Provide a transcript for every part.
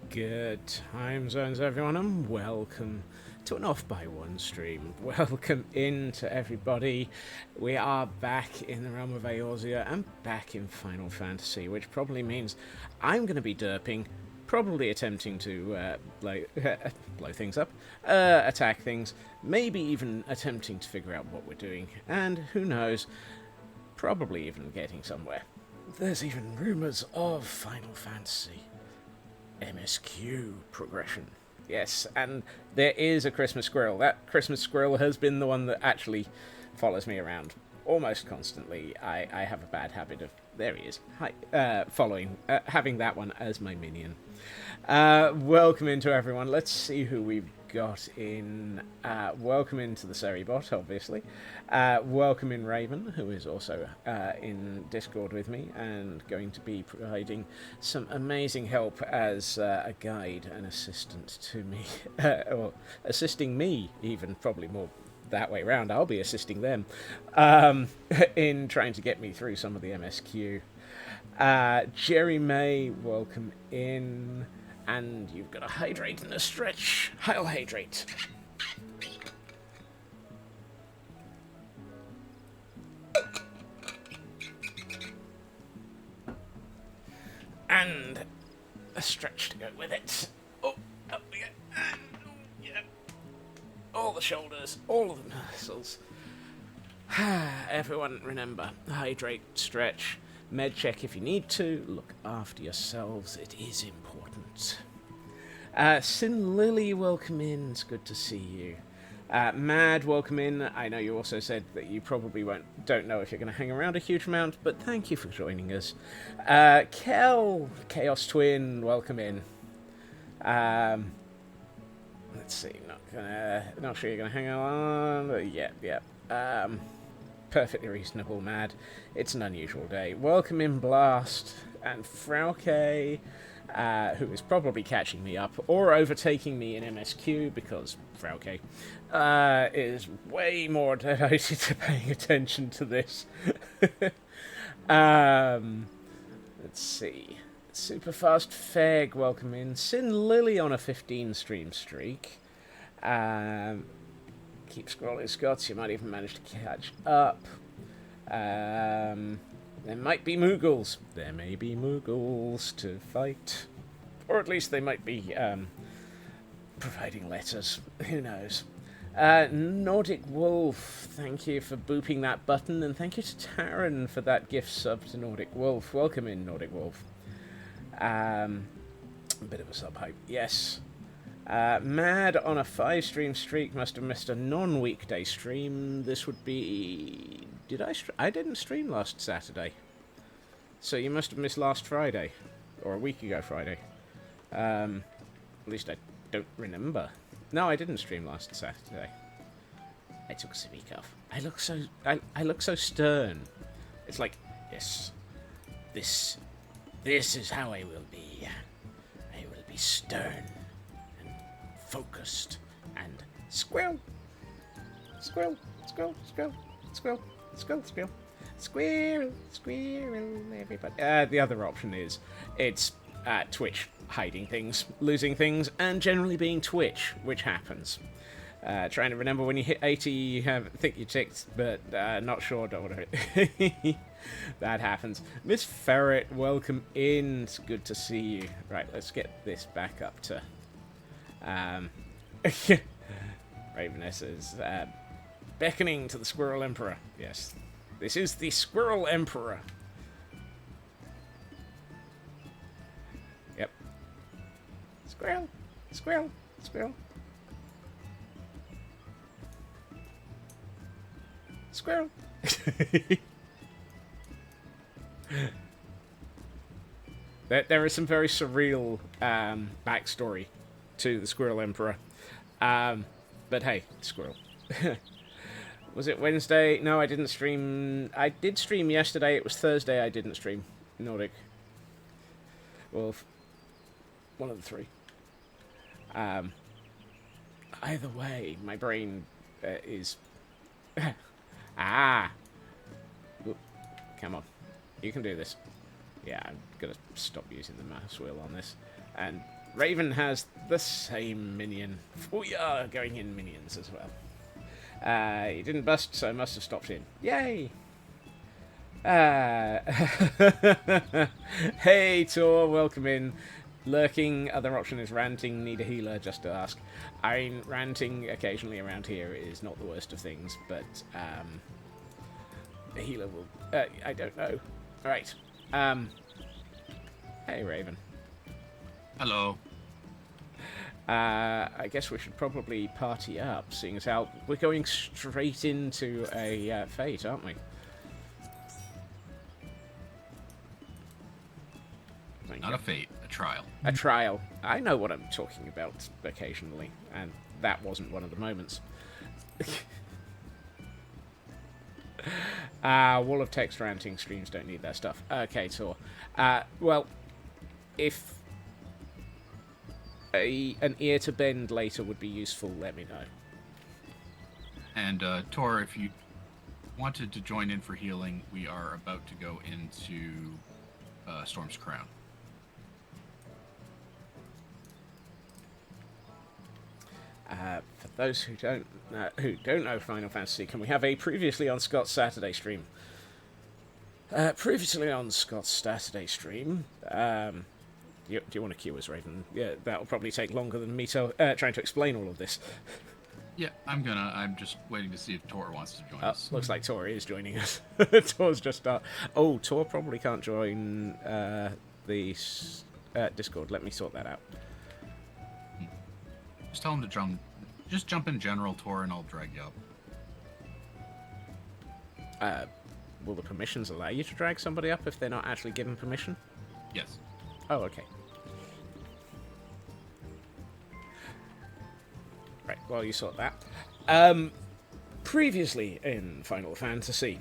Good time zones, everyone, and welcome to an Off by One stream. Welcome in to everybody. We are back in the realm of Eorzea and back in Final Fantasy, which probably means I'm going to be derping, probably attempting to blow things up, attack things, maybe even attempting to figure out what we're doing, and who knows, probably even getting somewhere. There's even rumours of Final Fantasy MSQ progression. Yes, and there is a Christmas squirrel. That Christmas squirrel has been the one that actually follows me around almost constantly. I have a bad habit of... There he is. Hi. Having that one as my minion. Welcome into everyone. Let's see who we've got in. Welcome into the Seribot, obviously. Welcome in Raven, who is also in Discord with me and going to be providing some amazing help as a guide and assistant to me. Or assisting me, even, probably more that way around. I'll be assisting them in trying to get me through some of the MSQ. Jerry May, welcome in. And you've got a hydrate and a stretch. I'll hydrate. And a stretch to go with it. Oh, up we go. And, yeah. All the shoulders, all of the muscles. Everyone remember, hydrate, stretch, med check if you need to, look after yourselves, it is important. Sin Lily, welcome in, it's good to see you. Mad, welcome in. I know you also said that you probably don't know if you're going to hang around a huge amount, but thank you for joining us. Kel, Chaos Twin, welcome in. Let's see, not sure you're going to hang on, but yeah. Perfectly reasonable, Mad. It's an unusual day. Welcome in, Blast, and Frauke, who is probably catching me up or overtaking me in MSQ because Frauke is way more devoted to paying attention to this. Let's see. Superfast Feg, welcome in. Sin Lily on a 15 stream streak. Keep scrolling, Scots. You might even manage to catch up. There might be Moogles. There may be Moogles to fight. Or at least they might be providing letters. Who knows? Nordic Wolf, thank you for booping that button. And thank you to Taryn for that gift sub to Nordic Wolf. Welcome in, Nordic Wolf. A bit of a sub hype. Yes. Mad on a 5 stream streak, must have missed a non-weekday stream. This would be... I didn't stream last Saturday. So you must have missed last Friday. Or a week ago Friday. At least I don't remember. No, I didn't stream last Saturday. I took a week off. I look so stern. It's like, yes, this is how I will be. I will be stern. Focused and squirrel, squirrel, squirrel, squirrel, squirrel, squirrel, squirrel, squirrel, squirrel, everybody. The other option is it's Twitch hiding things, losing things, and generally being Twitch, which happens. Trying to remember when you hit 80, you think you ticked, but not sure. Don't want to. That happens. Miss Ferret, welcome in. It's good to see you. Right, let's get this back up to. Raveness is beckoning to the Squirrel Emperor. Yes, this is the Squirrel Emperor. Yep. Squirrel, squirrel, squirrel. Squirrel. There is some very surreal backstory to the Squirrel Emperor. But hey, squirrel. Was it Wednesday? No, I didn't stream. I did stream yesterday. It was Thursday. I didn't stream. Nordic. Well, one of the three. Either way, my brain is... Oop. Come on. You can do this. Yeah, I'm going to stop using the mouse wheel on this. And Raven has the same minion. We are going in minions as well. He didn't bust, so I must have stopped in. Yay! Hey, Tor, welcome in. Lurking, other option is ranting, need a healer, just to ask. I mean, ranting occasionally around here is not the worst of things, but a healer will... I don't know. Alright. Hey, Raven. Hello. I guess we should probably party up, seeing as how we're going straight into a fate, aren't we? Not a fate, a trial. A trial. I know what I'm talking about occasionally, and that wasn't one of the moments. Wall of text ranting streams don't need that stuff. Okay, Tor. Well, if an ear to bend later would be useful, let me know. And, Tor, if you wanted to join in for healing, we are about to go into Storm's Crown. For those who don't know Final Fantasy, can we have a previously on Scott's Saturday stream? Previously on Scott's Saturday stream, do you want to cue us, Raven? Yeah, that'll probably take longer than me trying to explain all of this. Yeah, I'm just waiting to see if Tor wants to join us. Looks like Tor is joining us. Tor's just Oh, Tor probably can't join the Discord. Let me sort that out. Just tell him to jump. Just jump in general, Tor, and I'll drag you up. Will the permissions allow you to drag somebody up if they're not actually given permission? Yes. Oh, okay. Right, well, you sort that. Previously in Final Fantasy,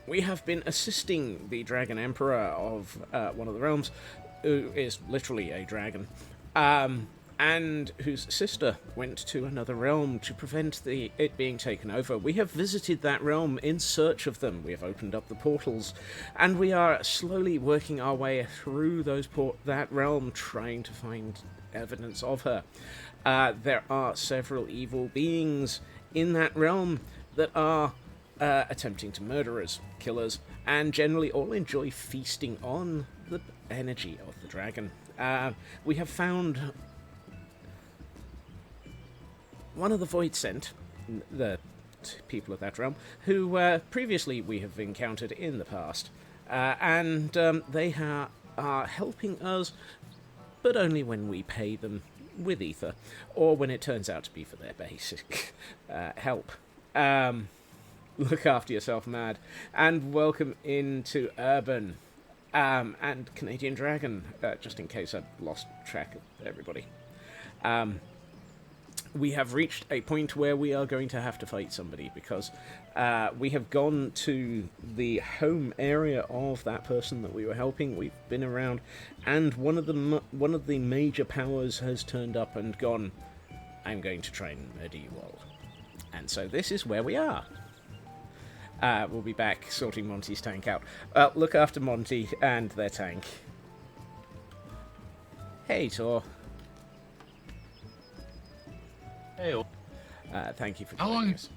we have been assisting the Dragon Emperor of one of the realms, who is literally a dragon, and whose sister went to another realm to prevent it being taken over. We have visited that realm in search of them. We have opened up the portals, and we are slowly working our way through that realm, trying to find evidence of her. There are several evil beings in that realm that are attempting to murder us, kill us, and generally all enjoy feasting on the energy of the dragon. We have found one of the Void Sent, the people of that realm, who previously we have encountered in the past, and they are helping us, but only when we pay them with ether, or when it turns out to be for their basic help. Look after yourself, Mad, and welcome into Urban, and Canadian Dragon, just in case I've lost track of everybody. We have reached a point where we are going to have to fight somebody, because we have gone to the home area of that person that we were helping. We've been around, and one of the major powers has turned up and gone, I'm going to try and murder you all. And so this is where we are. We'll be back sorting Monty's tank out. Look after Monty and their tank. Hey, Tor. Hey, Thank you for How joining long? us.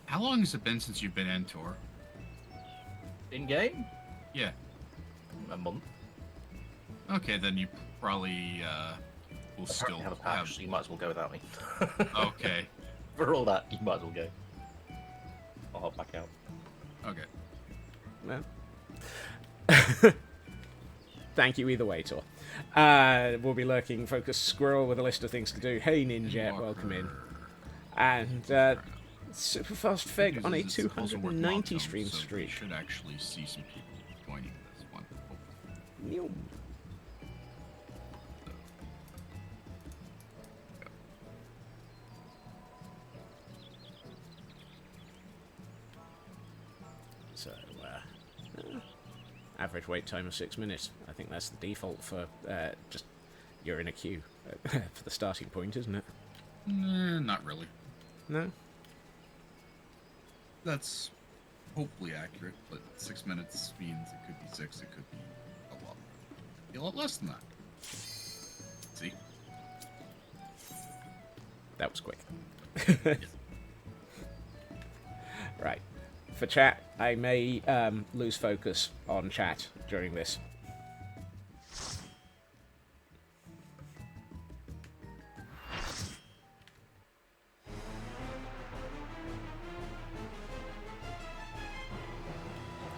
How long has it been since you've been in, Tor? in game? Yeah. A month. Okay, then you probably will still Apparently have a patch, so you might as well go without me. Okay. For all that, you might as well go. I'll hop back out. Okay. Well. Thank you either way, Tor. We'll be lurking Focus Squirrel with a list of things to do. Hey, Ninja, welcome in. And Superfast Fig on a It's also worth 290 Mobzone, stream so we streak. should actually see some people joining this one. Meow. So, average wait time of 6 minutes. I think that's the default for just you're in a queue for the starting point, isn't it? Not really. No? That's hopefully accurate, but 6 minutes means it could be 6, it could be a lot less than that. See? That was quick. Right. For chat, I may lose focus on chat during this.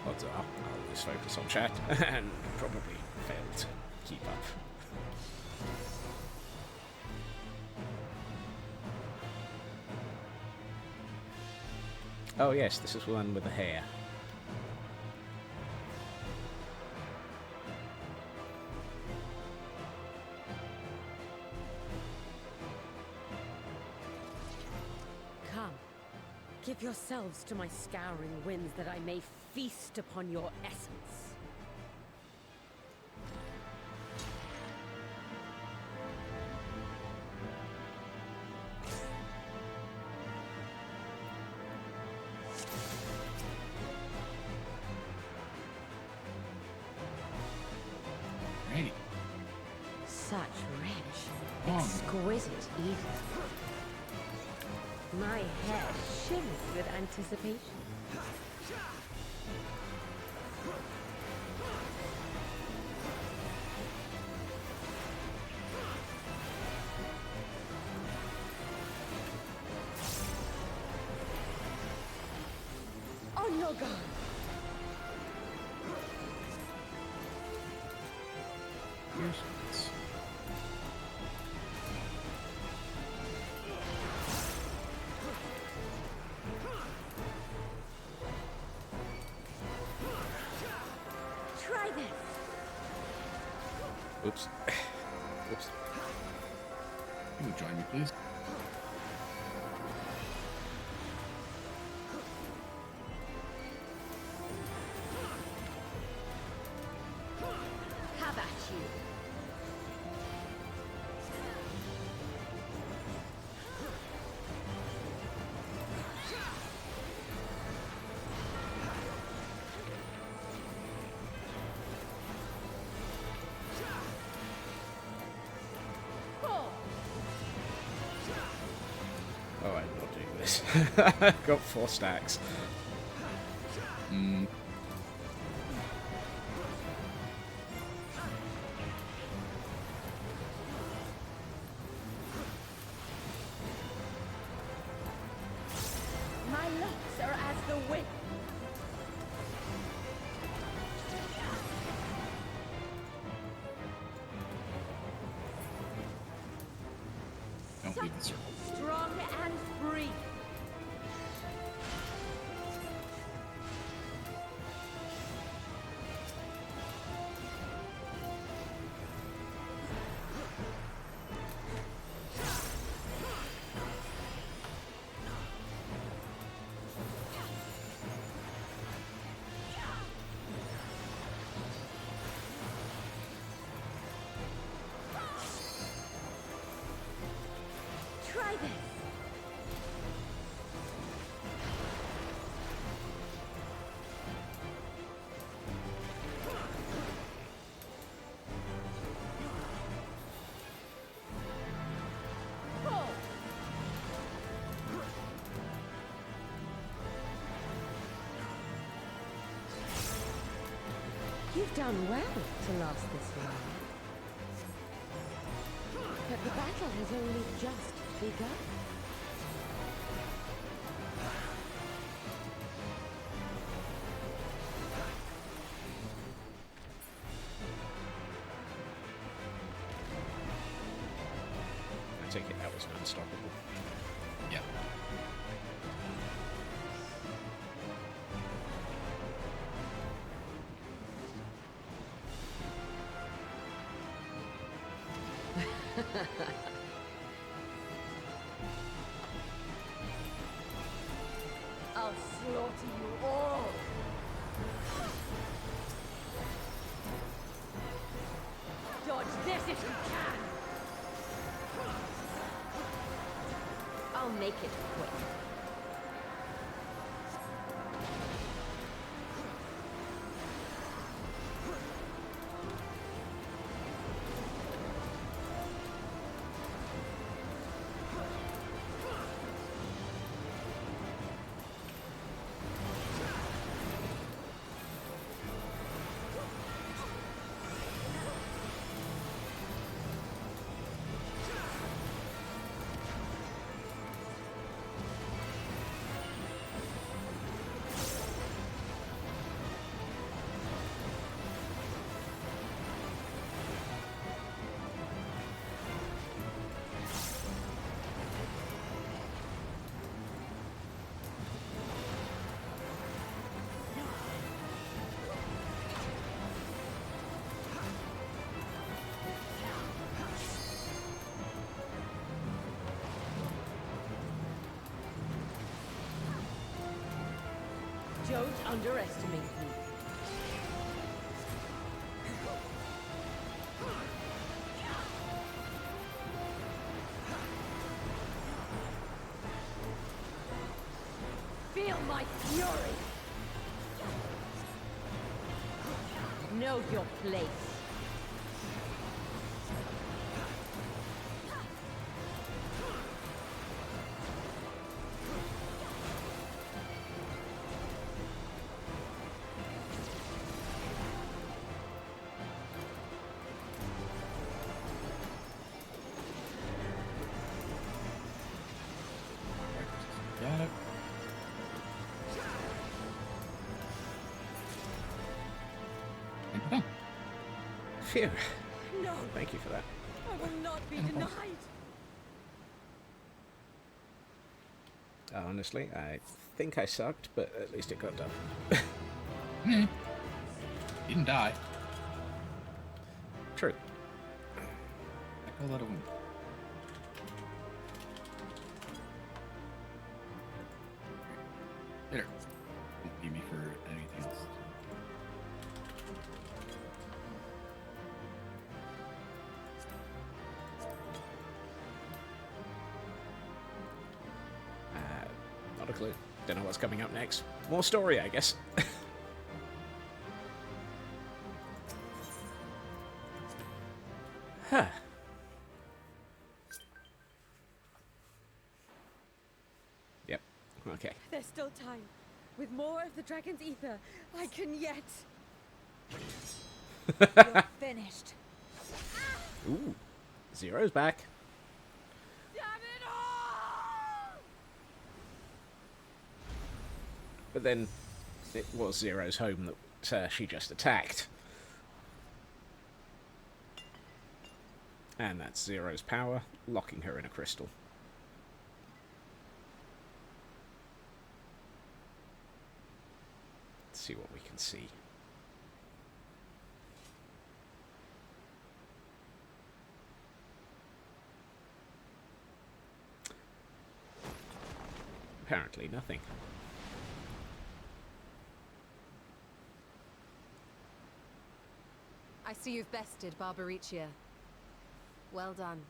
Odds are I'll lose focus on chat and probably fail to keep up. Oh yes, this is the one with the hair. Come, give yourselves to my scouring winds that I may feast upon your essence. Great. Such rich, Oh. exquisite eating. My head shimmers with anticipation. On your guard! Here's Try this! Oops. Oops. You would join me, please. Have at you! Oh, I'm not doing this. Got 4 stacks. Mm, My locks are as the wind. don't leave the circle. Strong and free. Try this. You've done well to last this long. But the battle has only just begun. I take it that was unstoppable. Yeah. I'll slaughter you all. Dodge this if you can. I'll make it quick. Don't underestimate me. Feel my fury! Know your place. Got it. And we're done. Phew. No, Thank you for that. I will not be denied. Honestly, I think I sucked, but at least it got done. Eh. Didn't die. True. Heck of a lot of women. Later. Won't need me for anything else. Not a clue. Don't know what's coming up next. More story, I guess. Huh. Yep. Okay. There's still time. With more of the dragon's ether, I can yet. You're finished. Ooh. Zero's back. Damn it all! But then it was Zero's home that she just attacked. And that's Zero's power, locking her in a crystal. Let's see what we can see. Apparently nothing. I see you've bested Barbaricia. Well done.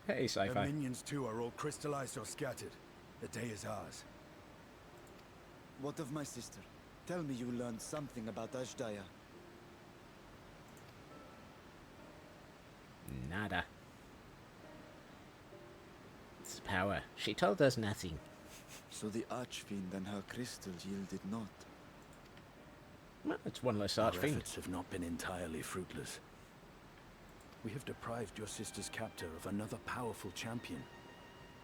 Hey, Her sci-fi. minions too are all crystallized or scattered. The day is ours. What of my sister? Tell me you learned something about Ashdaya. Nada. It's power. She told us nothing. So the Archfiend and her crystal yielded not. Well, it's one less Our archfiend. efforts have not been entirely fruitless. We have deprived your sister's captor of another powerful champion.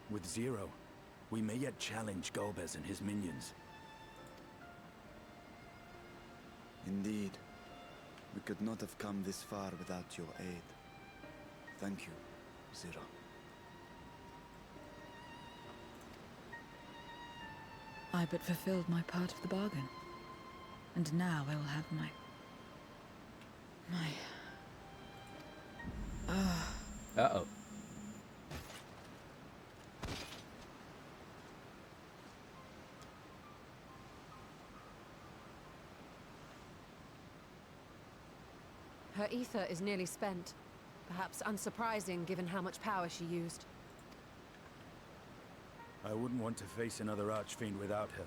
With Zero, we may yet challenge Golbez and his minions. Indeed. We could not have come this far without your aid. Thank you, Zero. I but fulfilled my part of the bargain. And now I will have my... Uh-oh. Her ether is nearly spent. Perhaps unsurprising given how much power she used. I wouldn't want to face another archfiend without her.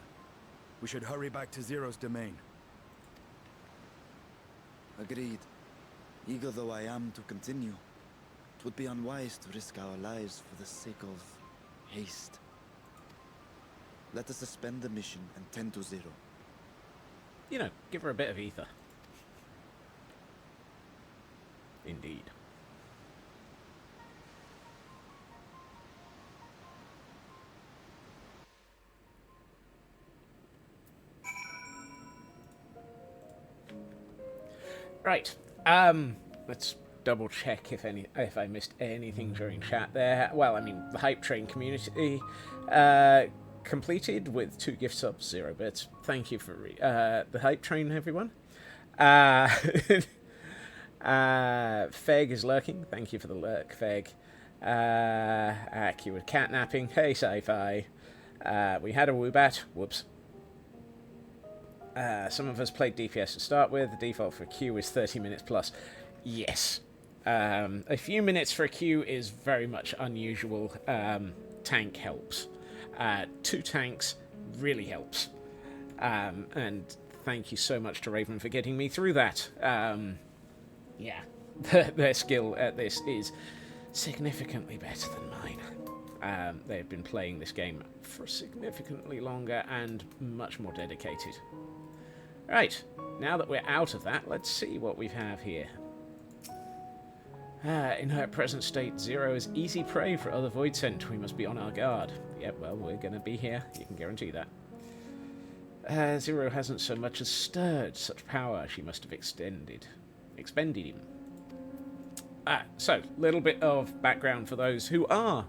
We should hurry back to Zero's domain. Agreed. Eager though I am to continue, it would be unwise to risk our lives for the sake of haste. Let us suspend the mission and tend to Zero. You know, give her a bit of ether. Indeed. Right. Let's double check if I missed anything during chat there. Well, I mean, the hype train community completed with 2 gift subs, 0 bits. Thank you for the hype train, everyone. Feg is lurking. Thank you for the lurk, Feg. Accurate catnapping. Hey, sci-fi. We had a Woobat. Whoops. Some of us played DPS to start with. The default for a queue is 30 minutes plus. Yes. A few minutes for a queue is very much unusual. Tank helps. 2 tanks really helps. And thank you so much to Raven for getting me through that. Yeah. Their skill at this is significantly better than mine. They've been playing this game for significantly longer and much more dedicated. Right, now that we're out of that, let's see what we have here. In her present state, Zero is easy prey for other Void Sent. We must be on our guard. Yep, well, we're going to be here. You can guarantee that. Zero hasn't so much as stirred. Such power she must have expended even. So, little bit of background for those who are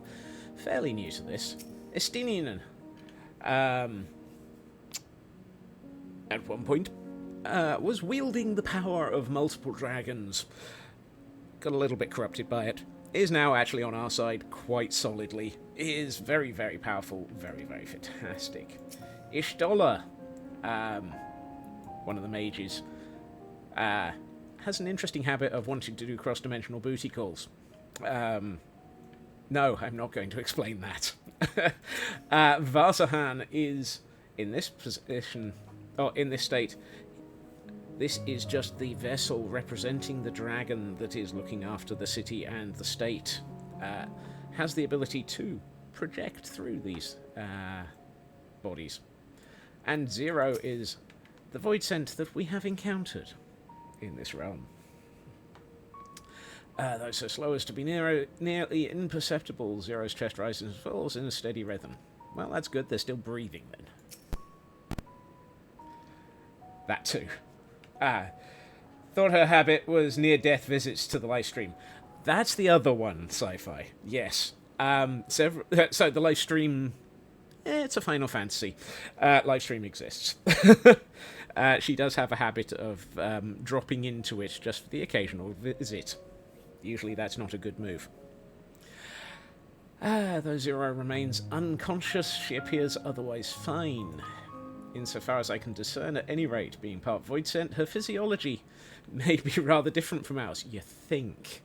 fairly new to this. Estinian, at one point, was wielding the power of multiple dragons. Got a little bit corrupted by it. Is now actually on our side quite solidly. Is very, very powerful. Very, very fantastic. Ishtola, one of the mages, has an interesting habit of wanting to do cross-dimensional booty calls. No, I'm not going to explain that. Varsahan is in this position, or in this state. This is just the vessel representing the dragon that is looking after the city and the state. Has the ability to project through these bodies. And Zero is the Void Sent that we have encountered in this realm. Though so slow as to be nearly imperceptible, Zero's chest rises and falls in a steady rhythm. Well, that's good. They're still breathing, then. That too. Thought her habit was near-death visits to the live stream. That's the other one, sci-fi. Yes. So the live stream... it's a Final Fantasy. Live stream exists. She does have a habit of dropping into it just for the occasional visit. Usually that's not a good move. Though Zero remains unconscious, she appears otherwise fine. Insofar as I can discern, at any rate, being part Void Sent, her physiology may be rather different from ours. You think?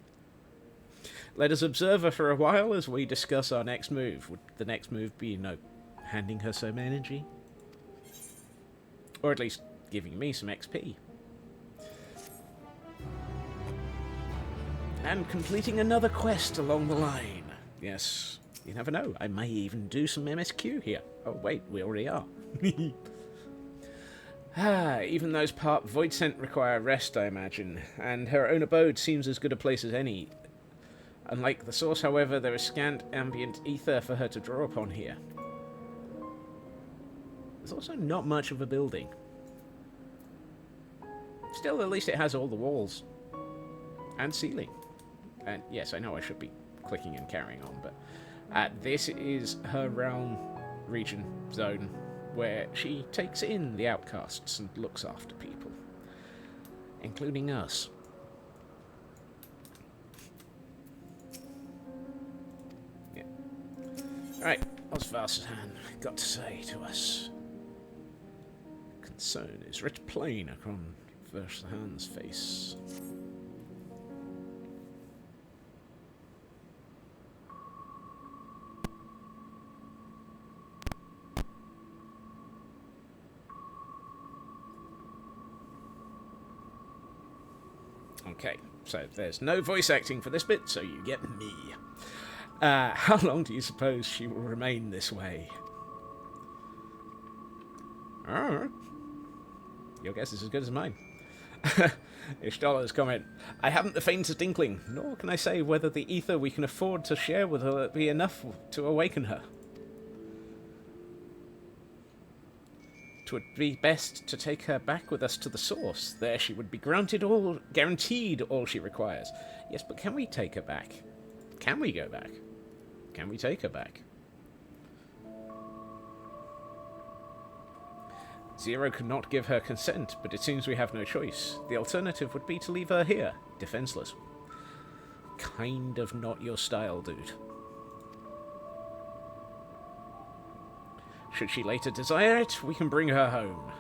Let us observe her for a while as we discuss our next move. Would the next move be, handing her some energy? Or at least giving me some XP. And completing another quest along the line. Yes, you never know. I may even do some MSQ here. Oh, wait, we already are. Even those part void scent require rest, I imagine, and her own abode seems as good a place as any. Unlike the source, however, there is scant ambient ether for her to draw upon here. There's also not much of a building. Still, at least it has all the walls. And ceiling. And yes, I know I should be clicking and carrying on, but this is her realm, region, zone, where she takes in the outcasts and looks after people. Including us. Yeah. Right, Osvarsan got to say to us. Concern is writ plain upon Versahan's face. Okay, so there's no voice acting for this bit, so you get me. How long do you suppose she will remain this way? Your guess is as good as mine. Ishtala's comment. I haven't the faintest inkling, nor can I say whether the ether we can afford to share with her will be enough to awaken her. 'Twould be best to take her back with us to the source. There she would be guaranteed all she requires. Yes, but can we take her back? Can we go back? Can we take her back? Zero could not give her consent, but it seems we have no choice. The alternative would be to leave her here, defenseless. Kind of not your style, dude. Should she later desire it, we can bring her home.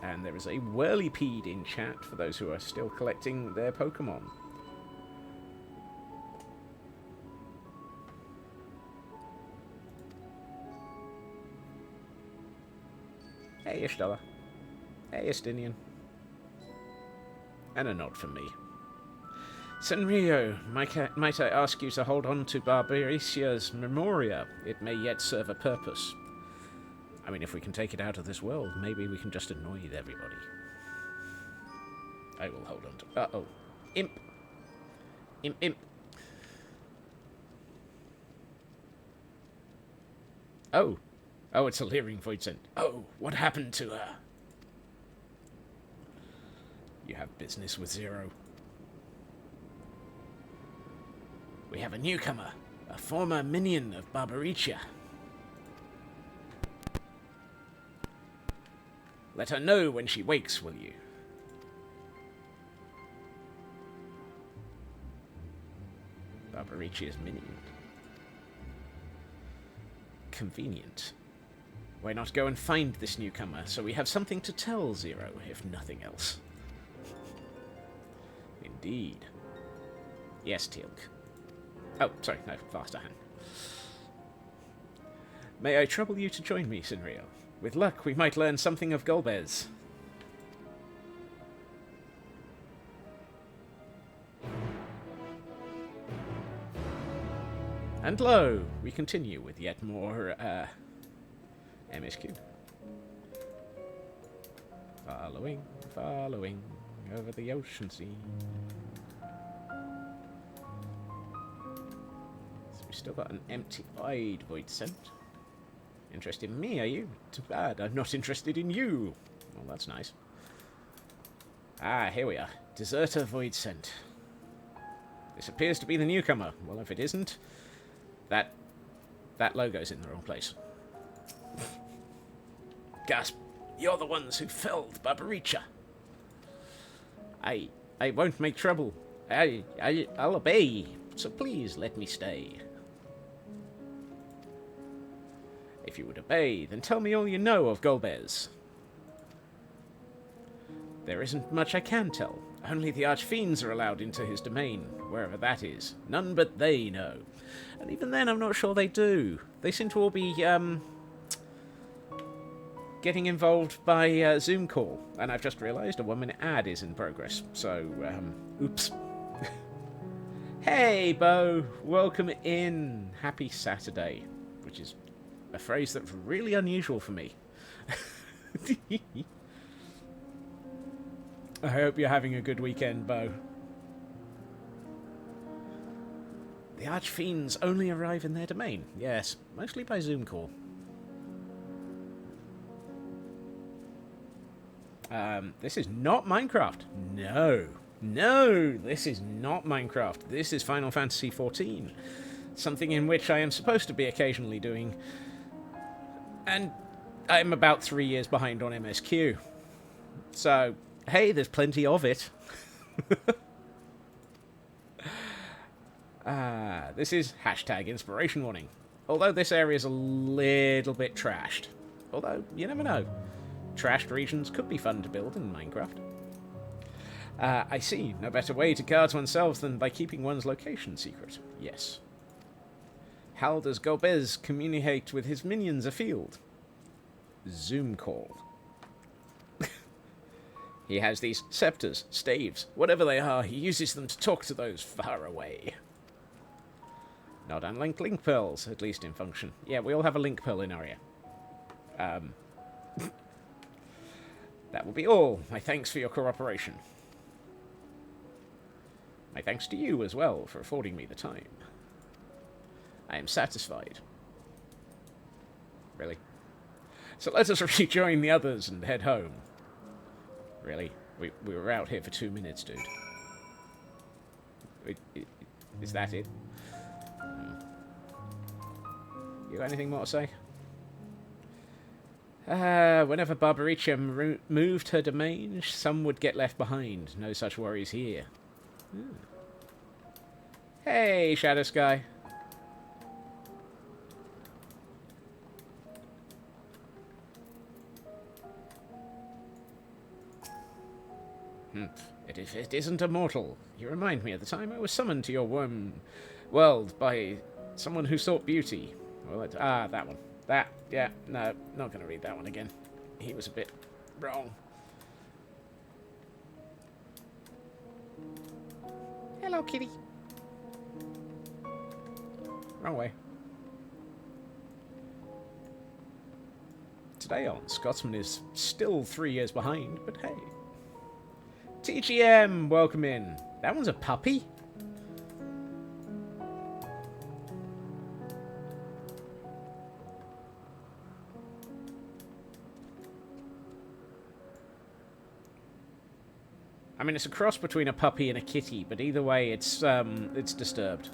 And there is a whirlipede in chat for those who are still collecting their Pokemon. Hey, Ishtala. Hey, Estinian. And a nod from me. Senrio, might I ask you to hold on to Barbaricia's Memoria? It may yet serve a purpose. I mean, if we can take it out of this world, maybe we can just annoy everybody. I will hold on to... Uh-oh. Imp. Imp, imp. Oh. Oh, it's a leering void scent. Oh, what happened to her? You have business with Zero. We have a newcomer, a former minion of Barbaricia. Let her know when she wakes, will you? Barbaricia's minion. Convenient. Why not go and find this newcomer, so we have something to tell Zero, if nothing else? Indeed. Yes, Teal'c. Oh, sorry, no, faster hand. May I trouble you to join me, Sinrio? With luck, we might learn something of Golbez. And lo, we continue with yet more, MSQ. Following, following, over the ocean sea. So we've still got an empty-eyed void scent. Interested in me, are you? Too bad, I'm not interested in you. Well, that's nice. Ah, here we are. Deserter void scent. This appears to be the newcomer. Well, if it isn't, that logo's in the wrong place. Gasp! You're the ones who felled Barbaricia. I won't make trouble. I'll obey. So please let me stay. If you would obey, then tell me all you know of Golbez. There isn't much I can tell. Only the archfiends are allowed into his domain, wherever that is. None but they know. And even then, I'm not sure they do. They seem to all be, getting involved by Zoom call. And I've just realised a 1-minute ad is in progress. So, oops. Hey, Bo! Welcome in. Happy Saturday. Which is a phrase that's really unusual for me. I hope you're having a good weekend, Bo. The Archfiends only arrive in their domain. Yes, mostly by Zoom call. This is not Minecraft. No. No, this is not Minecraft. This is Final Fantasy XIV. Something in which I am supposed to be occasionally doing. And I'm about 3 years behind on MSQ. So, hey, there's plenty of it. This is hashtag inspiration warning. Although this area is a little bit trashed. Although, you never know. Trashed regions could be fun to build in Minecraft. I see. No better way to guard oneself than by keeping one's location secret. Yes. How does Golbez communicate with his minions afield? Zoom call. He has these scepters, staves, whatever they are, he uses them to talk to those far away. Not unlike link pearls, at least in function. Yeah, we all have a link pearl in area. That will be all. My thanks for your cooperation. My thanks to you as well for affording me the time. I am satisfied. Really? So let us rejoin the others and head home. Really? We were out here for 2 minutes, dude. Is that it? You got anything more to say? Whenever Barbaricia moved her domain, some would get left behind. No such worries here. Hey, Shadow Sky. It isn't immortal. You remind me of the time I was summoned to your world by someone who sought beauty. Well, that one. Yeah, no, not going to read that one again. He was a bit wrong. Hello, kitty. Wrong way. Today on, Scotsman is still 3 years behind, but hey. TGM, welcome in. That one's a puppy? I mean, it's a cross between a puppy and a kitty, but either way, it's disturbed.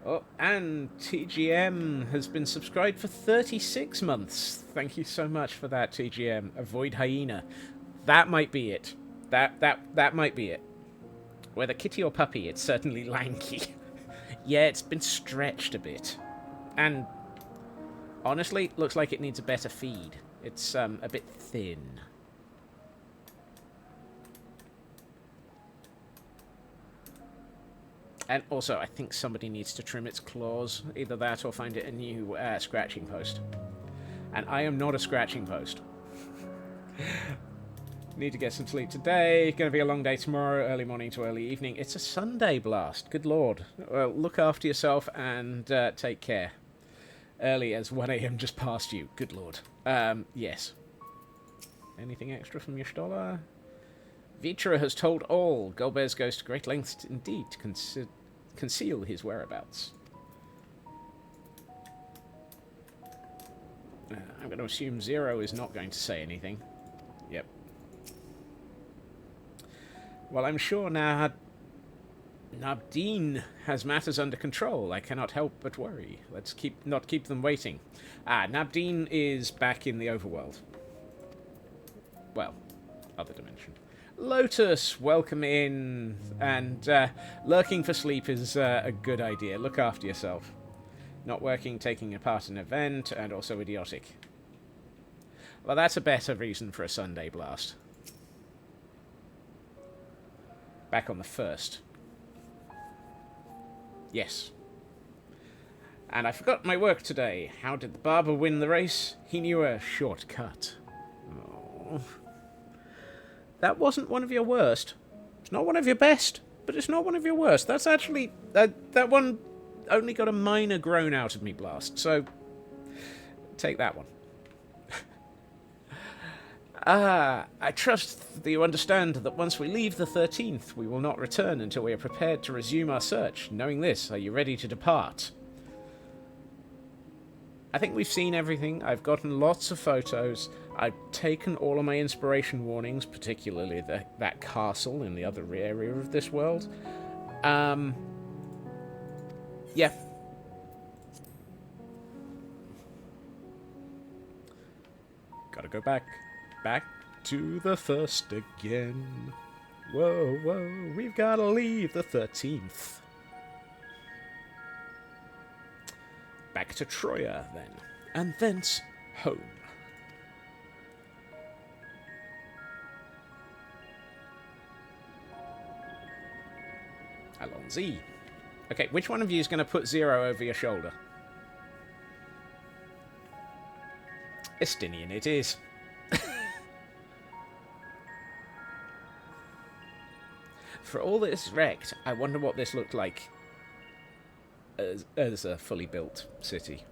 Oh, and TGM has been subscribed for 36 months. Thank you so much for that, TGM. Avoid hyena. That might be it. That might be it. Whether kitty or puppy, it's certainly lanky. Yeah, it's been stretched a bit. And honestly, looks like it needs a better feed. It's a bit thin. And also, I think somebody needs to trim its claws. Either that or find it a new scratching post. And I am not a scratching post. Need to get some sleep today. Going to be a long day tomorrow, early morning to early evening. It's a Sunday blast. Good lord. Well, look after yourself and take care. Early as 1 AM just passed you. Good lord. Yes. Anything extra from your Stoller? Vitra has told all. Golbez goes to great lengths indeed to conceal his whereabouts. I'm going to assume Zero is not going to say anything. Yep. Well, I'm sure now Nabdeen has matters under control. I cannot help but worry. Let's not keep them waiting. Nabdeen is back in the overworld. Well, other dimension. Lotus, welcome in. And lurking for sleep is a good idea. Look after yourself. Not working, taking part in an event, and also idiotic. Well, that's a better reason for a Sunday blast. Back on the 1st. Yes. And I forgot my work today. How did the barber win the race? He knew a shortcut. Oh. That wasn't one of your worst. It's not one of your best, but it's not one of your worst. That's actually... that one only got a minor groan out of me blast, so... take that one. I trust that you understand that once we leave the 13th, we will not return until we are prepared to resume our search. Knowing this, are you ready to depart? I think we've seen everything. I've gotten lots of photos. I've taken all of my inspiration warnings, particularly that castle in the other area of this world. Yeah. Gotta go back to the first again. Whoa, whoa, we've gotta leave the 13th. Back to Troya, then, and thence home. Alonzi. Okay, which one of you is going to put 0 over your shoulder? Estinian it is. For all that it's wrecked, I wonder what this looked like as a fully built city.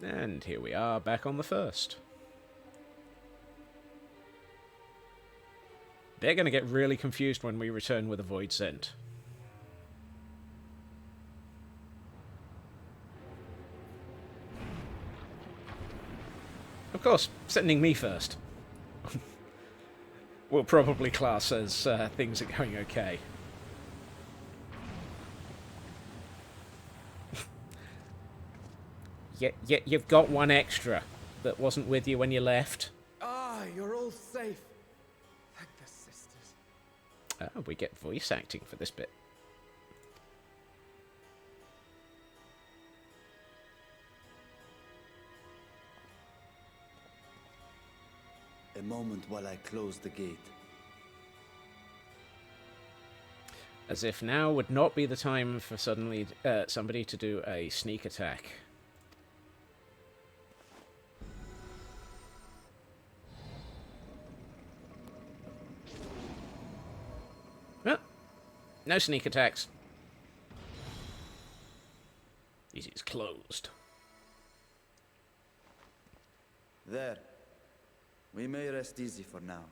And here we are, back on the first. They're going to get really confused when we return with a void sent. Of course, sending me first. We'll probably class as things are going okay. You've got one extra that wasn't with you when you left. Ah, you're all safe. Thank the sisters. Oh, we get voice acting for this bit. A moment while I close the gate. As if now would not be the time for suddenly somebody to do a sneak attack. Oh, no sneak attacks. This is closed. There. We may rest easy for now.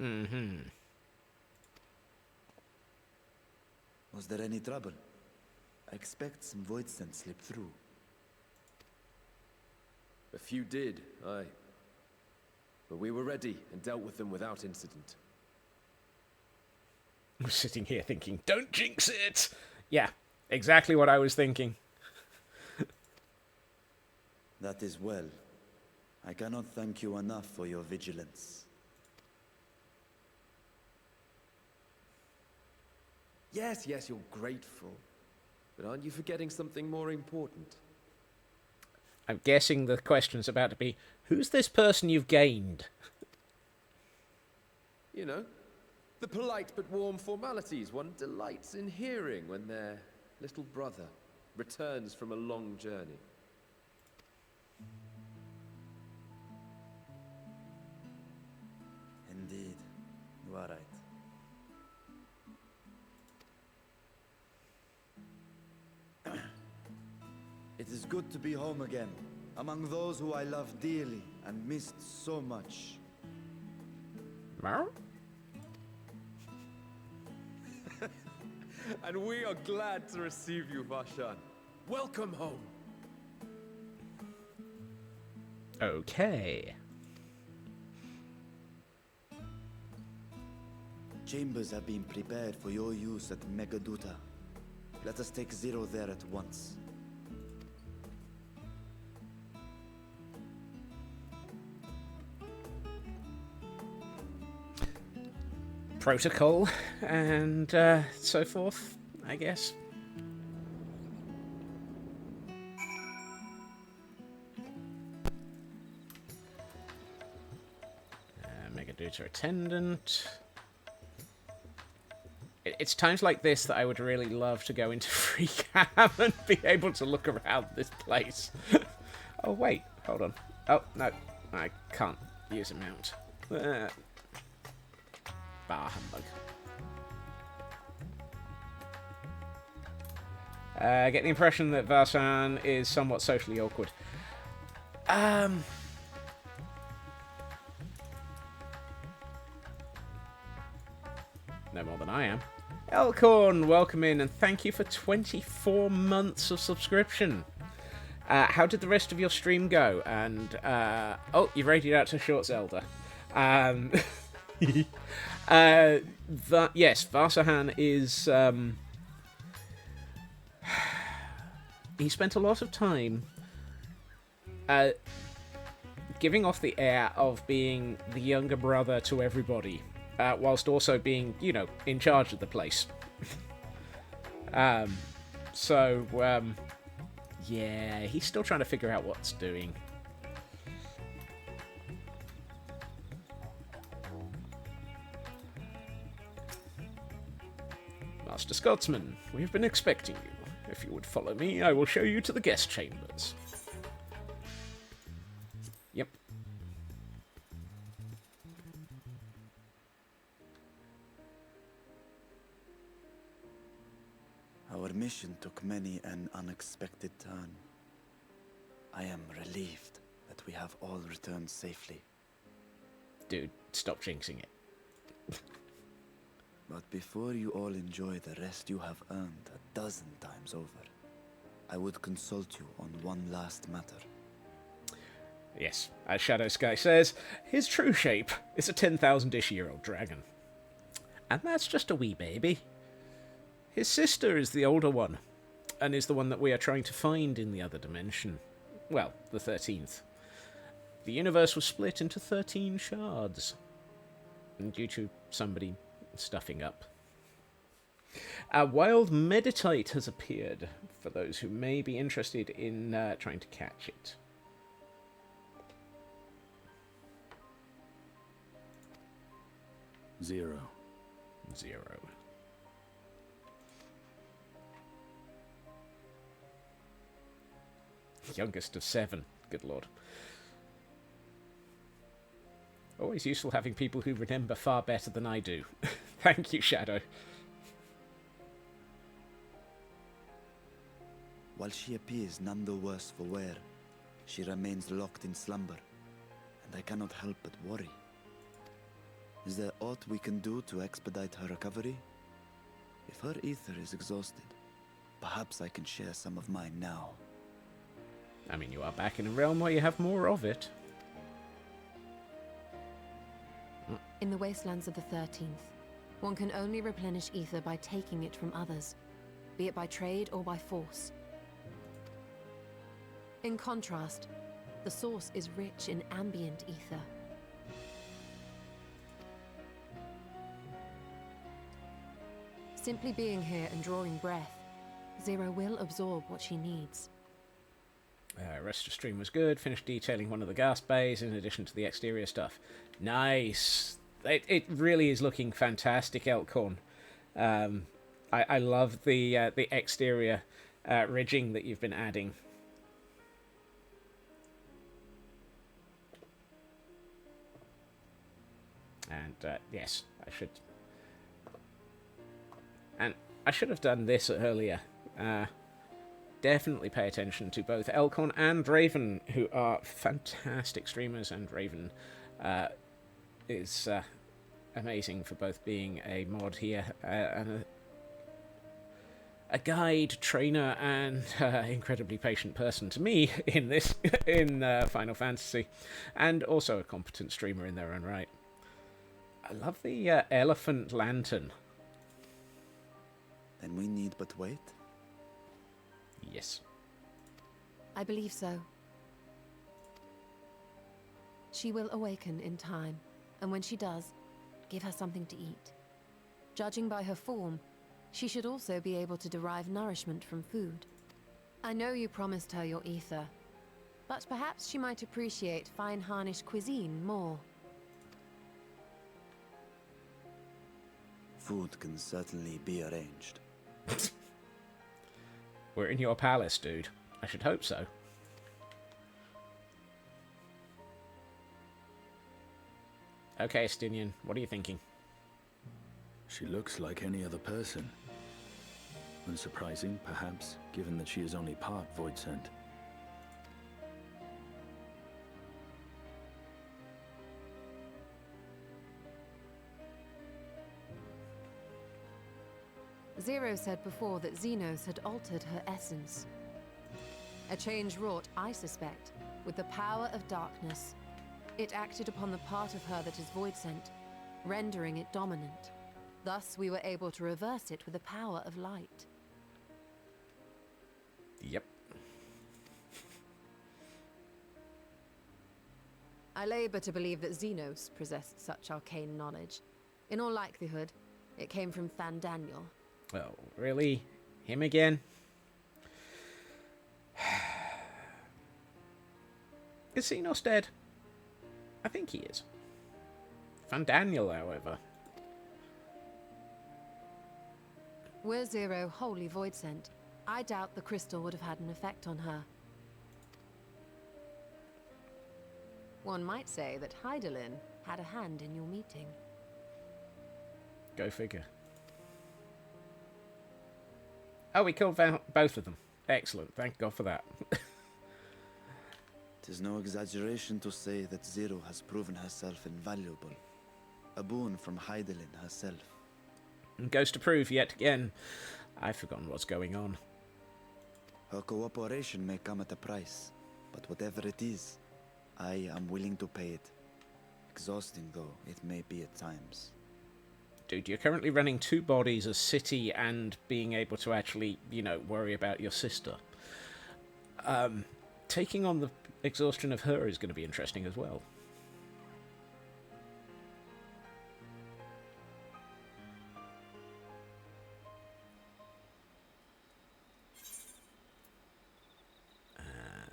Mm-hmm. Was there any trouble? I expect some void scent slipped through. A few did, aye. But we were ready and dealt with them without incident. I'm sitting here thinking, don't jinx it! Yeah, exactly what I was thinking. That is well. I cannot thank you enough for your vigilance. Yes, you're grateful. But aren't you forgetting something more important? I'm guessing the question's about to be, who's this person you've gained? You know, the polite but warm formalities one delights in hearing when their little brother returns from a long journey. Indeed, you are right. It is good to be home again, among those who I love dearly and missed so much. Meow? And we are glad to receive you, Vashan. Welcome home. Okay. Chambers have been prepared for your use at Megaduta. Let us take Zero there at once. Protocol and so forth, I guess. Megaduta attendant. It's times like this that I would really love to go into free cam and be able to look around this place. Oh, wait. Hold on. Oh, no. I can't use a mount. Bar humbug. Get the impression that Varsan is somewhat socially awkward. No more than I am. Elkhorn, welcome in, and thank you for 24 months of subscription. How did the rest of your stream go? And, oh, you rated out to Short Zelda. Yes, Varsahan is, he spent a lot of time giving off the air of being the younger brother to everybody, whilst also being, you know, in charge of the place. Yeah, he's still trying to figure out what's doing. Master Scotsman, we have been expecting you. If you would follow me, I will show you to the guest chambers. Yep. Our mission took many an unexpected turn. I am relieved that we have all returned safely. Dude, stop jinxing it. But before you all enjoy the rest you have earned 12 times over, I would consult you on one last matter. Yes, as Shadow Sky says, his true shape is a 10,000-ish-year-old dragon. And that's just a wee baby. His sister is the older one, and is the one that we are trying to find in the other dimension. Well, the 13th. The universe was split into 13 shards, and due to somebody stuffing up. A wild meditite has appeared, for those who may be interested in trying to catch it. Zero. Youngest of 7, good lord. Always useful having people who remember far better than I do. Thank you, Shadow. While she appears none the worse for wear, she remains locked in slumber, and I cannot help but worry. Is there aught we can do to expedite her recovery? If her ether is exhausted, perhaps I can share some of mine now. I mean, you are back in a realm where you have more of it. In the wastelands of the 13th, one can only replenish ether by taking it from others, be it by trade or by force. In contrast, the source is rich in ambient ether. Simply being here and drawing breath, Zero will absorb what she needs. Rest of stream was good. Finished detailing one of the gas bays in addition to the exterior stuff. Nice. It really is looking fantastic, Elkhorn. I love the exterior ridging that you've been adding. And yes, I should have done this earlier. Definitely pay attention to both Elkhorn and Raven, who are fantastic streamers, and Raven is amazing for both being a mod here and a guide, trainer, and incredibly patient person to me in this in Final Fantasy, and also a competent streamer in their own right. I love the elephant lantern. Then we need but wait? Yes. I believe so. She will awaken in time, and when she does, give her something to eat. Judging by her form, she should also be able to derive nourishment from food. I know you promised her your ether, but perhaps she might appreciate fine Harnish cuisine more. Food can certainly be arranged. We're in your palace, dude. I should hope so. Okay, Estinian, what are you thinking? She looks like any other person. Unsurprising, perhaps, given that she is only part Voidsent. Zero said before that Xenos had altered her essence. A change wrought, I suspect, with the power of darkness. It acted upon the part of her that is Voidsent, rendering it dominant. Thus, we were able to reverse it with the power of light. Yep. I labor to believe that Xenos possessed such arcane knowledge. In all likelihood, it came from Fandaniel. Oh, really? Him again? Is Xenos dead? I think he is. Fandaniel, however. Were Zero wholly Voidsent, I doubt the crystal would have had an effect on her. One might say that Hydaelyn had a hand in your meeting. Go figure. Oh, we killed both of them. Excellent. Thank God for that. Tis no exaggeration to say that Zero has proven herself invaluable. A boon from Hydaelyn herself. And goes to prove yet again, I've forgotten what's going on. Her cooperation may come at a price, but whatever it is, I am willing to pay it. Exhausting though it may be at times. Dude, you're currently running two bodies, a city, and being able to actually, you know, worry about your sister. Taking on the exhaustion of her is going to be interesting as well.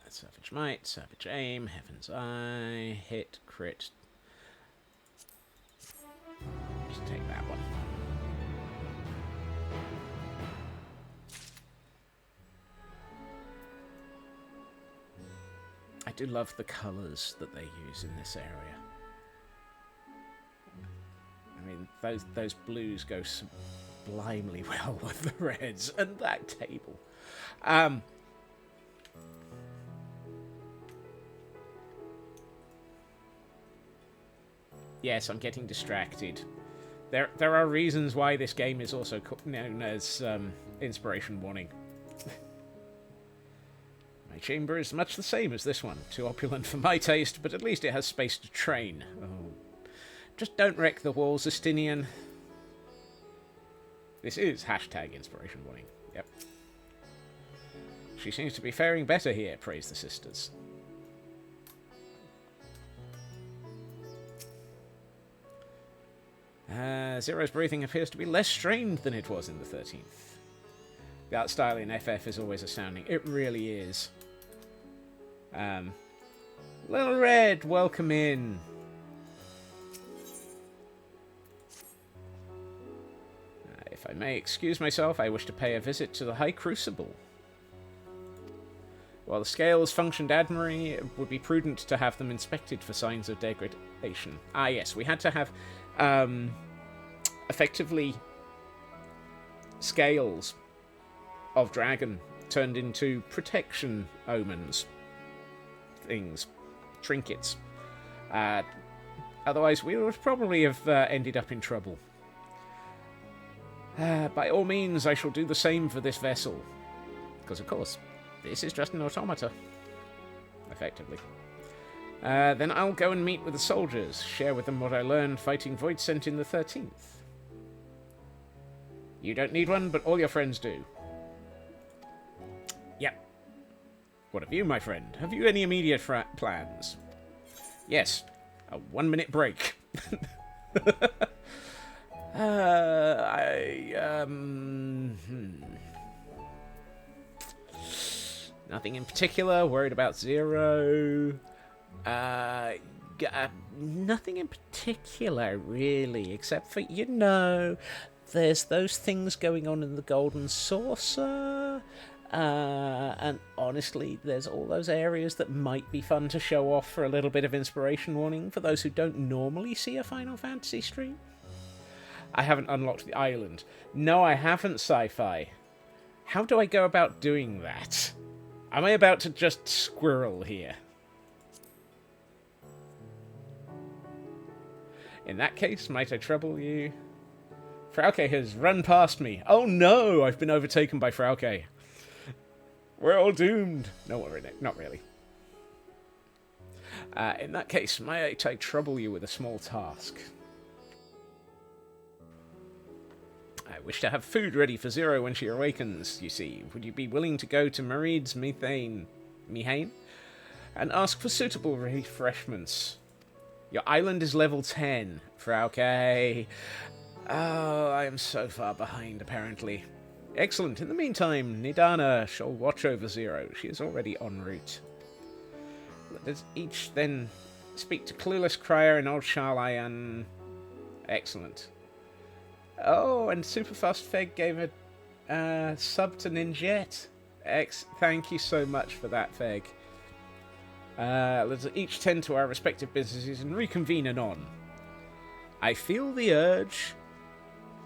Savage Might, Savage Aim, Heaven's Eye, Hit, Crit. Just take that one. I do love the colours that they use in this area. I mean, those blues go sublimely well with the reds, and that table. Yes, I'm getting distracted. There are reasons why this game is also known as Inspiration Warning. My chamber is much the same as this one. Too opulent for my taste, but at least it has space to train. Oh. Just don't wreck the walls, Estinian. This is hashtag Inspiration Warning. Yep. She seems to be faring better here, praise the sisters. Zero's breathing appears to be less strained than it was in the 13th. The art style in FF is always astounding. It really is. Little Red, welcome in. If I may excuse myself, I wish to pay a visit to the High Crucible. While the scales functioned admirably, it would be prudent to have them inspected for signs of degradation. Ah yes, we had to have effectively scales of dragon turned into protection omens, things, trinkets. Otherwise we would probably have ended up in trouble. By all means, I shall do the same for this vessel. Because of course, this is just an automata. Effectively. Then I'll go and meet with the soldiers, share with them what I learned fighting Voidsent in the 13th. You don't need one, but all your friends do. Yep. What of you, my friend? Have you any immediate plans? Yes. A 1-minute break. Nothing in particular. Worried about Zero. Nothing in particular, really, except for, you know, there's those things going on in the Golden Saucer, and honestly, there's all those areas that might be fun to show off for a little bit of inspiration warning for those who don't normally see a Final Fantasy stream. I haven't unlocked the island. No, I haven't, Sci-Fi. How do I go about doing that? Am I about to just squirrel here? In that case, might I trouble you? Frauke has run past me. Oh no, I've been overtaken by Frauke. We're all doomed. No, not really. In that case, might I trouble you with a small task? I wish to have food ready for Zero when she awakens, you see. Would you be willing to go to Mareed's Mehane, and ask for suitable refreshments? Your island is level 10, Frauke. Oh, I am so far behind, apparently. Excellent. In the meantime, Nidana shall watch over Zero. She is already en route. Let us each then speak to Clueless Crier and Old Sharlayan. Excellent. Oh, and Superfast Feg gave a sub to Ninjet. Thank you so much for that, Feg. Let's each tend to our respective businesses and reconvene anon. I feel the urge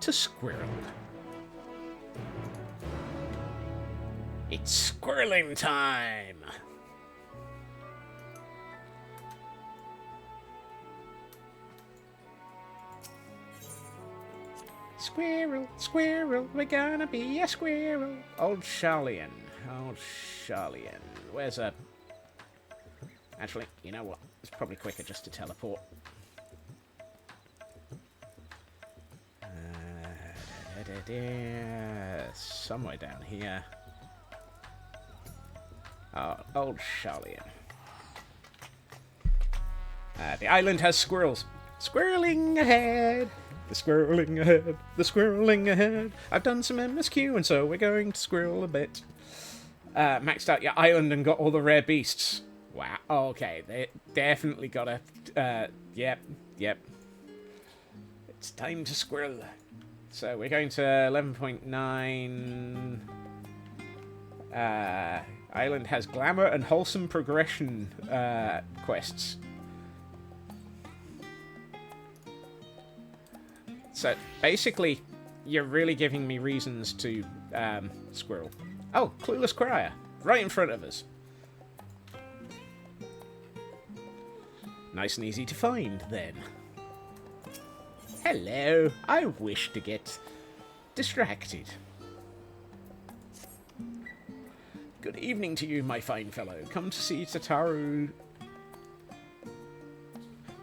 to squirrel. It's squirreling time! Squirrel, squirrel, we're gonna be a squirrel. Old Sharlayan. Old Sharlayan. Where's a... Actually, you know what? It's probably quicker just to teleport. Somewhere down here. Oh, Old Sharlayan. The island has squirrels. Squirreling ahead. The squirreling ahead. The squirreling ahead. I've done some MSQ, and so we're going to squirrel a bit. Maxed out your island and got all the rare beasts. Wow. Okay, they definitely got a... Yep. It's time to squirrel. So we're going to 11.9... Island has glamour and wholesome progression quests. So basically, you're really giving me reasons to squirrel. Oh, Clueless Crier, right in front of us. Nice and easy to find, then. Hello, I wish to get distracted. Good evening to you, my fine fellow. Come to see Tataru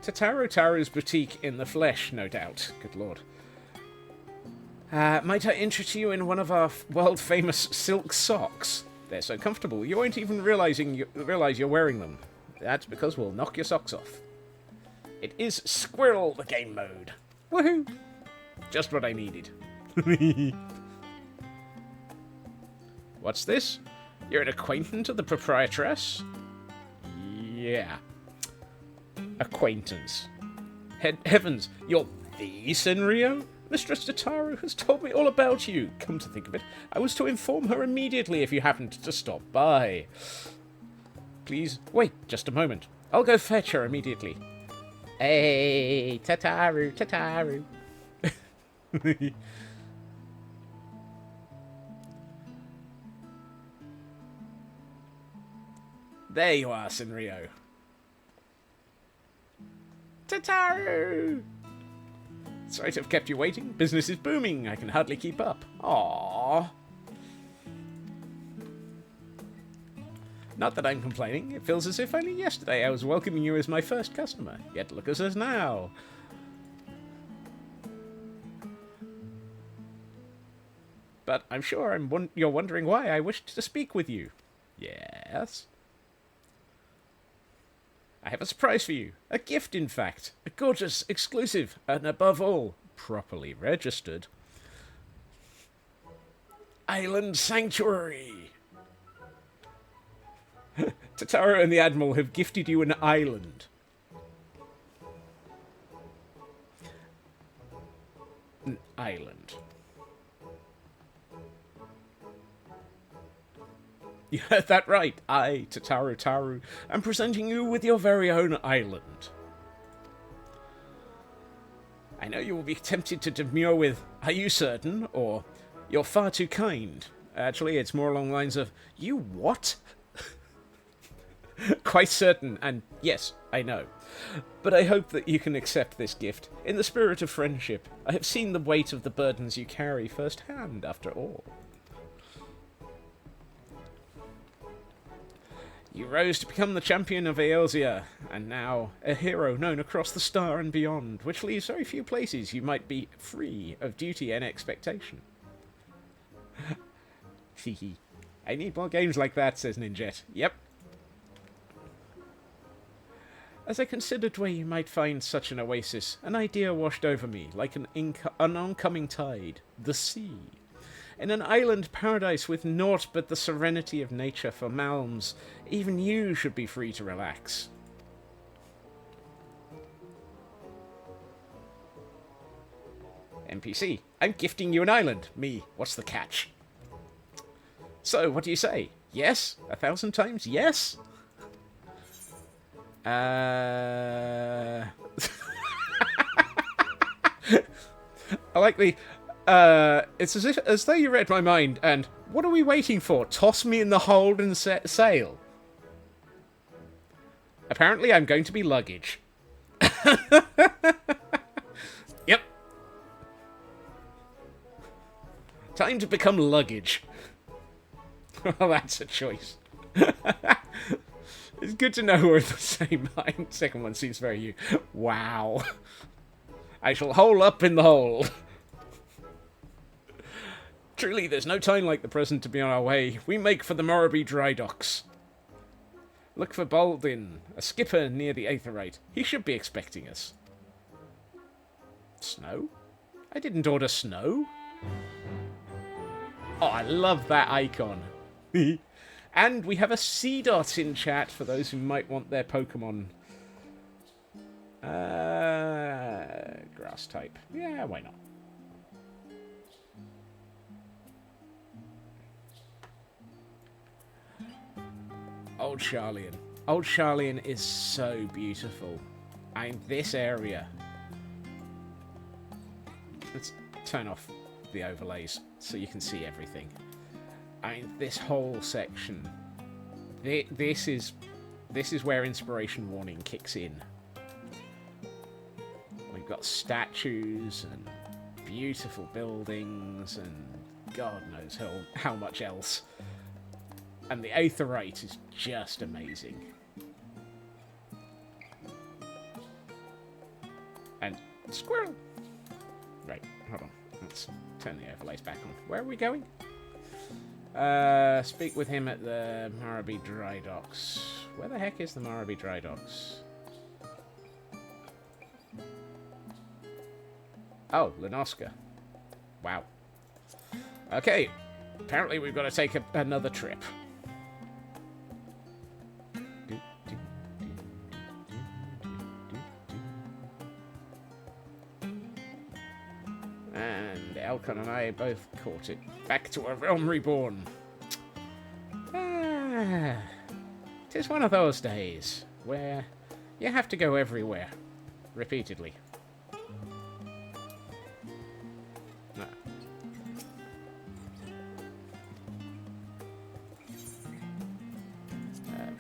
Taru's boutique in the flesh, no doubt. Good lord. Might I interest you in one of our world-famous silk socks? They're so comfortable, you won't even realize you're wearing them. That's because we'll knock your socks off. It is Squirrel the game mode. Woohoo! Just what I needed. What's this? You're an acquaintance of the proprietress? Yeah. Acquaintance. Heavens, you're the Senrio? Mistress Tataru has told me all about you. Come to think of it, I was to inform her immediately if you happened to stop by. Please, wait just a moment. I'll go fetch her immediately. Hey, Tataru. There you are, Senrio. Tataru! Sorry to have kept you waiting. Business is booming. I can hardly keep up. Aww. Not that I'm complaining. It feels as if only yesterday I was welcoming you as my first customer. Yet look at us now. But I'm sure you're wondering why I wished to speak with you. Yes? I have a surprise for you. A gift, in fact. A gorgeous, exclusive, and above all, properly registered Island Sanctuary. Tataru and the Admiral have gifted you an island. An island. You heard that right. I, Tataru, am presenting you with your very own island. I know you will be tempted to demur with, "Are you certain?" or "You're far too kind." Actually, it's more along the lines of, you what? Quite certain, and yes, I know. But I hope that you can accept this gift. In the spirit of friendship, I have seen the weight of the burdens you carry firsthand, after all. You rose to become the champion of Eorzea, and now a hero known across the star and beyond, which leaves very few places you might be free of duty and expectation. Hehe. I need more games like that, says Ninjet. Yep. As I considered where you might find such an oasis, an idea washed over me like an oncoming tide. The sea. In an island paradise with naught but the serenity of nature for Malms, even you should be free to relax. NPC, I'm gifting you an island. Me, what's the catch? So, what do you say? Yes? 1,000 times yes? I like the... it's as though you read my mind, and what are we waiting for? Toss me in the hold and set sail. Apparently I'm going to be luggage. Yep. Time to become luggage. Well, that's a choice. It's good to know we're in the same mind. Second one seems very you. Wow. I shall hole up in the hole. Truly, there's no time like the present to be on our way. We make for the Morrowby dry docks. Look for Baldin, a skipper near the Aetherite. He should be expecting us. Snow? I didn't order snow. Oh, I love that icon. And we have a Seedot in chat for those who might want their Pokemon. Grass type. Yeah, why not? Old Charlian. Old Charlian is so beautiful. And this area. Let's turn off the overlays so you can see everything. I mean, this whole section. This is where inspiration warning kicks in. We've got statues and beautiful buildings and God knows how much else. And the Aetherite is just amazing. And Squirrel! Right, hold on. Let's turn the overlays back on. Where are we going? Speak with him at the Morrowby Dry Docks. Where the heck is the Morrowby Dry Docks? Oh, Lenoska. Wow. Okay. Apparently we've got to take another trip. And Elkon and I both caught it. Back to a realm reborn. Ah, 'tis one of those days where you have to go everywhere. Repeatedly.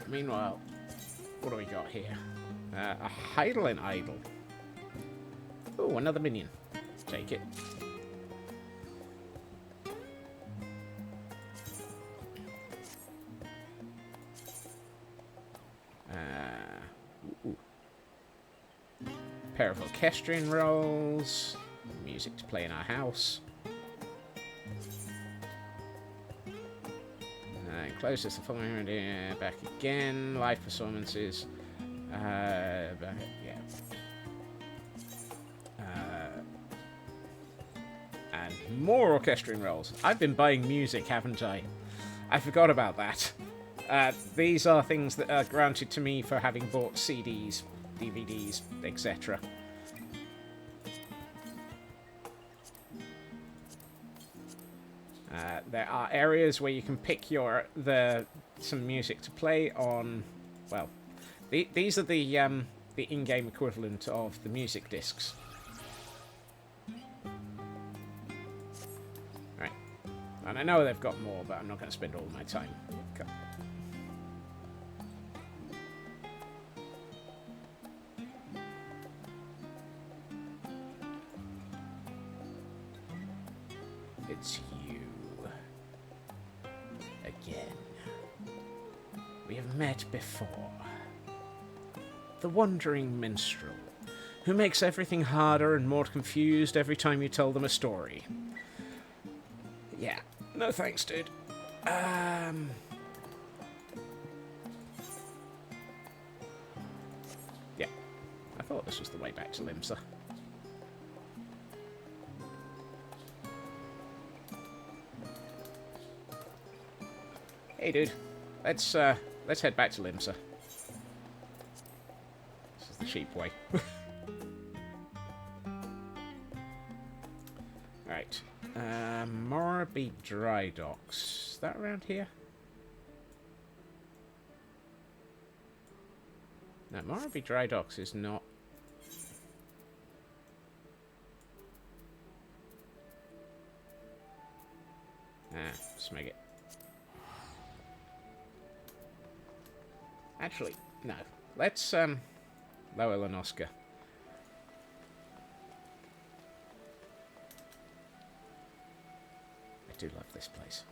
Meanwhile, what do we got here? A Hydaelyn idol. Oh, another minion. Take it. Pair of orchestrion rolls. Music to play in our house. Closest to 400, back again. Live performances. Yeah. And more orchestrion rolls. I've been buying music, haven't I? I forgot about that. These are things that are granted to me for having bought CDs, DVDs, etc. There are areas where you can pick some music to play on. Well, these are the in-game equivalent of the music discs. Right, And I know they've got more, but I'm not going to spend all my time. Okay. It's you. Again. We have met before. The Wandering Minstrel, who makes everything harder and more confused every time you tell them a story. Yeah. No thanks, dude. Yeah. I thought this was the way back to Limsa. Hey, dude. Let's head back to Limsa. This is the cheap way. Right. Moraby Dry Docks. Is that around here? No, Moraby Dry Docks is not... smeg it. Actually, no. Let's, Lower Lanoska. I do love this place.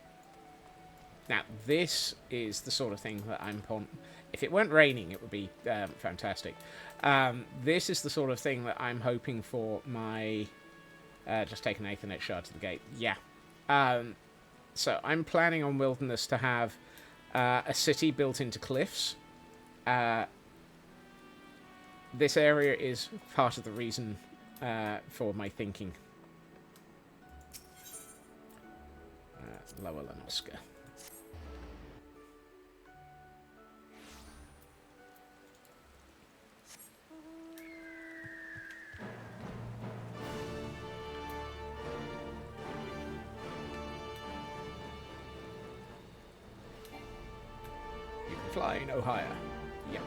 Now, this is the sort of thing that I'm... If it weren't raining, it would be fantastic. This is the sort of thing that I'm hoping for my... just take an Aethernet shard to the gate. Yeah. So, I'm planning on Wilderness to have a city built into cliffs. This area is part of the reason for my thinking. Lower Lanoska. You can fly no higher. Yep.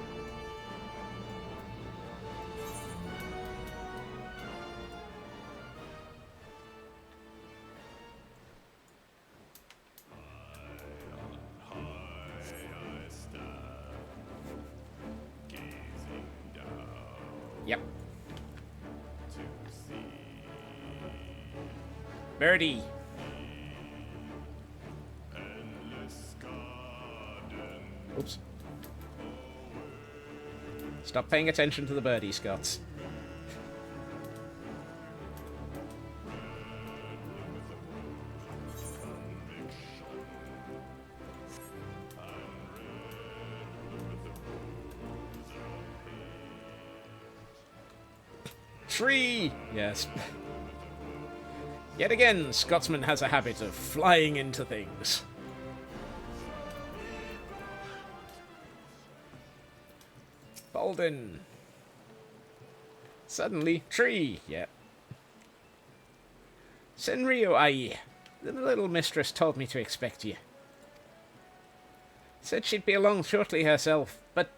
Yep. Birdie. Oops. Stop paying attention to the birdie, Scots. Tree! Yes. Yet again, Scotsman has a habit of flying into things. Bolden. Suddenly, tree. Yep. Senrio, aye. The little mistress told me to expect you. Said she'd be along shortly herself, but,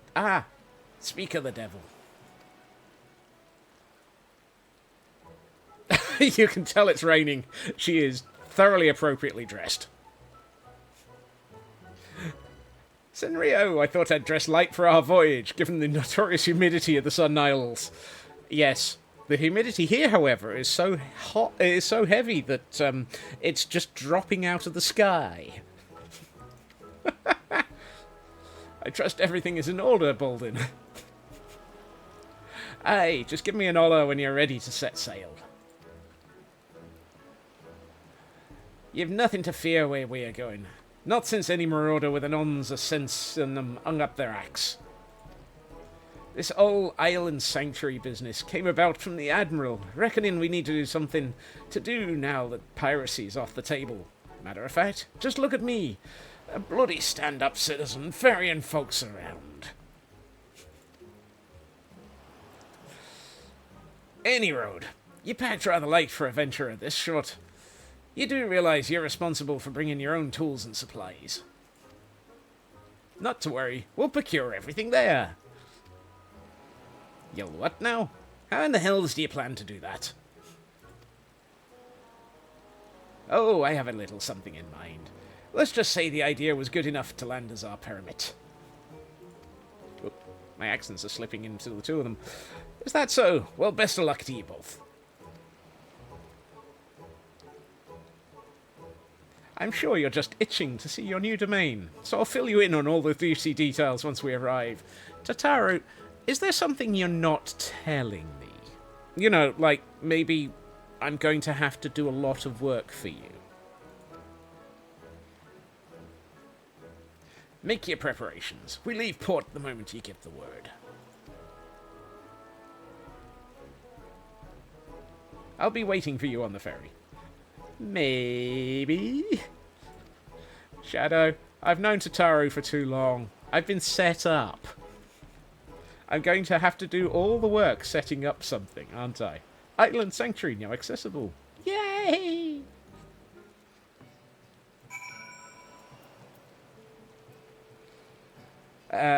speak of the devil. You can tell it's raining. She is thoroughly appropriately dressed. Senrio, I thought I'd dress light for our voyage, given the notorious humidity of the Sun Isles. Yes, the humidity here, however, is so hot, it is so heavy that it's just dropping out of the sky. I trust everything is in order, Bolden. Aye, just give me an holler when you're ready to set sail. You've nothing to fear where we are going. Not since any marauder with an ons a sense in them hung up their axe. This old island sanctuary business came about from the Admiral, reckoning we need to do something to do now that piracy's off the table. Matter of fact, just look at me. A bloody stand-up citizen ferrying folks around. Any road. You packed rather light for a venture of this sort. You do realize you're responsible for bringing your own tools and supplies. Not to worry, we'll procure everything there. You'll what now? How in the hells do you plan to do that? Oh, I have a little something in mind. Let's just say the idea was good enough to land as our permit. Oh, my accents are slipping into the two of them. Is that so? Well, best of luck to you both. I'm sure you're just itching to see your new domain, so I'll fill you in on all the juicy details once we arrive. Tataru, is there something you're not telling me? You know, like, maybe I'm going to have to do a lot of work for you. Make your preparations. We leave port the moment you give the word. I'll be waiting for you on the ferry. Maybe. Shadow, I've known Tataru for too long. I've been set up. I'm going to have to do all the work setting up something, aren't I? Island Sanctuary now accessible. Yay!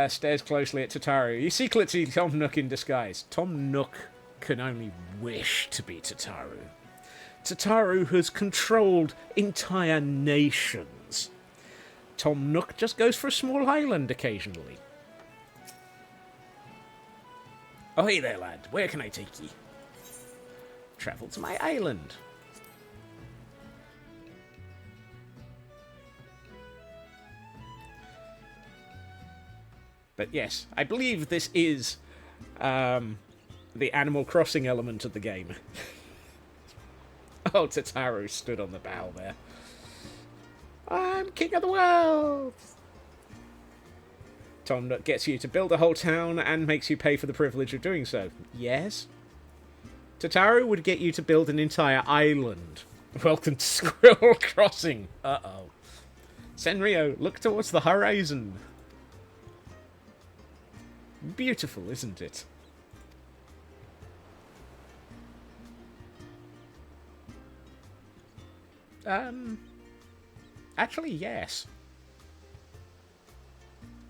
Stares closely at Tataru. You see clearly Tom Nook in disguise. Tom Nook can only wish to be Tataru. Tataru has controlled entire nations. Tom Nook just goes for a small island occasionally. Oh, hey there, lad. Where can I take ye? Travel to my island. But yes, I believe this is the Animal Crossing element of the game. Oh, Tataru stood on the bow there. I'm king of the world! Tom Nook gets you to build a whole town and makes you pay for the privilege of doing so. Yes? Tataru would get you to build an entire island. Welcome to Squirrel Crossing. Uh-oh. Senryo, look towards the horizon. Beautiful, isn't it? Actually, yes.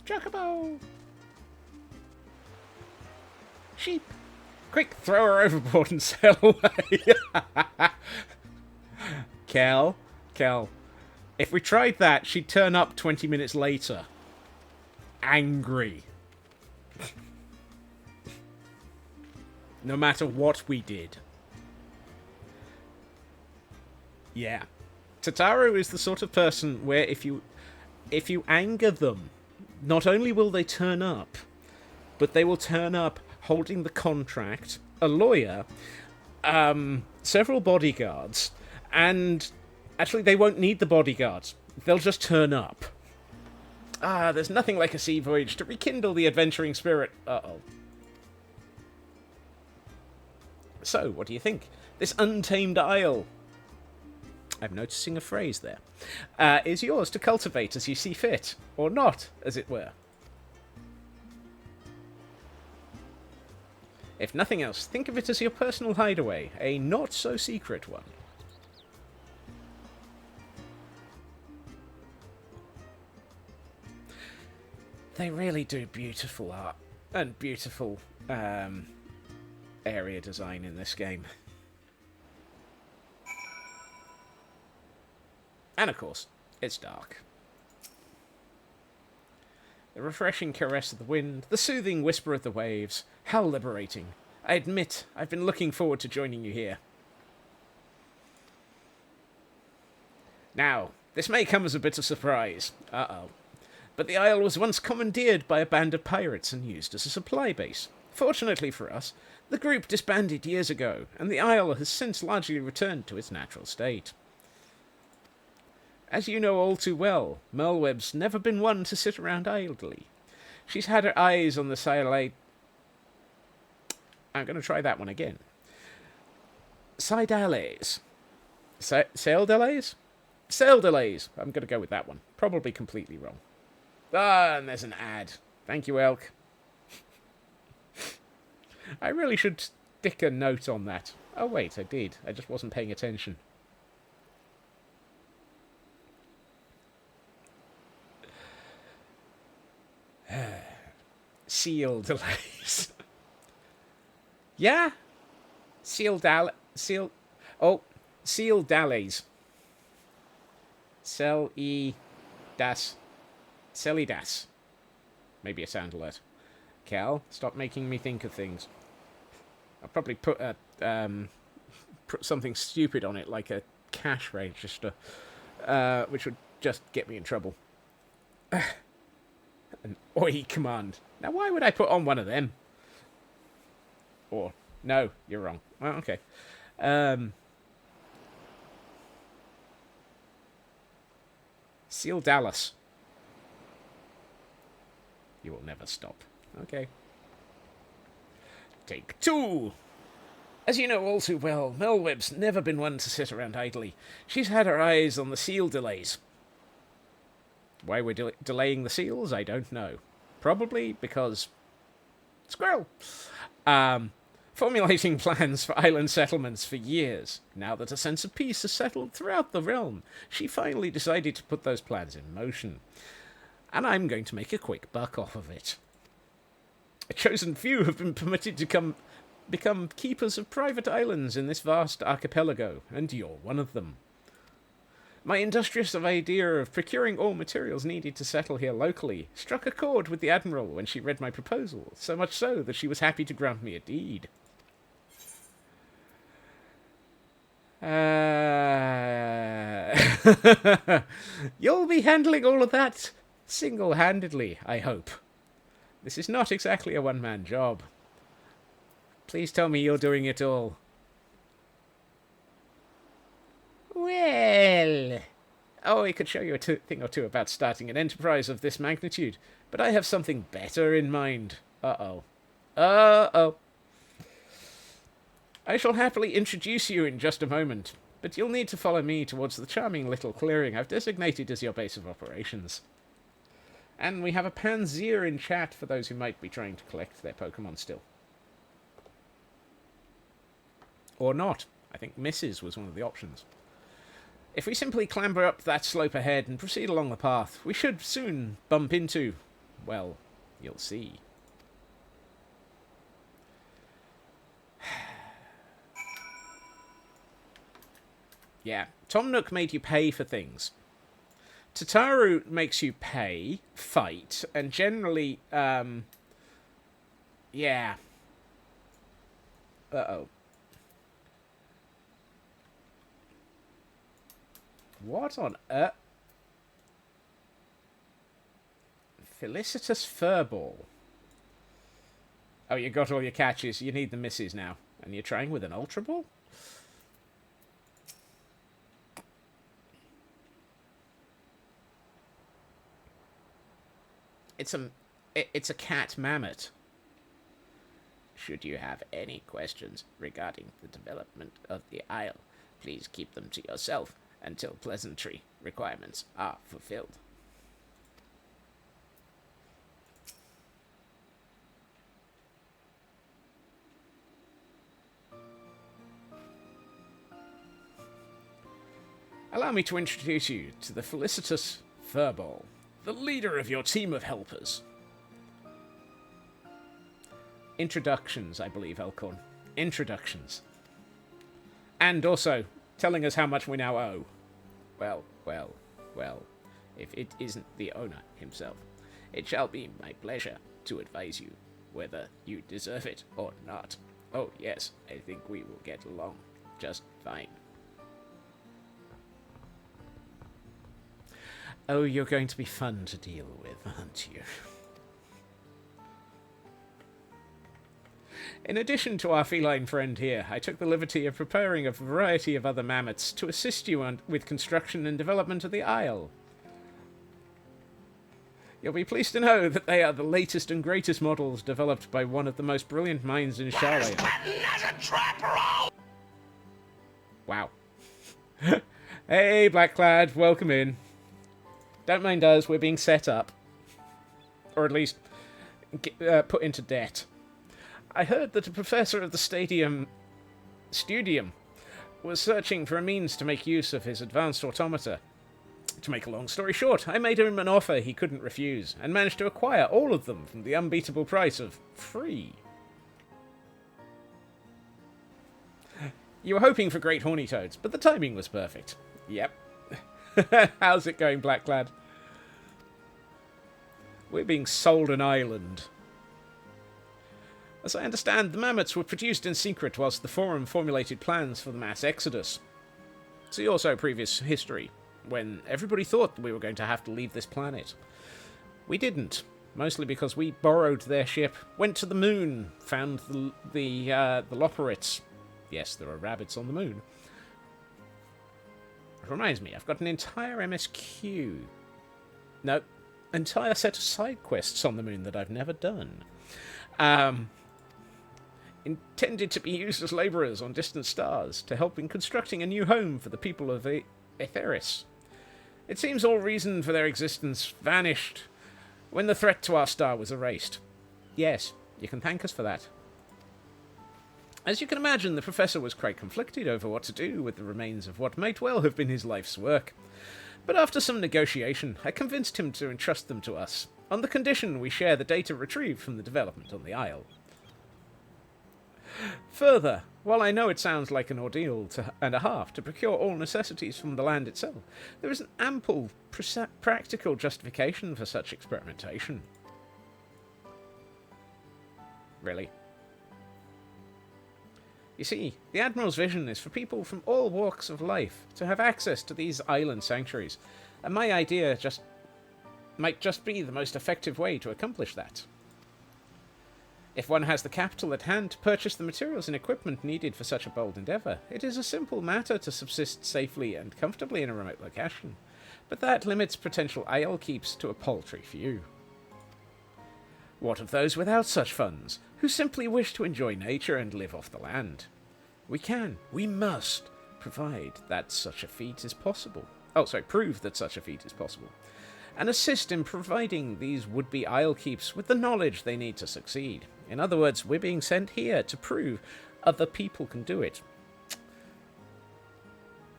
Chocobo! Sheep! Quick, throw her overboard and sail away! Kel, if we tried that, she'd turn up 20 minutes later. Angry. No matter what we did. Yeah. Tataru is the sort of person where if you anger them, not only will they turn up, but they will turn up holding the contract, a lawyer, several bodyguards, and actually they won't need the bodyguards. They'll just turn up. Ah, there's nothing like a sea voyage to rekindle the adventuring spirit. Uh-oh. So, what do you think? This untamed isle, I'm noticing a phrase there, is yours to cultivate as you see fit, or not, as it were. If nothing else, think of it as your personal hideaway, a not-so-secret one. They really do beautiful art and beautiful area design in this game. And of course, it's dark. The refreshing caress of the wind, the soothing whisper of the waves. How liberating. I admit, I've been looking forward to joining you here. Now, this may come as a bit of surprise. Uh-oh. But the isle was once commandeered by a band of pirates and used as a supply base. Fortunately for us, the group disbanded years ago, and the isle has since largely returned to its natural state. As you know all too well, Merlweb's never been one to sit around idly. She's had her eyes on the Sailade... I'm going to try that one again. Sail-delays. Sail-delays? Sail-delays. I'm going to go with that one. Probably completely wrong. Ah, and there's an ad. Thank you, Elk. I really should stick a note on that. Oh, wait, I did. I just wasn't paying attention. Seal delays. Yeah? Seal delays. Das. Celidas. Maybe a sound alert. Cal, stop making me think of things. I'll probably put something stupid on it, like a cash register, which would just get me in trouble. An OI command. Now, why would I put on one of them? Or, no, you're wrong. Well, okay. Seal Dallas. You will never stop. Okay. Take 2. As you know all too well, Melweb's never been one to sit around idly. She's had her eyes on the seal delays. Why we're delaying the seals, I don't know. Probably because... Squirrel! Formulating plans for island settlements for years. Now that a sense of peace has settled throughout the realm, she finally decided to put those plans in motion. And I'm going to make a quick buck off of it. A chosen few have been permitted to become keepers of private islands in this vast archipelago, and you're one of them. My industrious idea of procuring all materials needed to settle here locally struck a chord with the Admiral when she read my proposal, so much so that she was happy to grant me a deed. You'll be handling all of that single-handedly, I hope. This is not exactly a one-man job. Please tell me you're doing it all. Well... Oh, I could show you a thing or two about starting an enterprise of this magnitude, but I have something better in mind. Uh-oh. Uh-oh. I shall happily introduce you in just a moment, but you'll need to follow me towards the charming little clearing I've designated as your base of operations. And we have a Panzer in chat for those who might be trying to collect their Pokemon still. Or not. I think misses was one of the options. If we simply clamber up that slope ahead and proceed along the path, we should soon bump into... well, you'll see. Yeah, Tom Nook made you pay for things. Tataru makes you pay, fight, and generally, yeah. Uh-oh. What on earth? Felicitous Furball. Oh, you got all your catches. You need the misses now. And you're trying with an Ultra Ball? It's a cat mammoth. Should you have any questions regarding the development of the Isle, please keep them to yourself until pleasantry requirements are fulfilled. Allow me to introduce you to the Felicitous Furball, the leader of your team of helpers. Introductions, I believe, Elkhorn. Introductions. And also, telling us how much we now owe. Well, if it isn't the owner himself, it shall be my pleasure to advise you whether you deserve it or not. Oh, yes, I think we will get along just fine. Oh, you're going to be fun to deal with, aren't you? In addition to our feline friend here, I took the liberty of preparing a variety of other mammoths to assist you with construction and development of the Isle. You'll be pleased to know that they are the latest and greatest models developed by one of the most brilliant minds in Charlotte. Wow. Hey, Blackclad, welcome in. Don't mind us, we're being set up. Or at least, put into debt. I heard that a professor of the Studium was searching for a means to make use of his advanced automata. To make a long story short, I made him an offer he couldn't refuse, and managed to acquire all of them from the unbeatable price of free. You were hoping for great horny toads, but the timing was perfect. Yep. How's it going, Blacklad? We're being sold an island. As I understand, the mammoths were produced in secret whilst the Forum formulated plans for the mass exodus. See also previous history, when everybody thought we were going to have to leave this planet. We didn't, mostly because we borrowed their ship, went to the moon, found the Loperites. Yes, there are rabbits on the moon. It reminds me, I've got an entire MSQ. No, entire set of side quests on the moon that I've never done. Intended to be used as labourers on distant stars to help in constructing a new home for the people of Eorzea. It seems all reason for their existence vanished when the threat to our star was erased. Yes, you can thank us for that. As you can imagine, the Professor was quite conflicted over what to do with the remains of what might well have been his life's work. But after some negotiation, I convinced him to entrust them to us, on the condition we share the data retrieved from the development on the Isle. Further, while I know it sounds like an ordeal and a half to procure all necessities from the land itself, there is an ample practical justification for such experimentation. Really? You see, the Admiral's vision is for people from all walks of life to have access to these island sanctuaries, and my idea might just be the most effective way to accomplish that. If one has the capital at hand to purchase the materials and equipment needed for such a bold endeavour, it is a simple matter to subsist safely and comfortably in a remote location, but that limits potential isle keeps to a paltry few. What of those without such funds, who simply wish to enjoy nature and live off the land? We must provide that such a feat is possible. Prove that such a feat is possible. And assist in providing these would-be isle keeps with the knowledge they need to succeed. In other words, we're being sent here to prove other people can do it.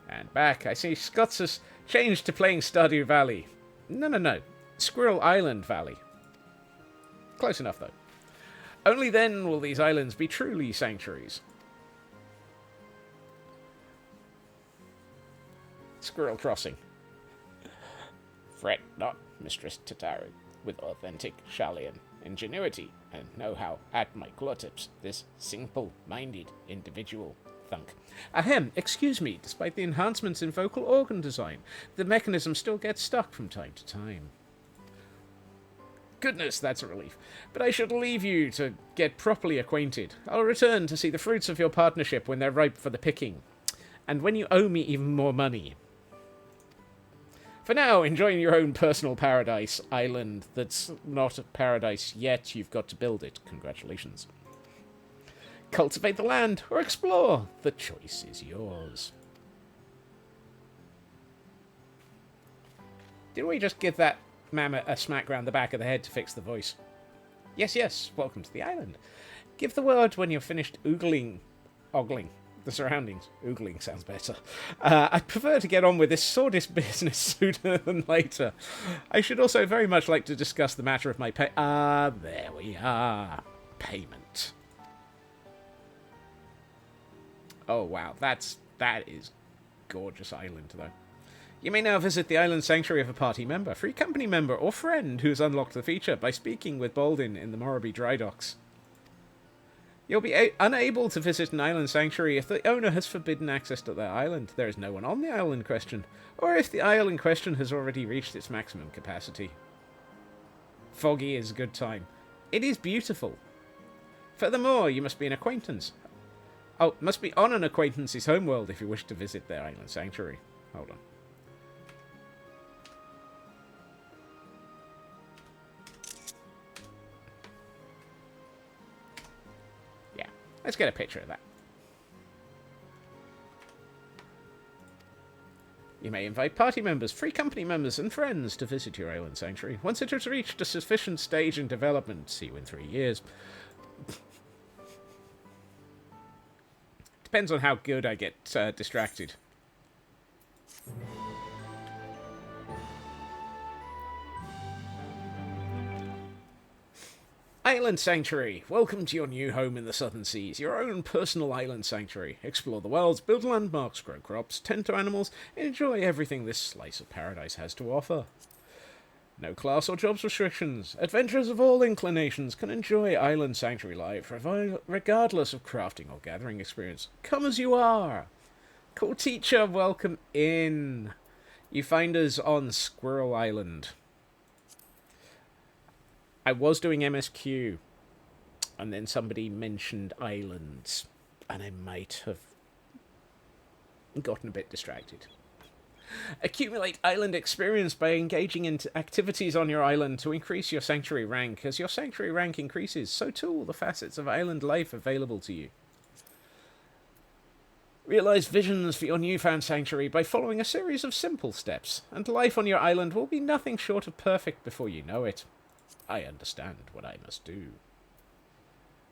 And back, I see Scots has changed to playing Stardew Valley. No. Squirrel Island Valley. Close enough, though. Only then will these islands be truly sanctuaries. Squirrel Crossing. Fret not, Mistress Tataru, with authentic Sharlayan ingenuity and know-how at my clawtips, this simple-minded individual thunk. Ahem, excuse me, despite the enhancements in vocal organ design, the mechanism still gets stuck from time to time. Goodness, that's a relief. But I should leave you to get properly acquainted. I'll return to see the fruits of your partnership when they're ripe for the picking. And when you owe me even more money. For now, enjoying your own personal paradise island that's not a paradise yet. You've got to build it. Congratulations. Cultivate the land or explore. The choice is yours. Did we just give that mammoth a smack round the back of the head to fix the voice? Yes. Welcome to the island. Give the word when you're finished ogling the surroundings. Oogling sounds better. I'd prefer to get on with this sordid business sooner than later. I should also very much like to discuss the matter of my there we are. Payment. Oh, wow. That is gorgeous island, though. You may now visit the island sanctuary of a party member, free company member, or friend who has unlocked the feature by speaking with Baldin in the Morrowby dry docks. You'll be unable to visit an island sanctuary if the owner has forbidden access to their island, there is no one on the island in question, or if the isle in question has already reached its maximum capacity. Foggy is a good time. It is beautiful. Furthermore, you must be an acquaintance. Must be on an acquaintance's homeworld if you wish to visit their island sanctuary. Hold on. Let's get a picture of that. You may invite party members, free company members, and friends to visit your island sanctuary. Once it has reached a sufficient stage in development, see you in 3 years. Depends on how good I get distracted. Island Sanctuary. Welcome to your new home in the Southern Seas, your own personal island sanctuary. Explore the worlds, build landmarks, grow crops, tend to animals, and enjoy everything this slice of paradise has to offer. No class or jobs restrictions. Adventurers of all inclinations can enjoy Island Sanctuary life, regardless of crafting or gathering experience. Come as you are. Cool teacher, welcome in. You find us on Squirrel Island. I was doing MSQ, and then somebody mentioned islands, and I might have gotten a bit distracted. Accumulate island experience by engaging in activities on your island to increase your sanctuary rank. As your sanctuary rank increases, so too will the facets of island life available to you. Realize visions for your newfound sanctuary by following a series of simple steps, and life on your island will be nothing short of perfect before you know it. I understand what I must do.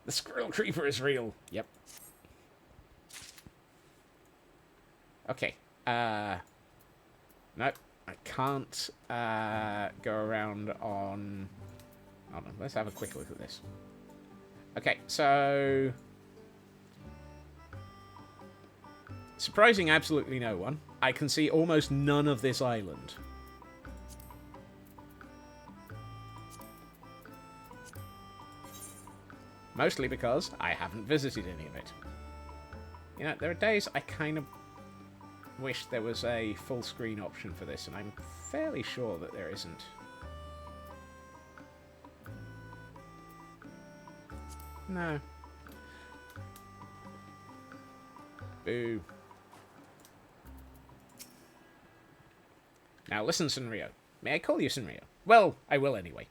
The squirrel creeper is real. Yep. Okay. Nope. I can't go around on... Hold on, let's have a quick look at this. Okay, so... Surprising absolutely no one. I can see almost none of this island. Mostly because I haven't visited any of it. You know, there are days I kind of wish there was a full screen option for this, and I'm fairly sure that there isn't. No. Boo. Now listen, Senrio. May I call you Senrio? Well, I will anyway.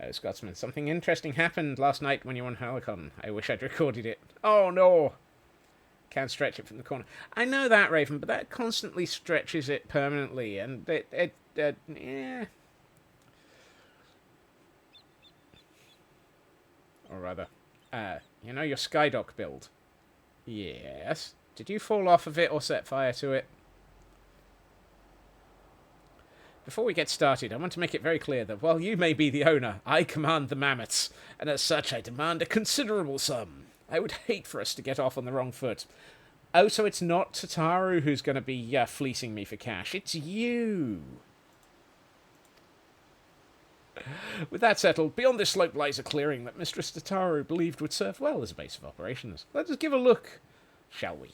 Oh, Scotsman, something interesting happened last night when you were on Helicon. I wish I'd recorded it. Oh, no! Can't stretch it from the corner. I know that, Raven, but that constantly stretches it permanently, and yeah. Or rather, you know your Skydock build? Yes. Did you fall off of it or set fire to it? Before we get started, I want to make it very clear that while you may be the owner, I command the mammoths, and as such I demand a considerable sum. I would hate for us to get off on the wrong foot. Oh, so it's not Tataru who's going to be fleecing me for cash. It's you. With that settled, beyond this slope lies a clearing that Mistress Tataru believed would serve well as a base of operations. Let us give a look, shall we?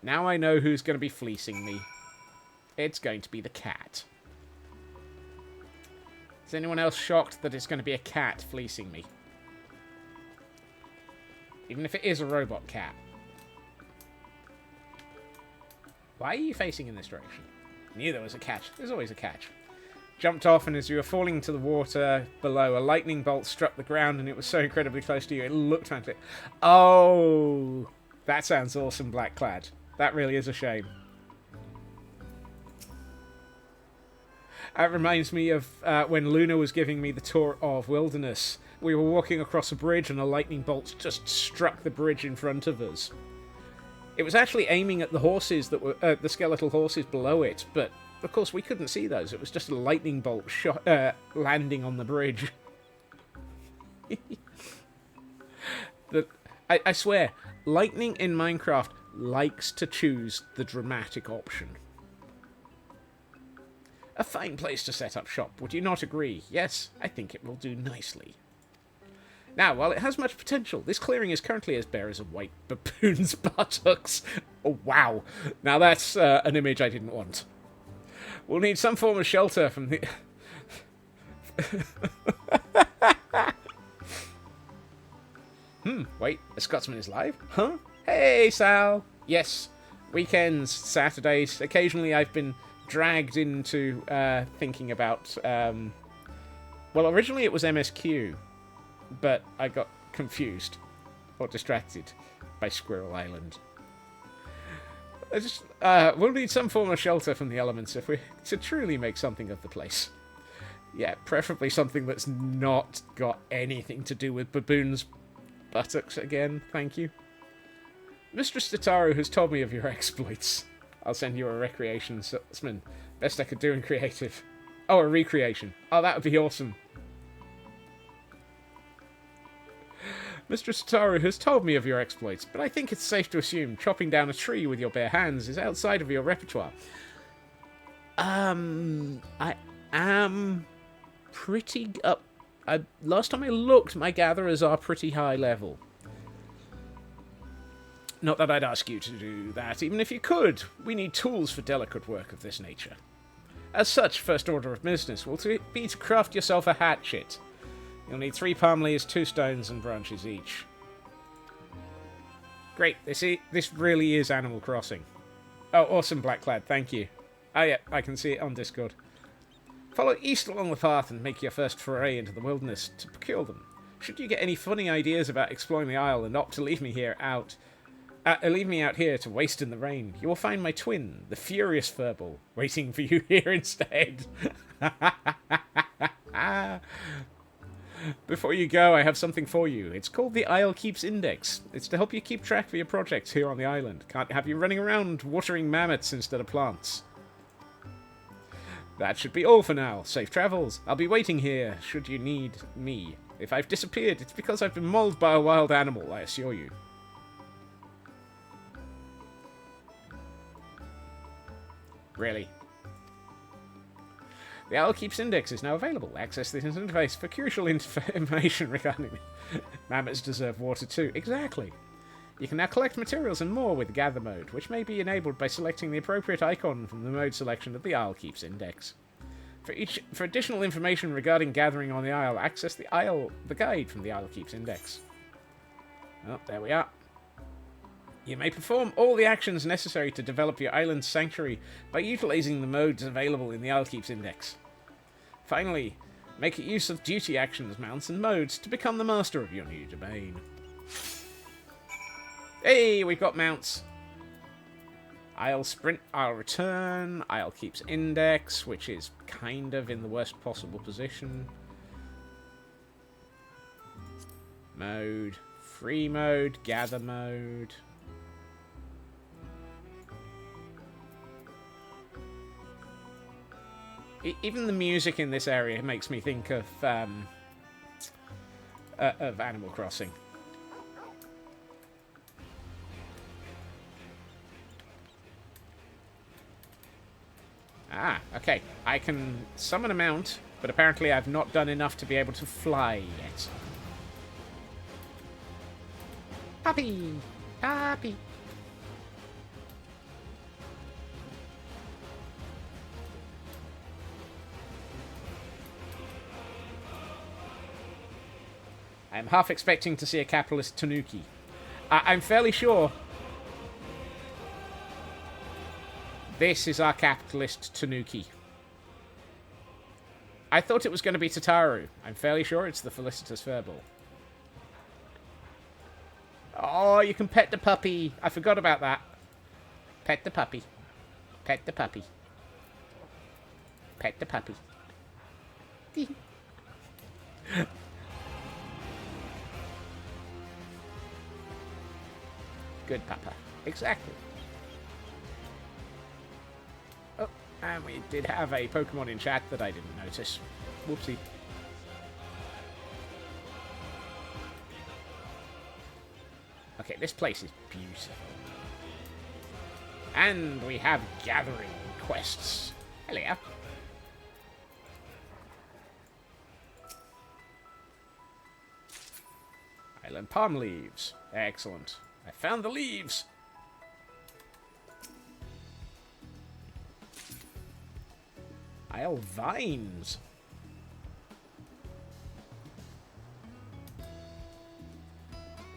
Now I know who's going to be fleecing me. It's going to be the cat. Is anyone else shocked that it's going to be a cat fleecing me? Even if it is a robot cat. Why are you facing in this direction? I knew there was a catch. There's always a catch. Jumped off, and as you were falling into the water below, a lightning bolt struck the ground, and it was so incredibly close to you, it looked fantastic. Oh, that sounds awesome, Blackclad. That really is a shame. That reminds me of when Luna was giving me the tour of Wilderness. We were walking across a bridge, and a lightning bolt just struck the bridge in front of us. It was actually aiming at the horses that were the skeletal horses below it, but of course we couldn't see those. It was just a lightning bolt landing on the bridge. I swear, lightning in Minecraft likes to choose the dramatic option. A fine place to set up shop, would you not agree? Yes, I think it will do nicely. Now, while it has much potential, this clearing is currently as bare as a white baboon's buttocks. Oh, wow. Now that's an image I didn't want. We'll need some form of shelter from the... Wait, a Scotsman is live? Huh? Hey, Sal! Yes, weekends, Saturdays. Occasionally I've been dragged into thinking about... well, originally it was MSQ, but I got confused or distracted by Squirrel Island. We'll need some form of shelter from the elements if we're to truly make something of the place. Yeah, preferably something that's not got anything to do with baboons' buttocks again, thank you. Mistress Tataru has told me of your exploits. I'll send you a recreation salesman. Best I could do in creative. Oh, a recreation. Oh, that would be awesome. Mr. Sataru has told me of your exploits, but I think it's safe to assume chopping down a tree with your bare hands is outside of your repertoire. I am pretty up. Last time I looked, my gatherers are pretty high level. Not that I'd ask you to do that, even if you could. We need tools for delicate work of this nature. As such, first order of business will be to craft yourself a hatchet. You'll need 3 palm leaves, 2 stones, and branches each. Great, this really is Animal Crossing. Oh, awesome, Blackclad, thank you. Oh yeah, I can see it on Discord. Follow east along the path and make your first foray into the wilderness to procure them. Should you get any funny ideas about exploring the isle and opt to leave me out here to waste in the rain, you will find my twin, the furious furball, waiting for you here instead. Before you go, I have something for you. It's called the Isle Keeps Index. It's to help you keep track of your projects here on the island. Can't have you running around watering mammoths instead of plants. That should be all for now. Safe travels. I'll be waiting here, should you need me. If I've disappeared, it's because I've been mauled by a wild animal, I assure you. Really? The Owl Keeps Index is now available. Access this interface for crucial information regarding mammoths deserve water too. Exactly. You can now collect materials and more with Gather mode, which may be enabled by selecting the appropriate icon from the mode selection of the Isle Keeps Index. For additional information regarding gathering on the Isle, access the guide from the Isle Keeps Index. Oh, there we are. You may perform all the actions necessary to develop your island's sanctuary by utilizing the modes available in the Isle Keeps Index. Finally, make use of duty actions, mounts, and modes to become the master of your new domain. Hey, we've got mounts. Isle Sprint, Isle Return, Isle Keeps Index, which is kind of in the worst possible position. Mode, free mode, gather mode. Even the music in this area makes me think of Animal Crossing. Ah, okay. I can summon a mount, but apparently I've not done enough to be able to fly yet. Puppy! Puppy! I'm half expecting to see a capitalist Tanuki. I'm fairly sure this is our capitalist Tanuki. I thought it was going to be Tataru. I'm fairly sure it's the felicitous furball. Oh, you can pet the puppy. I forgot about that. Pet the puppy. Pet the puppy. Pet the puppy. Good papa. Exactly. Oh, and we did have a Pokemon in chat that I didn't notice. Whoopsie. Okay, this place is beautiful. And we have gathering quests. Hello. Island palm leaves. Excellent. I found the leaves. Isle vines.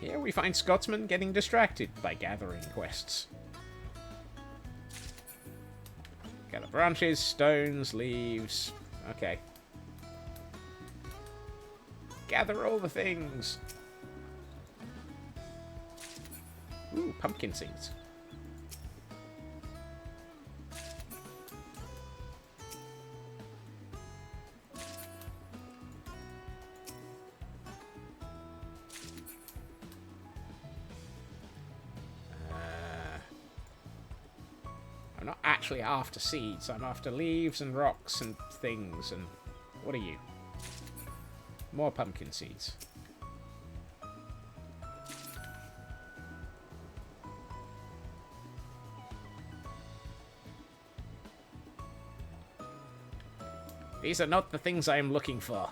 Here we find Scotsmen getting distracted by gathering quests. Gather branches, stones, leaves. Okay. Gather all the things. Ooh, pumpkin seeds. I'm not actually after seeds. I'm after leaves and rocks and things. And what are you? More pumpkin seeds. These are not the things I am looking for.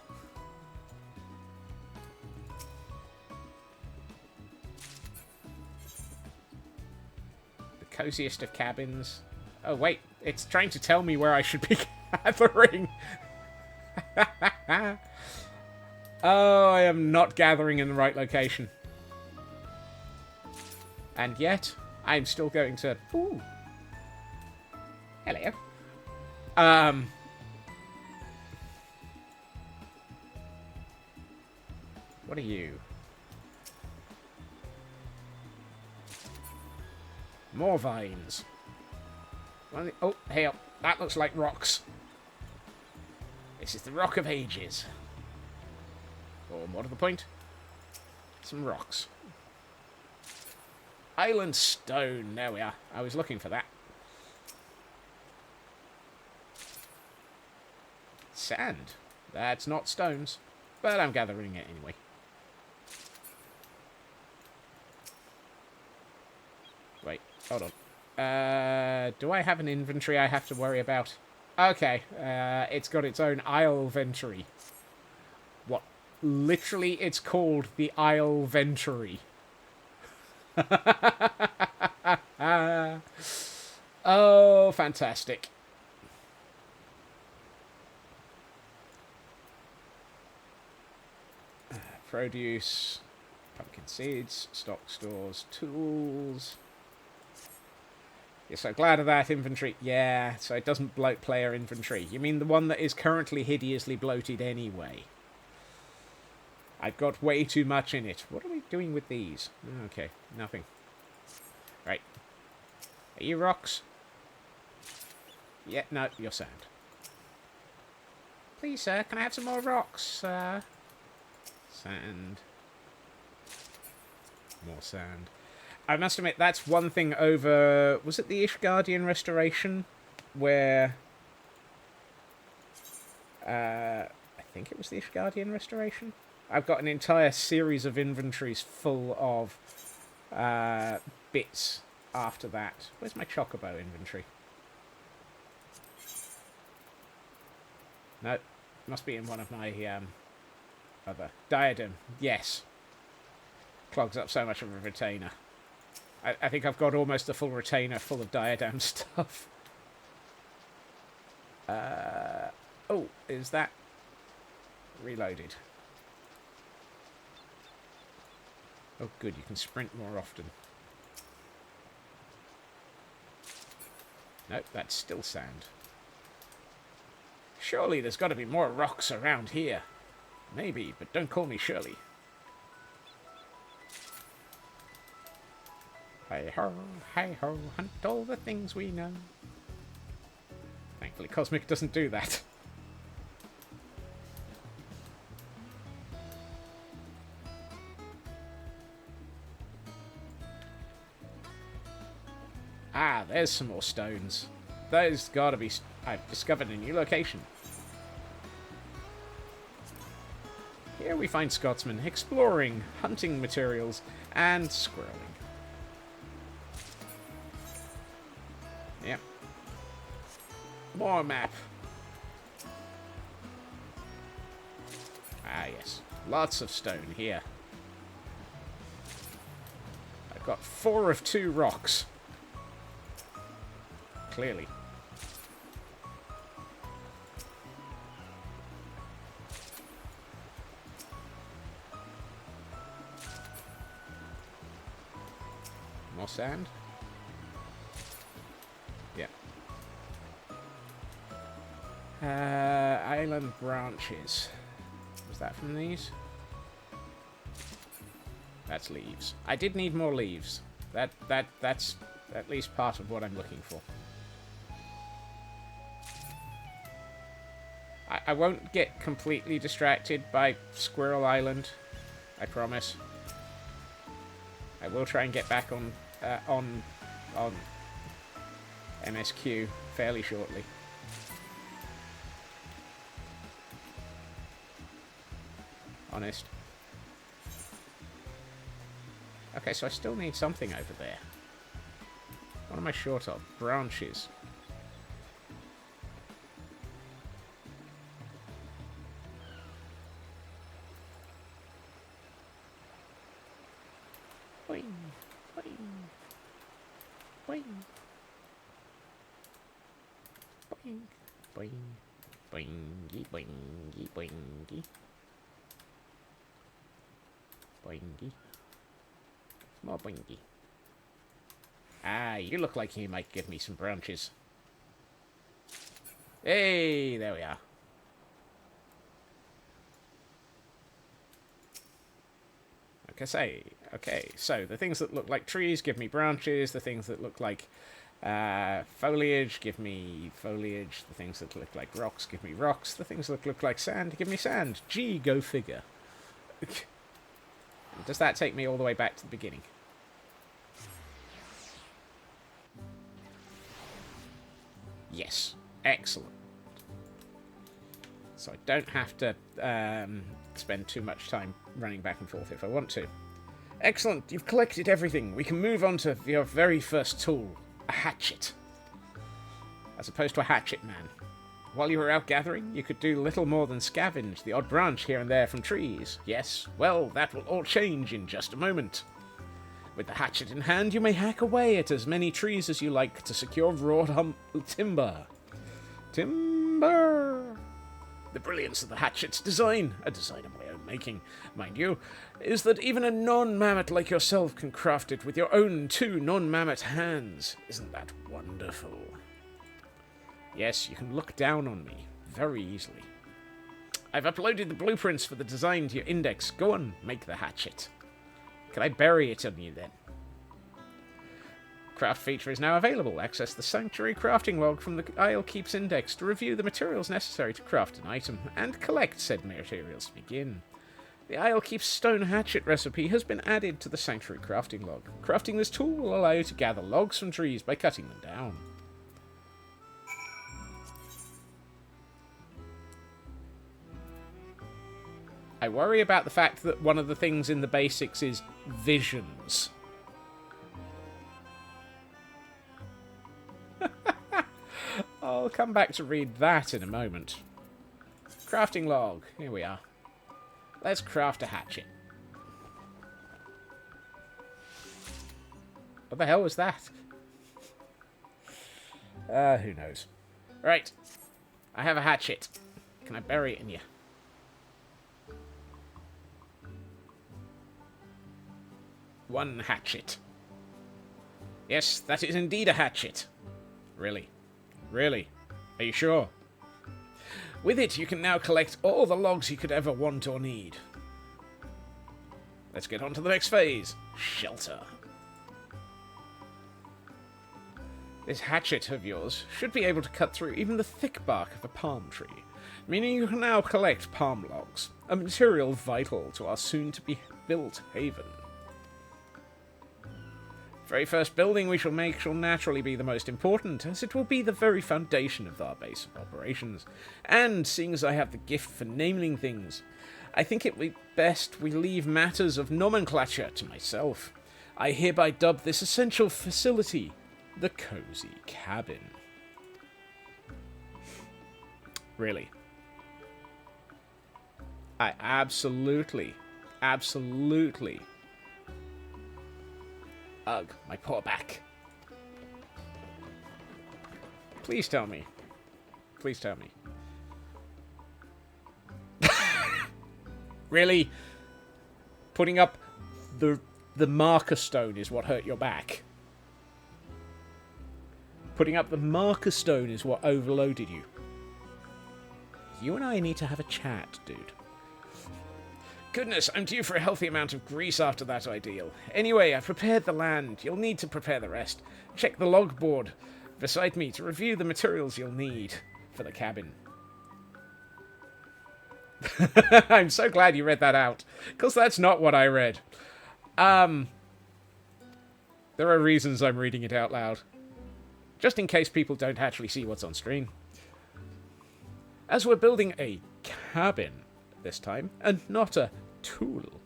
The coziest of cabins. Oh, wait. It's trying to tell me where I should be gathering. Oh, I am not gathering in the right location. And yet, I'm still going to... Ooh. Hello. What are you? More vines. Oh, hey up. That looks like rocks. This is the Rock of Ages. Or more to the point, some rocks. Island stone. There we are. I was looking for that. Sand. That's not stones, but I'm gathering it anyway. Wait, hold on. Do I have an inventory I have to worry about? Okay, it's got its own Isle Ventory. What? Literally, it's called the Isle Ventory. Oh, fantastic. Produce, pumpkin seeds, stock stores, tools. You're so glad of that inventory. Yeah, so it doesn't bloat player inventory. You mean the one that is currently hideously bloated anyway? I've got way too much in it. What are we doing with these? Okay, nothing. Right. Are you rocks? Yeah, no, you're sand. Please, sir, can I have some more rocks, sir? Sand. More sand. I must admit, that's one thing over... Was it the Ishgardian Restoration? Where... I think it was the Ishgardian Restoration? I've got an entire series of inventories full of bits after that. Where's my Chocobo inventory? No, must be in one of my other... Diadem, yes. Clogs up so much of a retainer. I think I've got almost a full retainer full of diadem stuff. Oh, is that reloaded? Oh, good, you can sprint more often. Nope, that's still sand. Surely there's got to be more rocks around here. Maybe, but don't call me Shirley. Hi-ho, hi-ho, hunt all the things we know. Thankfully, Cosmic doesn't do that. Ah, there's some more stones. There's gotta be... I've discovered a new location. Here we find Scotsmen exploring, hunting materials, and squirreling. Yep. More map. Ah, yes. Lots of stone here. I've got 4 of 2 rocks. Clearly. More sand? Yeah. Island branches. Was that from these? That's leaves. I did need more leaves. That's at least part of what I'm looking for. I won't get completely distracted by Squirrel Island. I promise. I will try and get back on MSQ fairly shortly. Honest. Okay, so I still need something over there. What am I short of? Branches. Boing. Boing. Boingy, boingy, boingy. Boingy. More boingy. Ah, you look like you might give me some branches. Hey, there we are. Okay, so the things that look like trees give me branches, the things that look like foliage give me foliage, the things that look like rocks give me rocks, the things that look like sand give me sand. Gee, go figure. Does that take me all the way back to the beginning? Yes, excellent. So I don't have to spend too much time running back and forth if I want to. Excellent, you've collected everything. We can move on to your very first tool, a hatchet. As opposed to a hatchet man. While you were out gathering, you could do little more than scavenge the odd branch here and there from trees. Yes, well, that will all change in just a moment. With the hatchet in hand, you may hack away at as many trees as you like to secure raw timber. Timber! The brilliance of the hatchet's design, a design of my own making, mind you, is that even a non-mammoth like yourself can craft it with your own 2 non-mammoth hands. Isn't that wonderful? Yes, you can look down on me very easily. I've uploaded the blueprints for the design to your index. Go on, make the hatchet. Can I bury it on you then? Craft feature is now available. Access the Sanctuary crafting log from the Isle Keep's index to review the materials necessary to craft an item, and collect said materials to begin. The Isle Keep's stone hatchet recipe has been added to the Sanctuary crafting log. Crafting this tool will allow you to gather logs from trees by cutting them down. I worry about the fact that one of the things in the basics is visions. I'll come back to read that in a moment. Crafting log. Here we are. Let's craft a hatchet. What the hell was that? Who knows. Right. I have a hatchet. Can I bury it in you? One hatchet. Yes, that is indeed a hatchet. Really? Really? Are you sure? With it, you can now collect all the logs you could ever want or need. Let's get on to the next phase. Shelter. This hatchet of yours should be able to cut through even the thick bark of a palm tree, meaning you can now collect palm logs, a material vital to our soon-to-be-built haven. The very first building we shall make shall naturally be the most important, as it will be the very foundation of our base of operations. And, seeing as I have the gift for naming things, I think it would be best we leave matters of nomenclature to myself. I hereby dub this essential facility the Cozy Cabin. Really. I absolutely ugh, my poor back. Please tell me. Please tell me. Really? Putting up the marker stone is what hurt your back? Putting up the marker stone is what overloaded you? You and I need to have a chat, dude. Goodness, I'm due for a healthy amount of grease after that ideal. Anyway, I've prepared the land. You'll need to prepare the rest. Check the log board beside me to review the materials you'll need for the cabin. I'm so glad you read that out, because that's not what I read. There are reasons I'm reading it out loud. Just in case people don't actually see what's on screen. As we're building a cabin this time, and not a tool,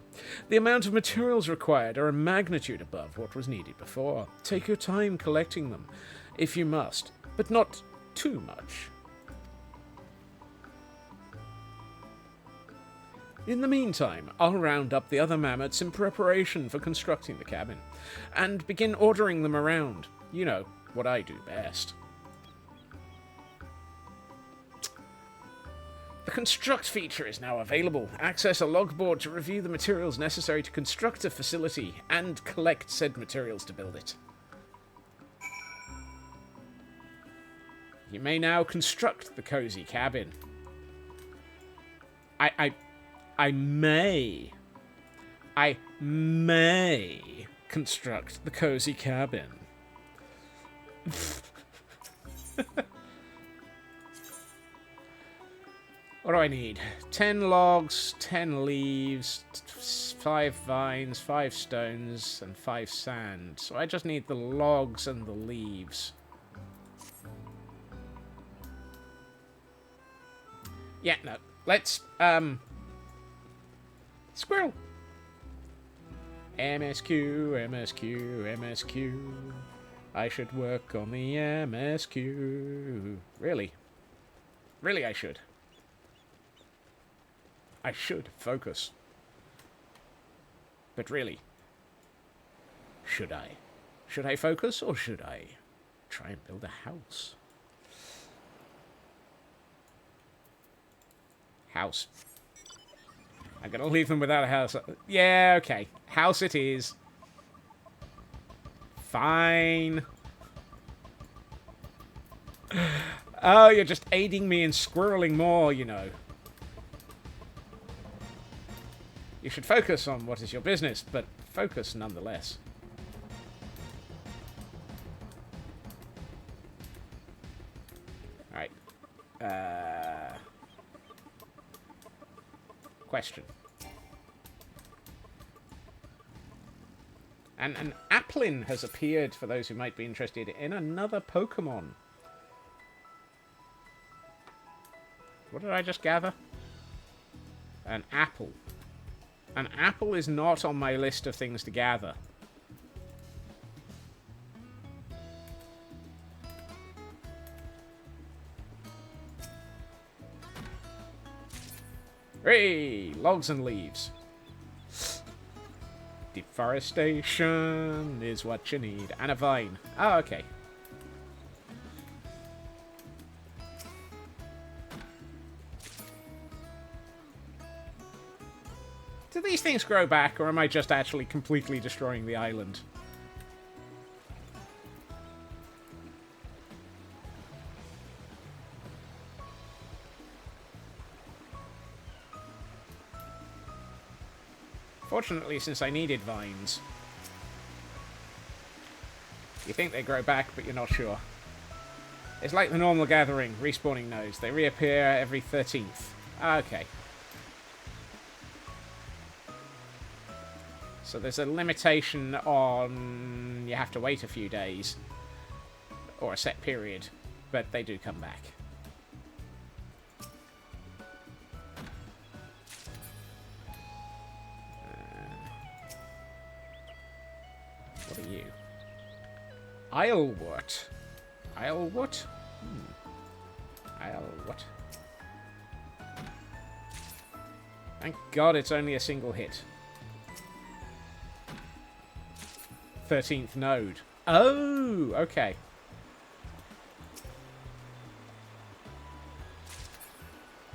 the amount of materials required are a magnitude above what was needed before. Take your time collecting them, if you must, but not too much. In the meantime, I'll round up the other mammoths in preparation for constructing the cabin, and begin ordering them around. You know, what I do best. The Construct feature is now available. Access a logboard to review the materials necessary to construct a facility and collect said materials to build it. You may now construct the cozy cabin. I may construct the cozy cabin. What do I need? 10 logs, 10 leaves, 5 vines, 5 stones, and 5 sand. So I just need the logs and the leaves. Yeah, no. Let's, Squirrel! MSQ, MSQ, MSQ. I should work on the MSQ. Really? Really I should. I should focus. But really, should I? Should I focus or should I try and build a house? House. I'm gonna leave them without a house. Yeah, okay. House it is. Fine. Oh, you're just aiding me in squirreling more, you know. You should focus on what is your business, but focus nonetheless. Alright. Question. And an Applin has appeared, for those who might be interested, in another Pokemon. What did I just gather? An apple. An apple is not on my list of things to gather. Hooray! Logs and leaves. Deforestation is what you need. And a vine. Oh, okay. Do these things grow back, or am I just actually completely destroying the island? Fortunately, since I needed vines. You think they grow back, but you're not sure. It's like the normal gathering, respawning nodes. They reappear every 13th. Okay. So there's a limitation on... You have to wait a few days. Or a set period. But they do come back. What are you? Islewort. Islewort? Islewort. Thank God it's only a single hit. 13th node. Oh, okay.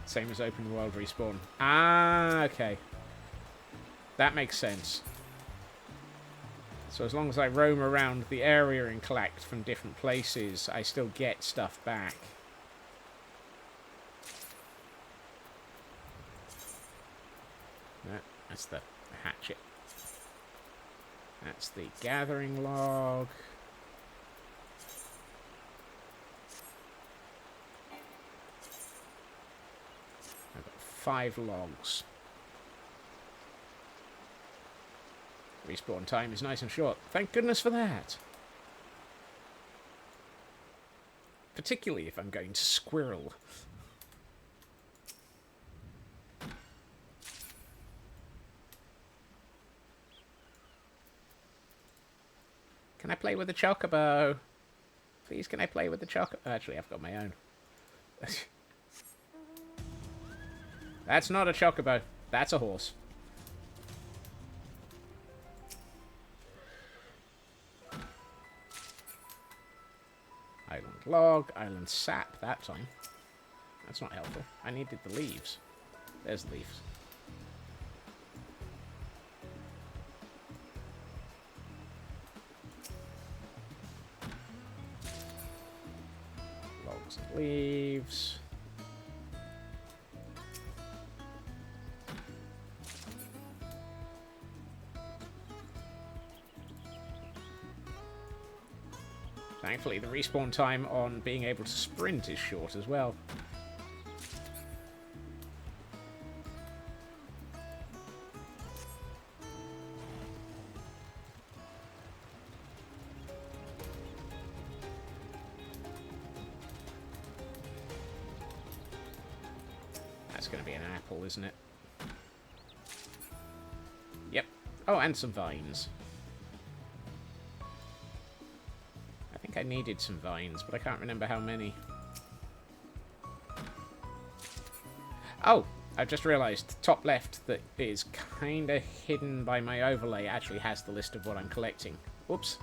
Same as open world respawn. Ah, okay. That makes sense. So as long as I roam around the area and collect from different places, I still get stuff back. No, that's the hatchet. That's the gathering log. I've got 5 logs. Respawn time is nice and short. Thank goodness for that. Particularly if I'm going to squirrel. Can I play with the chocobo? Please, can I play with the chocobo? Actually, I've got my own. That's not a chocobo. That's a horse. Island log, island sap that time. That's not helpful. I needed the leaves. There's the leaves. Logs and leaves. Thankfully, the respawn time on being able to sprint is short as well. That's going to be an apple, isn't it? Yep. Oh, and some vines. I think I needed some vines, but I can't remember how many. Oh, I've just realised top left that is kind of hidden by my overlay actually has the list of what I'm collecting. Whoops.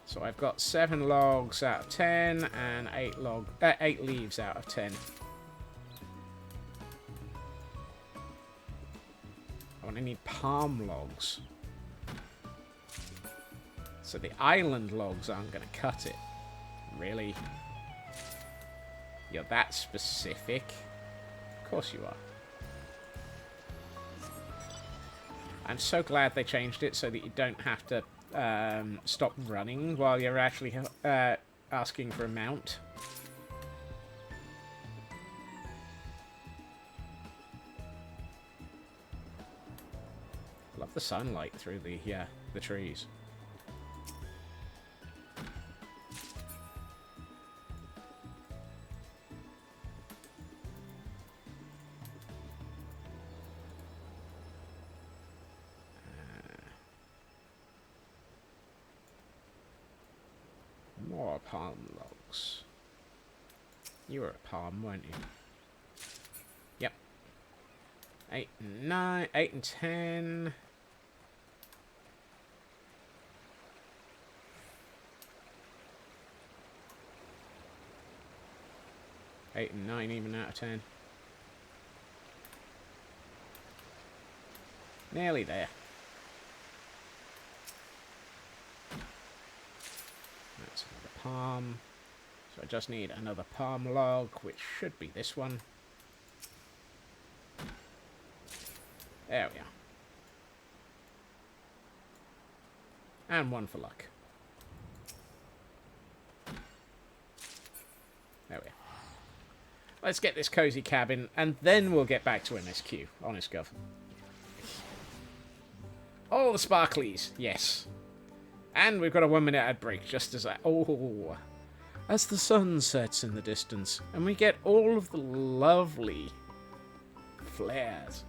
So I've got 7 logs out of 10 and 8 leaves out of 10. I want to need palm logs. So the island logs aren't going to cut it. Really? You're that specific? Of course you are. I'm so glad they changed it so that you don't have to stop running while you're actually asking for a mount. Love the sunlight through the trees. More palm logs. You were a palm, weren't you? Yep. 8 and 9, 8 and 10. Eight and 9 even out of 10. Nearly there. That's another palm. So I just need another palm log, which should be this one. There we are. And one for luck. There we are. Let's get this cozy cabin, and then we'll get back to MSQ. Honest Gov. All the sparklies, yes. And we've got a 1 minute ad break, just as as the sun sets in the distance, and we get all of the lovely flares.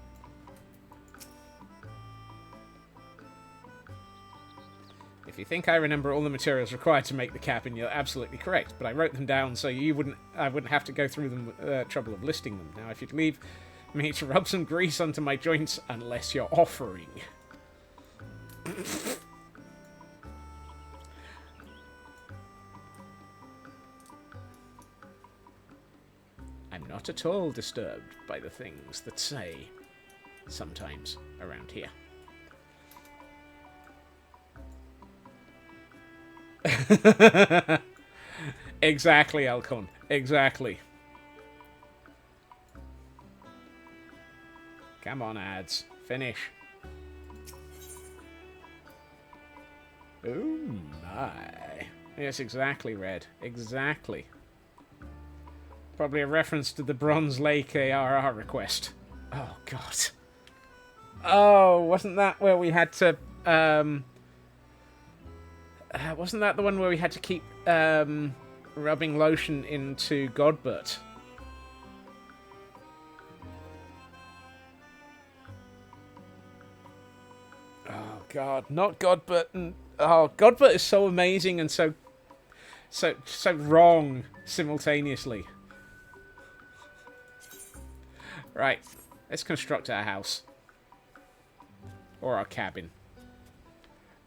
If you think I remember all the materials required to make the cabin, you're absolutely correct. But I wrote them down so I wouldn't have to go through the trouble of listing them. Now, if you'd leave me to rub some grease onto my joints, unless you're offering. I'm not at all disturbed by the things that say sometimes around here. Exactly, Alcon. Exactly. Come on, ads. Finish. Oh my. Yes, exactly, Red. Exactly. Probably a reference to the Bronze Lake ARR request. Oh, God. Oh, wasn't that where we had to... wasn't that the one where we had to keep rubbing lotion into Godbert? Oh God, not Godbert. Oh, Godbert is so amazing and so wrong simultaneously. Right, let's construct our house or our cabin.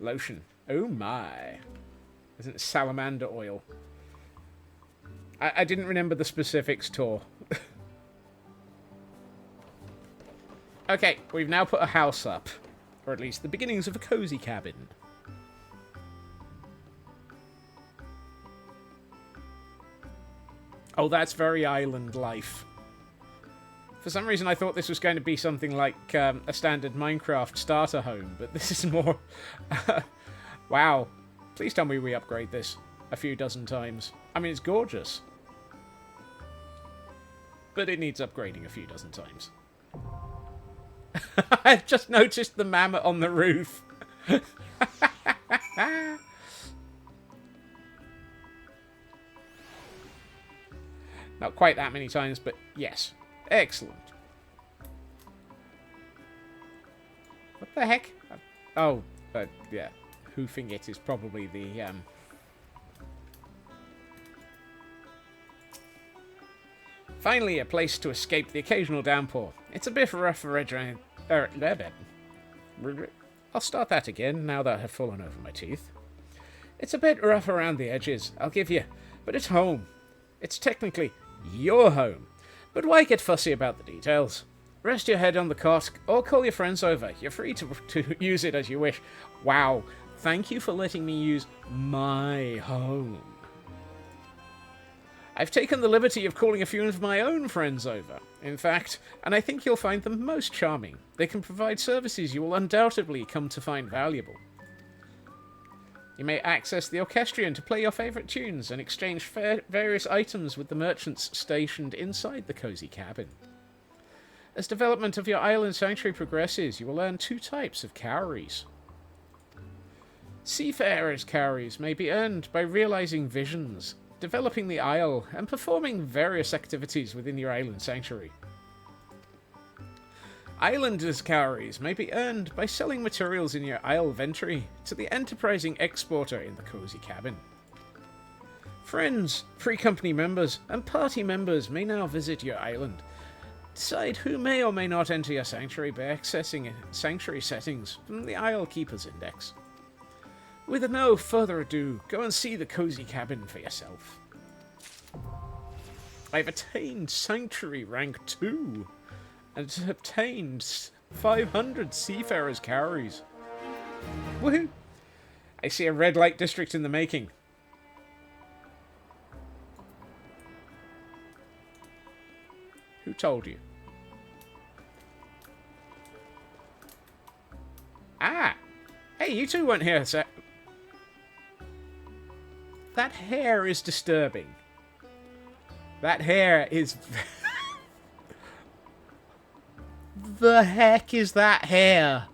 Lotion. Oh my. Isn't it salamander oil? I didn't remember the specifics, Tor. Okay, we've now put a house up. Or at least the beginnings of a cozy cabin. Oh, that's very island life. For some reason I thought this was going to be something like a standard Minecraft starter home, but this is more... Wow. Please tell me we upgrade this a few dozen times. I mean, it's gorgeous. But it needs upgrading a few dozen times. I've just noticed the mammoth on the roof. Not quite that many times, but yes. Excellent. What the heck? Oh, yeah. Hoofing it is probably the, Finally, a place to escape the occasional downpour. It's a bit rough around... I'll start that again, now that I have fallen over my teeth. It's a bit rough around the edges, I'll give you, but it's home. It's technically your home. But why get fussy about the details? Rest your head on the cot, or call your friends over. You're free to use it as you wish. Wow, thank you for letting me use my home. I've taken the liberty of calling a few of my own friends over, in fact, and I think you'll find them most charming. They can provide services you will undoubtedly come to find valuable. You may access the orchestrion to play your favourite tunes and exchange various items with the merchants stationed inside the cozy cabin. As development of your island sanctuary progresses, you will learn 2 types of cowries. Seafarers' cowries may be earned by realising visions, developing the isle, and performing various activities within your island sanctuary. Islanders' cowries may be earned by selling materials in your isle inventory to the enterprising exporter in the cozy cabin. Friends, free company members, and party members may now visit your island. Decide who may or may not enter your sanctuary by accessing sanctuary settings from the Isle Keeper's Index. With no further ado, go and see the cozy cabin for yourself. I've attained Sanctuary Rank 2, and obtained 500 Seafarers' cowries. Woohoo! I see a red light district in the making. Who told you? Ah! Hey, you two weren't here, sir. That hair is disturbing. That hair is... The heck is that hair?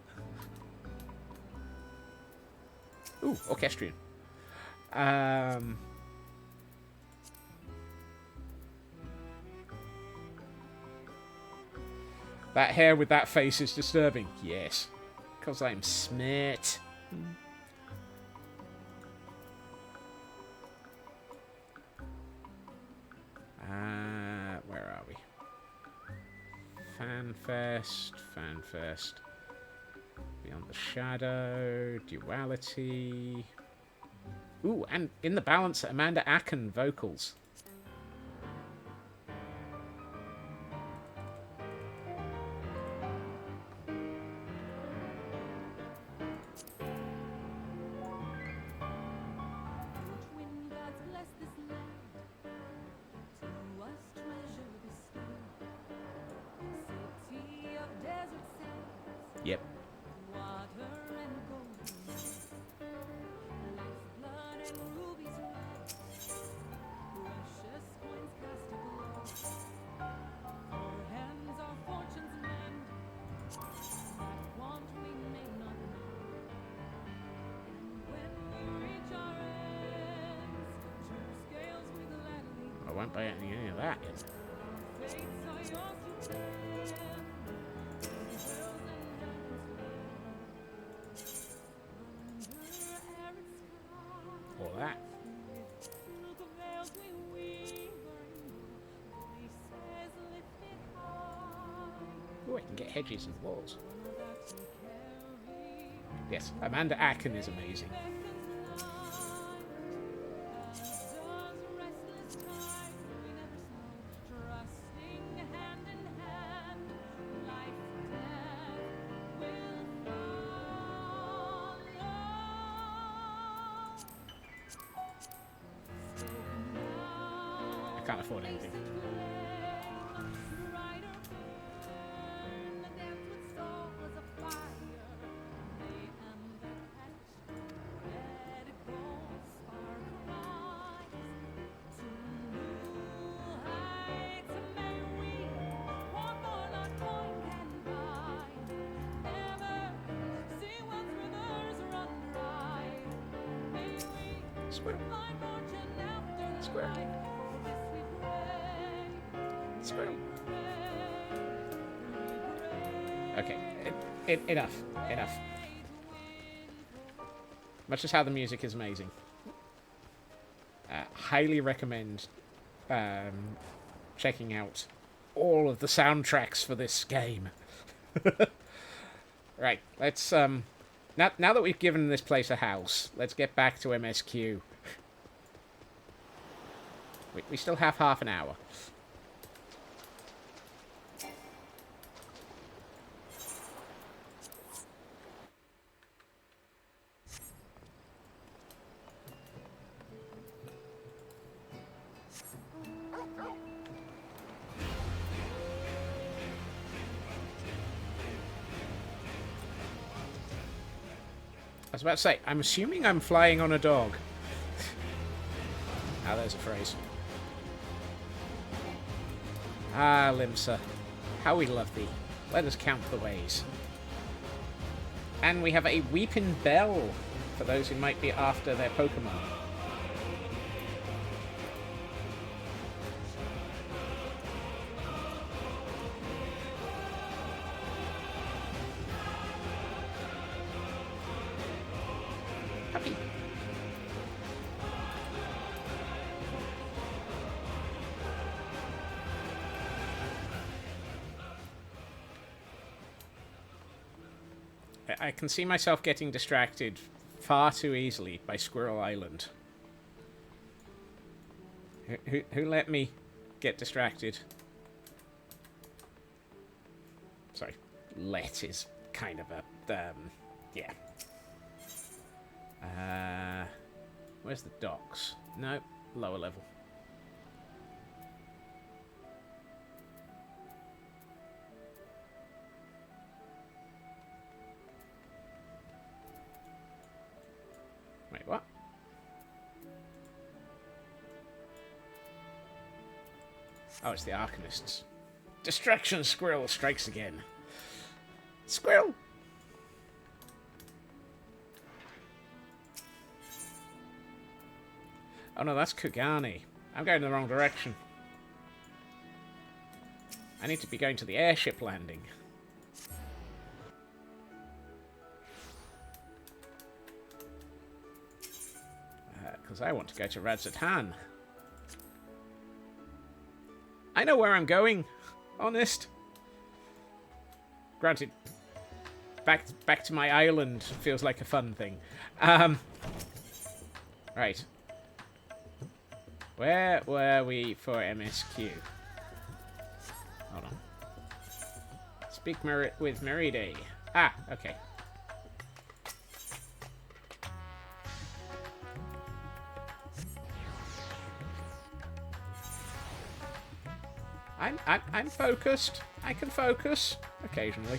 Ooh, orchestrion. That hair with that face is disturbing. Yes. Because I'm smart. Where are we? Fanfest. Beyond the Shadow. Duality. Ooh, and in the balance, Amanda Acken vocals. Yep. I won't buy any of that yet. Or that. Oh, I can get hedges and walls. Yes, Amanda Acken is amazing. afford anything. Squirrel. Squirrel. Squirrel. Okay, enough. Enough. Much as how the music is amazing. Highly recommend checking out all of the soundtracks for this game. Right, let's now that we've given this place a house, let's get back to MSQ. We still have half an hour. I was about to say, I'm assuming I'm flying on a dog. Ah, there's a phrase. Ah, Limsa, how we love thee. Let us count the ways. And we have a Weeping Bell, for those who might be after their Pokemon. Puppy. I can see myself getting distracted far too easily by Squirrel Island. Who let me get distracted? Sorry, let is kind of a, yeah. Where's the docks? No, lower level. Wait, what? Oh, it's the Arcanists. Distraction Squirrel strikes again. Squirrel! Oh no, that's Kugani. I'm going in the wrong direction. I need to be going to the airship landing. Because I want to go to Radzatan. I know where I'm going. Honest. Granted, back to my island feels like a fun thing. Right. Where were we for MSQ? Hold on. Speak with Meride. Ah, okay. I'm focused. I can focus occasionally.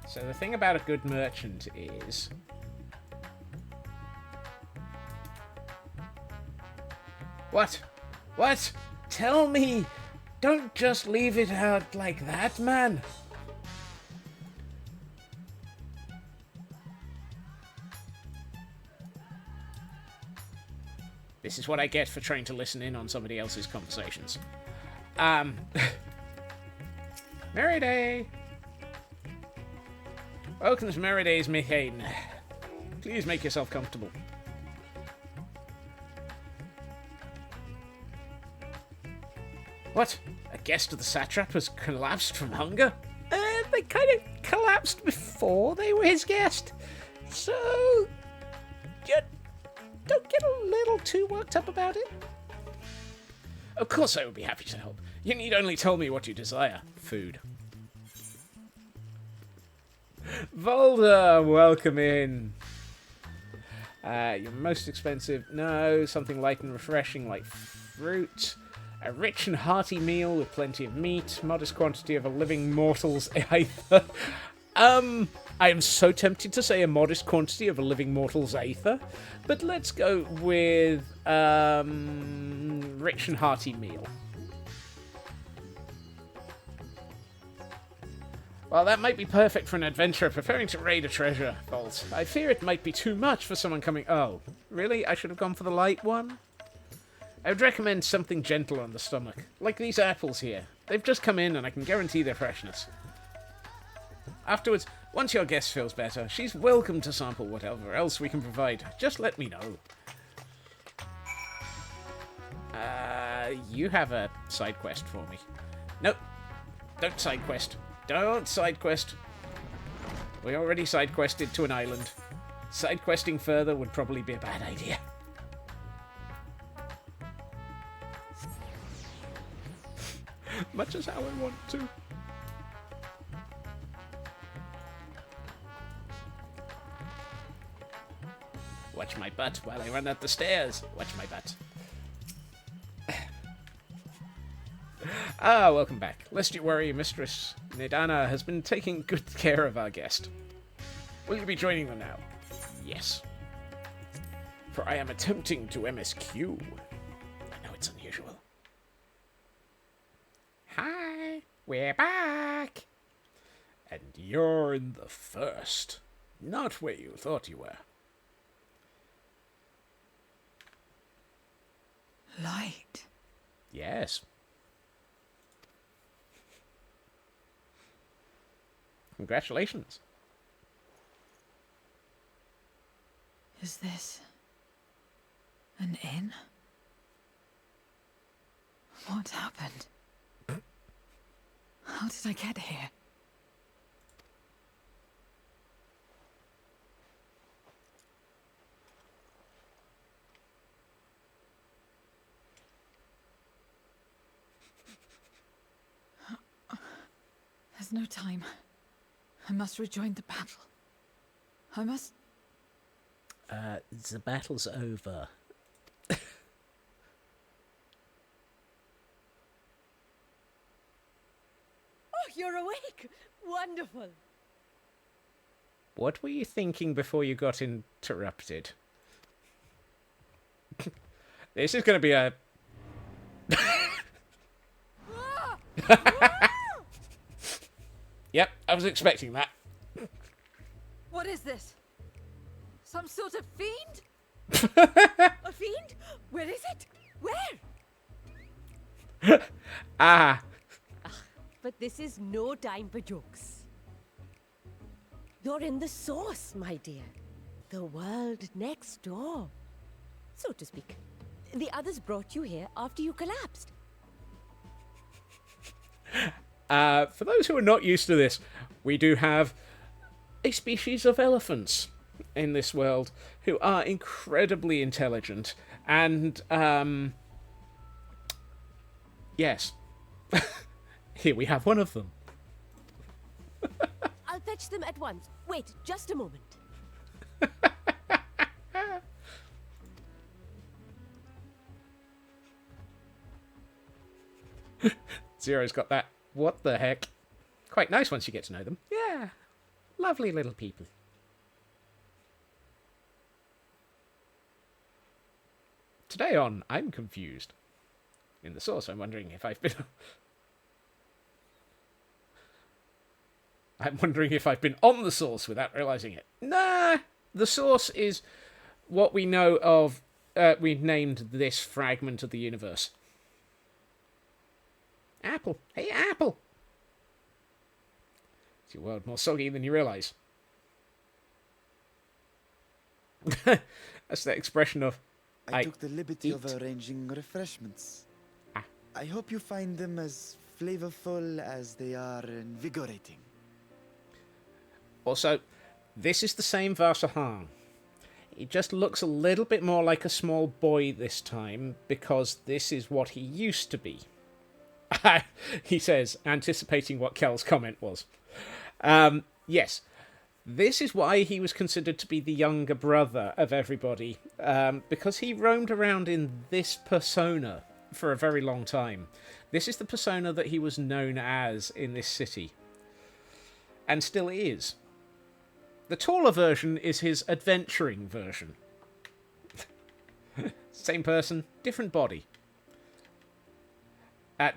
So the thing about a good merchant is What? What? Tell me! Don't just leave it out like that, man! This is what I get for trying to listen in on somebody else's conversations. Meride! Welcome to Merida's Mechane. Please make yourself comfortable. What? A guest of the satrap has collapsed from hunger? They kind of collapsed before they were his guest. So, don't get a little too worked up about it. Of course I would be happy to help. You need only tell me what you desire. Food. Volda, welcome in. Your most expensive, no, something light and refreshing like fruit. A rich and hearty meal with plenty of meat, modest quantity of a living mortal's aether. I am so tempted to say a modest quantity of a living mortal's aether, but let's go with rich and hearty meal. Well, that might be perfect for an adventurer preparing to raid a treasure vault. I fear it might be too much for someone coming... Oh, really? I should have gone for the light one? I would recommend something gentle on the stomach, like these apples here. They've just come in and I can guarantee their freshness. Afterwards, once your guest feels better, she's welcome to sample whatever else we can provide. Just let me know. You have a side quest for me. Nope. Don't side quest. Don't side quest. We already side quested to an island. Side questing further would probably be a bad idea. Much as how I want to. Watch my butt while I run up the stairs. Watch my butt. Welcome back. Lest you worry, Mistress Nidana has been taking good care of our guest. Will you be joining them now? Yes. For I am attempting to MSQ. I know it's unusual. Hi, we're back. And you're in the first. Not where you thought you were. Light. Yes. Congratulations. Is this an inn? What happened? How did I get here? There's no time. I must rejoin the battle. I must... The battle's over. Oh, you're awake! Wonderful! What were you thinking before you got interrupted? This is going to be a... Yep, I was expecting that. What is this? Some sort of fiend? A fiend? Where is it? Where? But this is no time for jokes. You're in the source, my dear. The world next door. So to speak. The others brought you here after you collapsed. For those who are not used to this, we do have a species of elephants in this world who are incredibly intelligent. And, yes. Here we have one of them. I'll fetch them at once. Wait, just a moment. Zero's got that. What the heck? Quite nice once you get to know them. Yeah. Lovely little people. Today on I'm Confused. In the source, I'm wondering if I've been... I'm wondering if I've been on the source without realising it. Nah! The source is what we know of... we've named this fragment of the universe. Apple. Hey, Apple! Is your world more soggy than you realise? That's the expression of... I took the liberty of eat. arranging refreshments. Ah. I hope you find them as flavorful as they are invigorating. Also, this is the same Varsahan. He just looks a little bit more like a small boy this time, because this is what he used to be. He says, anticipating what Kel's comment was. Yes. This is why he was considered to be the younger brother of everybody, because he roamed around in this persona for a very long time. This is the persona that he was known as in this city, and still is. The taller version is his adventuring version. Same person, different body.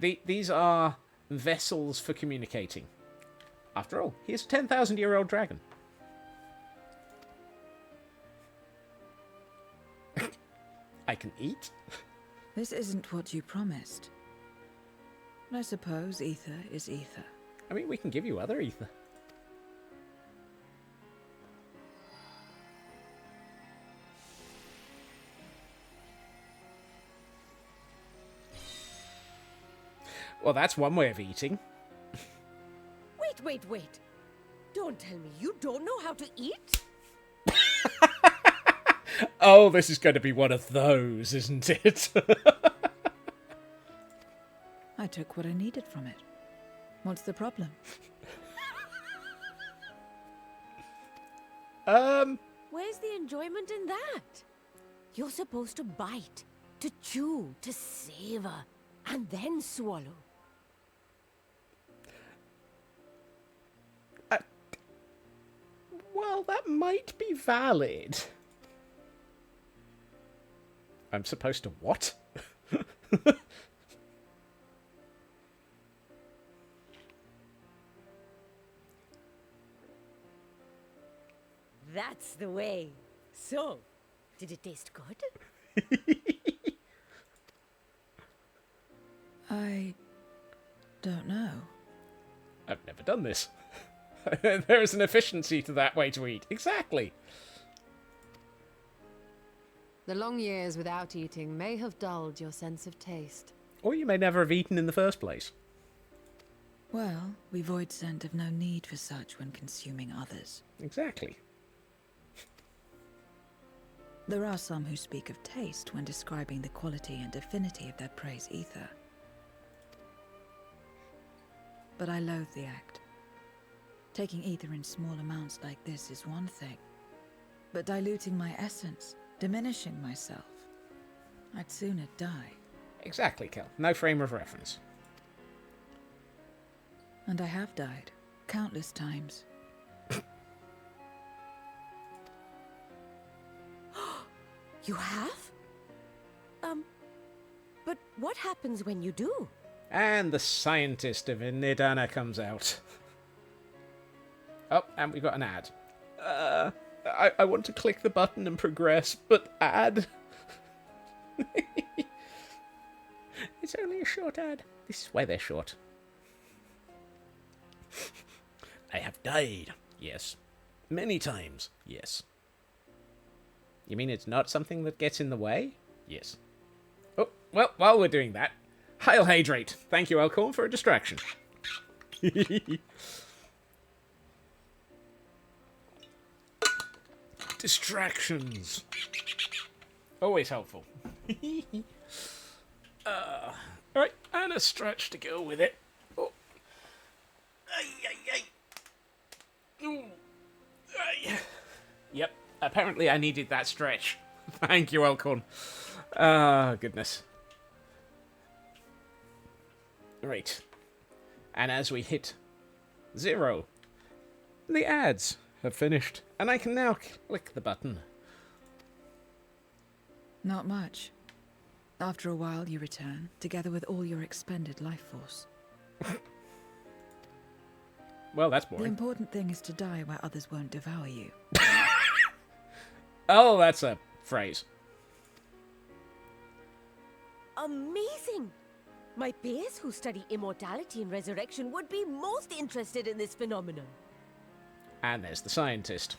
These are vessels for communicating. After all, he is a 10,000-year-old dragon. I can eat? This isn't what you promised. I suppose ether is ether. I mean, we can give you other ether. Well, that's one way of eating. Wait. Don't tell me you don't know how to eat? Oh, this is going to be one of those, isn't it? I took what I needed from it. What's the problem? Where's the enjoyment in that? You're supposed to bite, to chew, to savor, and then swallow. Well, that might be valid. I'm supposed to what? That's the way. So, did it taste good? I don't know. I've never done this. There is an efficiency to that way to eat. Exactly. The long years without eating may have dulled your sense of taste. Or you may never have eaten in the first place. Well, we void scent have no need for such when consuming others. Exactly. There are some who speak of taste when describing the quality and affinity of their prey's ether. But I loathe the act. Taking ether in small amounts like this is one thing, but diluting my essence, diminishing myself, I'd sooner die. Exactly, Kel. No frame of reference. And I have died, countless times. You have? But what happens when you do? And the scientist of Nidana comes out. Oh, and we've got an ad. I want to click the button and progress, but ad? It's only a short ad. This is why they're short. I have died. Yes. Many times. Yes. You mean it's not something that gets in the way? Yes. Oh, well, while we're doing that, Heil Hydrate. Thank you, Elkhorn, for a distraction. Distractions. Always helpful. Alright, and a stretch to go with it. Oh. Ooh. Yep, apparently I needed that stretch. Thank you, Elkhorn. Ah, goodness. Right. And as we hit 0, the ads have finished, and I can now click the button. Not much. After a while, you return, together with all your expended life force. Well, that's The boring. important thing is to die where others won't devour you. Oh, that's a phrase. Amazing! My peers who study immortality and resurrection would be most interested in this phenomenon. And there's the scientist.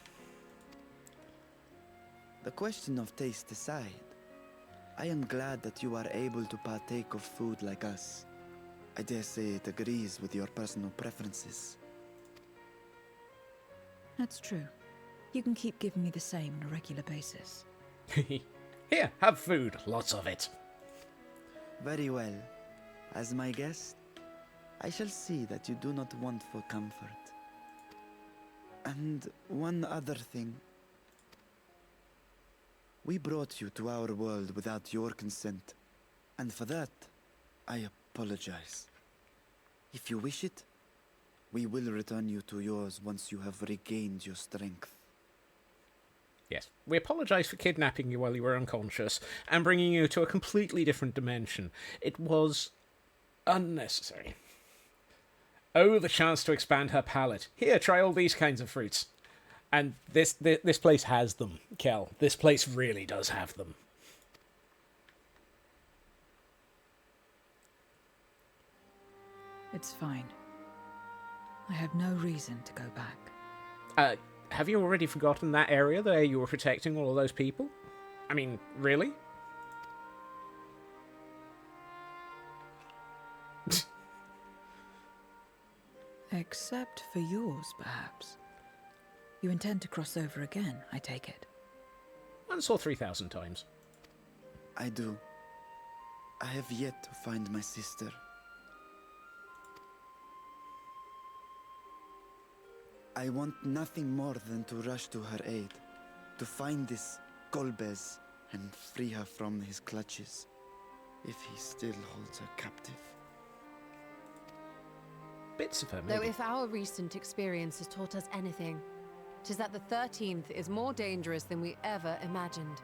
The question of taste aside, I am glad that you are able to partake of food like us. I dare say it agrees with your personal preferences. That's true. You can keep giving me the same on a regular basis. Here, have food. Lots of it. Very well. As my guest, I shall see that you do not want for comfort. And one other thing. We brought you to our world without your consent, and for that, I apologize. If you wish it, we will return you to yours once you have regained your strength. Yes, we apologise for kidnapping you while you were unconscious and bringing you to a completely different dimension. It was unnecessary. Oh, the chance to expand her palate. Here, try all these kinds of fruits. And this place has them, Kel. This place really does have them. It's fine. I have no reason to go back. Have you already forgotten that area there you were protecting all of those people? I mean, really? Except for yours, perhaps. You intend to cross over again, I take it. Once or 3,000 times. I do. I have yet to find my sister. I want nothing more than to rush to her aid, to find this Golbez and free her from his clutches, if he still holds her captive. Bits of her, Though maybe. if our recent experience has taught us anything, 'tis that the 13th is more dangerous than we ever imagined.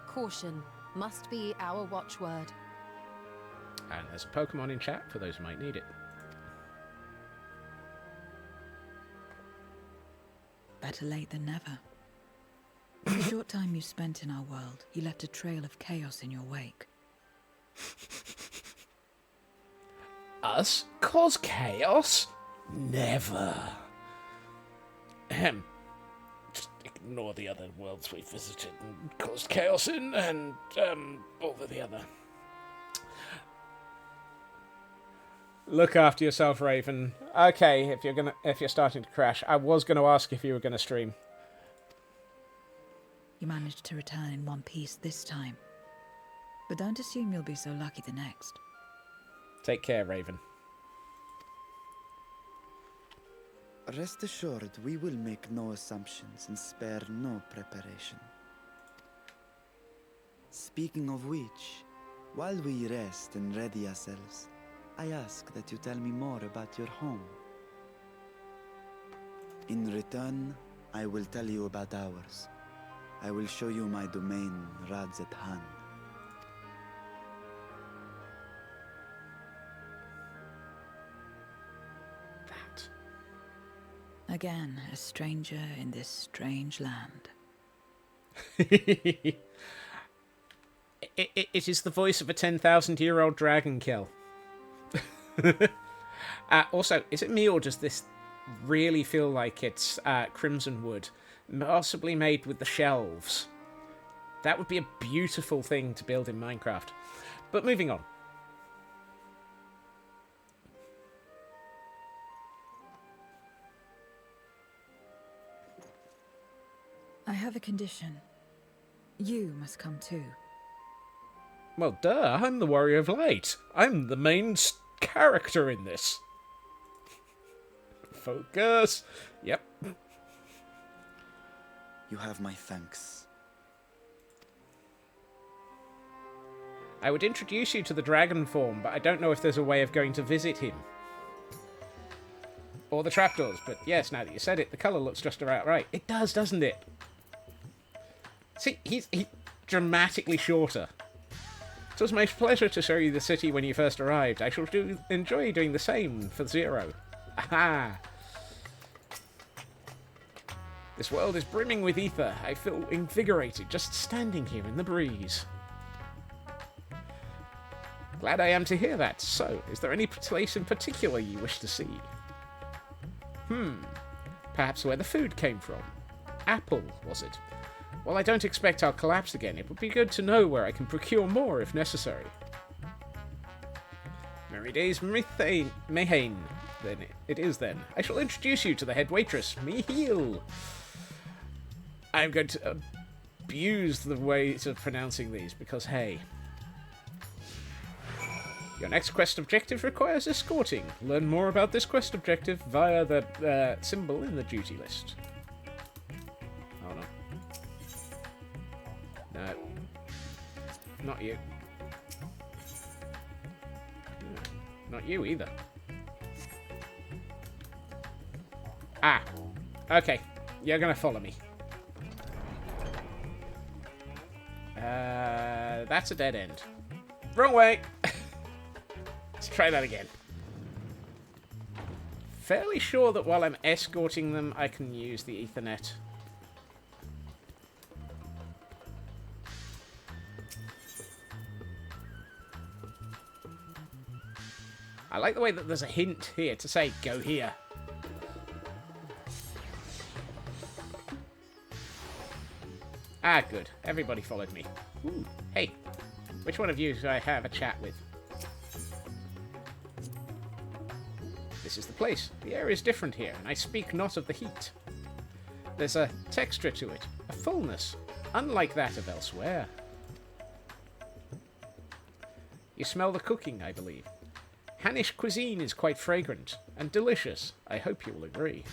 Caution must be our watchword. And there's a Pokemon in chat for those who might need it. Better late than never. In the short time you spent in our world, you left a trail of chaos in your wake. Us? Cause chaos? Never. Just ignore the other worlds we visited and caused chaos in, and, all of the other. Look after yourself, Raven. Okay, if you're starting to crash, I was gonna ask if you were gonna stream. You managed to return in one piece this time. But don't assume you'll be so lucky the next. Take care, Raven. Rest assured, we will make no assumptions and spare no preparation. Speaking of which, while we rest and ready ourselves, I ask that you tell me more about your home. In return, I will tell you about ours. I will show you my domain, Rads at hand. That. Again, a stranger in this strange land. It is the voice of a 10,000-year-old dragon kill. Also, is it me or does this really feel like it's Crimson Wood, possibly made with the shelves? That would be a beautiful thing to build in Minecraft. But moving on. I have a condition. You must come too. Well, duh, I'm the Warrior of Light. I'm the main character in this. Focus. Yep. You have my thanks. I would introduce you to the dragon form, but I don't know if there's a way of going to visit him. Or the trapdoors, but yes, now that you said it, the colour looks just about right. It does, doesn't it? See, he's dramatically shorter. It was my pleasure to show you the city when you first arrived. I shall enjoy doing the same for Zero. Aha! This world is brimming with ether. I feel invigorated just standing here in the breeze. Glad I am to hear that. So, is there any place in particular you wish to see? Perhaps where the food came from. Apple, was it? Well, I don't expect I'll collapse again. It would be good to know where I can procure more if necessary. Merry days, Mayhane. Then it is then. I shall introduce you to the head waitress, Mihil. I'm going to abuse the ways of pronouncing these, because hey. Your next quest objective requires escorting. Learn more about this quest objective via the symbol in the duty list. Hold on. No. Not you. No, not you either. Ah. Okay. You're gonna follow me. That's a dead end. Wrong way! Let's try that again. Fairly sure that while I'm escorting them, I can use the Ethernet. I like the way that there's a hint here to say, go here. Ah, good. Everybody followed me. Ooh, hey, which one of you should I have a chat with? This is the place. The air is different here, and I speak not of the heat. There's a texture to it, a fullness, unlike that of elsewhere. You smell the cooking, I believe. Hannish cuisine is quite fragrant and delicious. I hope you will agree.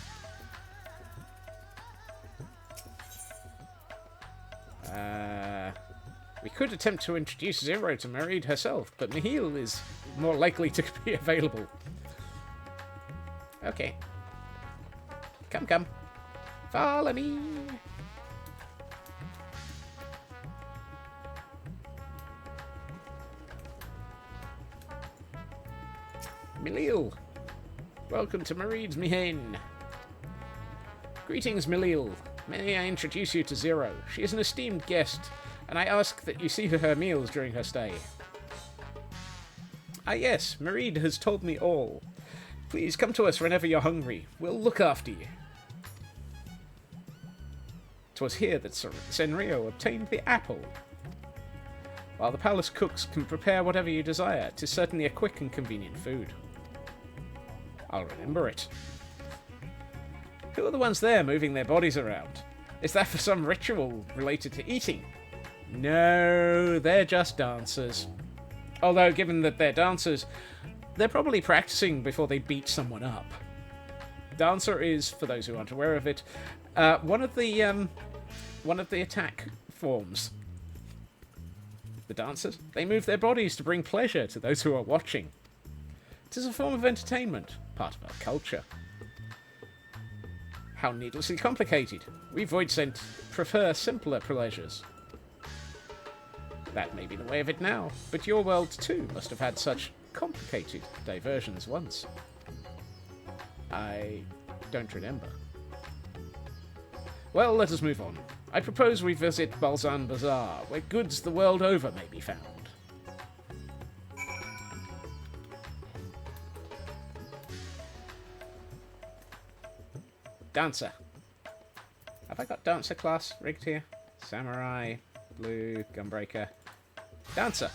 We could attempt to introduce Zero to Mareed herself, but Mihail is more likely to be available. Okay. Come, come. Follow me. Milil. Welcome to Mareed's Mihain. Greetings, Milil. May I introduce you to Zero? She is an esteemed guest, and I ask that you see her meals during her stay. Ah yes, Mareed has told me all. Please come to us whenever you're hungry. We'll look after you. 'Twas here that Senrio obtained the apple. While the palace cooks can prepare whatever you desire, 'tis certainly a quick and convenient food. I'll remember it. Who are the ones there moving their bodies around? Is that for some ritual related to eating? No, they're just dancers. Although, given that they're dancers, they're probably practicing before they beat someone up. Dancer is, for those who aren't aware of it, one of the attack forms. The dancers, they move their bodies to bring pleasure to those who are watching. It is a form of entertainment, part of our culture. How needlessly complicated. We Voidsent prefer simpler pleasures. That may be the way of it now, but your world too must have had such complicated diversions once. I don't remember. Well, let us move on. I propose we visit Balzan Bazaar, where goods the world over may be found. Dancer. Have I got Dancer class rigged here? Samurai, Blue, Gunbreaker. Dancer.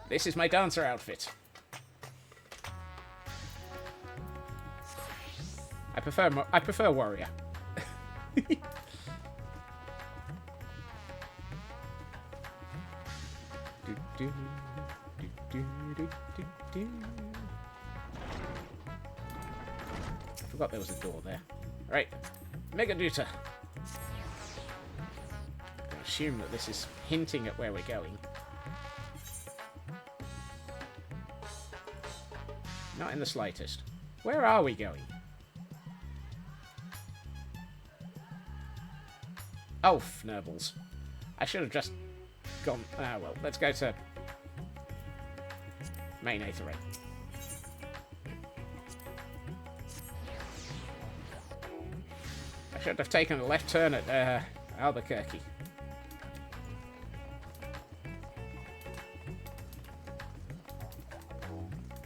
This is my dancer outfit. I prefer warrior. I forgot there was a door there. Right, Megaduta. I assume that this is hinting at where we're going. Not in the slightest. Where are we going? Oh, Fnurbles. I should have just gone... Ah, well, let's go to... Main Aetherite. I should have taken a left turn at Albuquerque.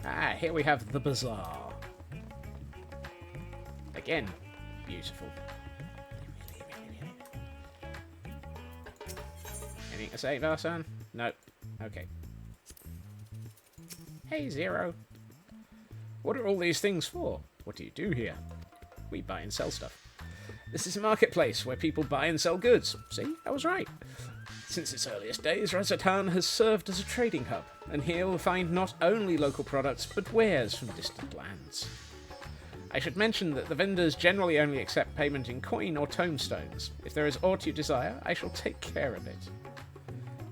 Ah, here we have the bazaar. Again, beautiful. Anything to say, Varsan? Nope. Okay. Hey, Zero. What are all these things for? What do you do here? We buy and sell stuff. This is a marketplace where people buy and sell goods. See, I was right. Since its earliest days, Razatan has served as a trading hub, and here we'll find not only local products, but wares from distant lands. I should mention that the vendors generally only accept payment in coin or tomestones. If there is aught you desire, I shall take care of it.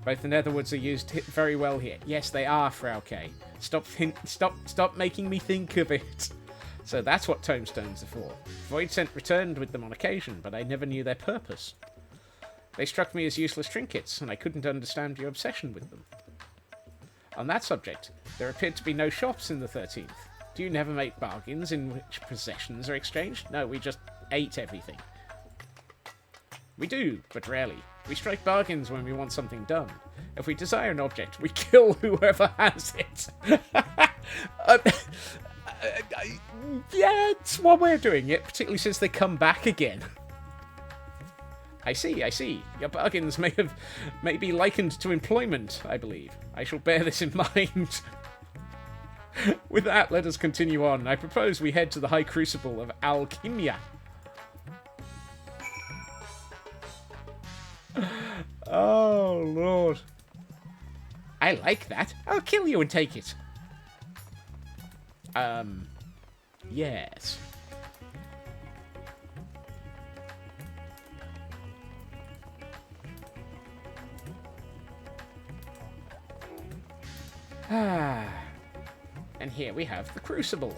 Both the Netherwoods are used very well here. Yes, they are, Frau K. Stop making me think of it. So that's what tomestones are for. Void sent returned with them on occasion, but I never knew their purpose. They struck me as useless trinkets, and I couldn't understand your obsession with them. On that subject, there appeared to be no shops in the 13th. Do you never make bargains in which possessions are exchanged? No, we just ate everything. We do, but rarely. We strike bargains when we want something done. If we desire an object, we kill whoever has it. Yeah, it's one way of doing it, particularly since they come back again. I see. Your bargains may be likened to employment, I believe. I shall bear this in mind. With that, let us continue on. I propose we head to the High Crucible of Alchemia. Oh, Lord. I like that. I'll kill you and take it. Yes. And here we have the Crucible.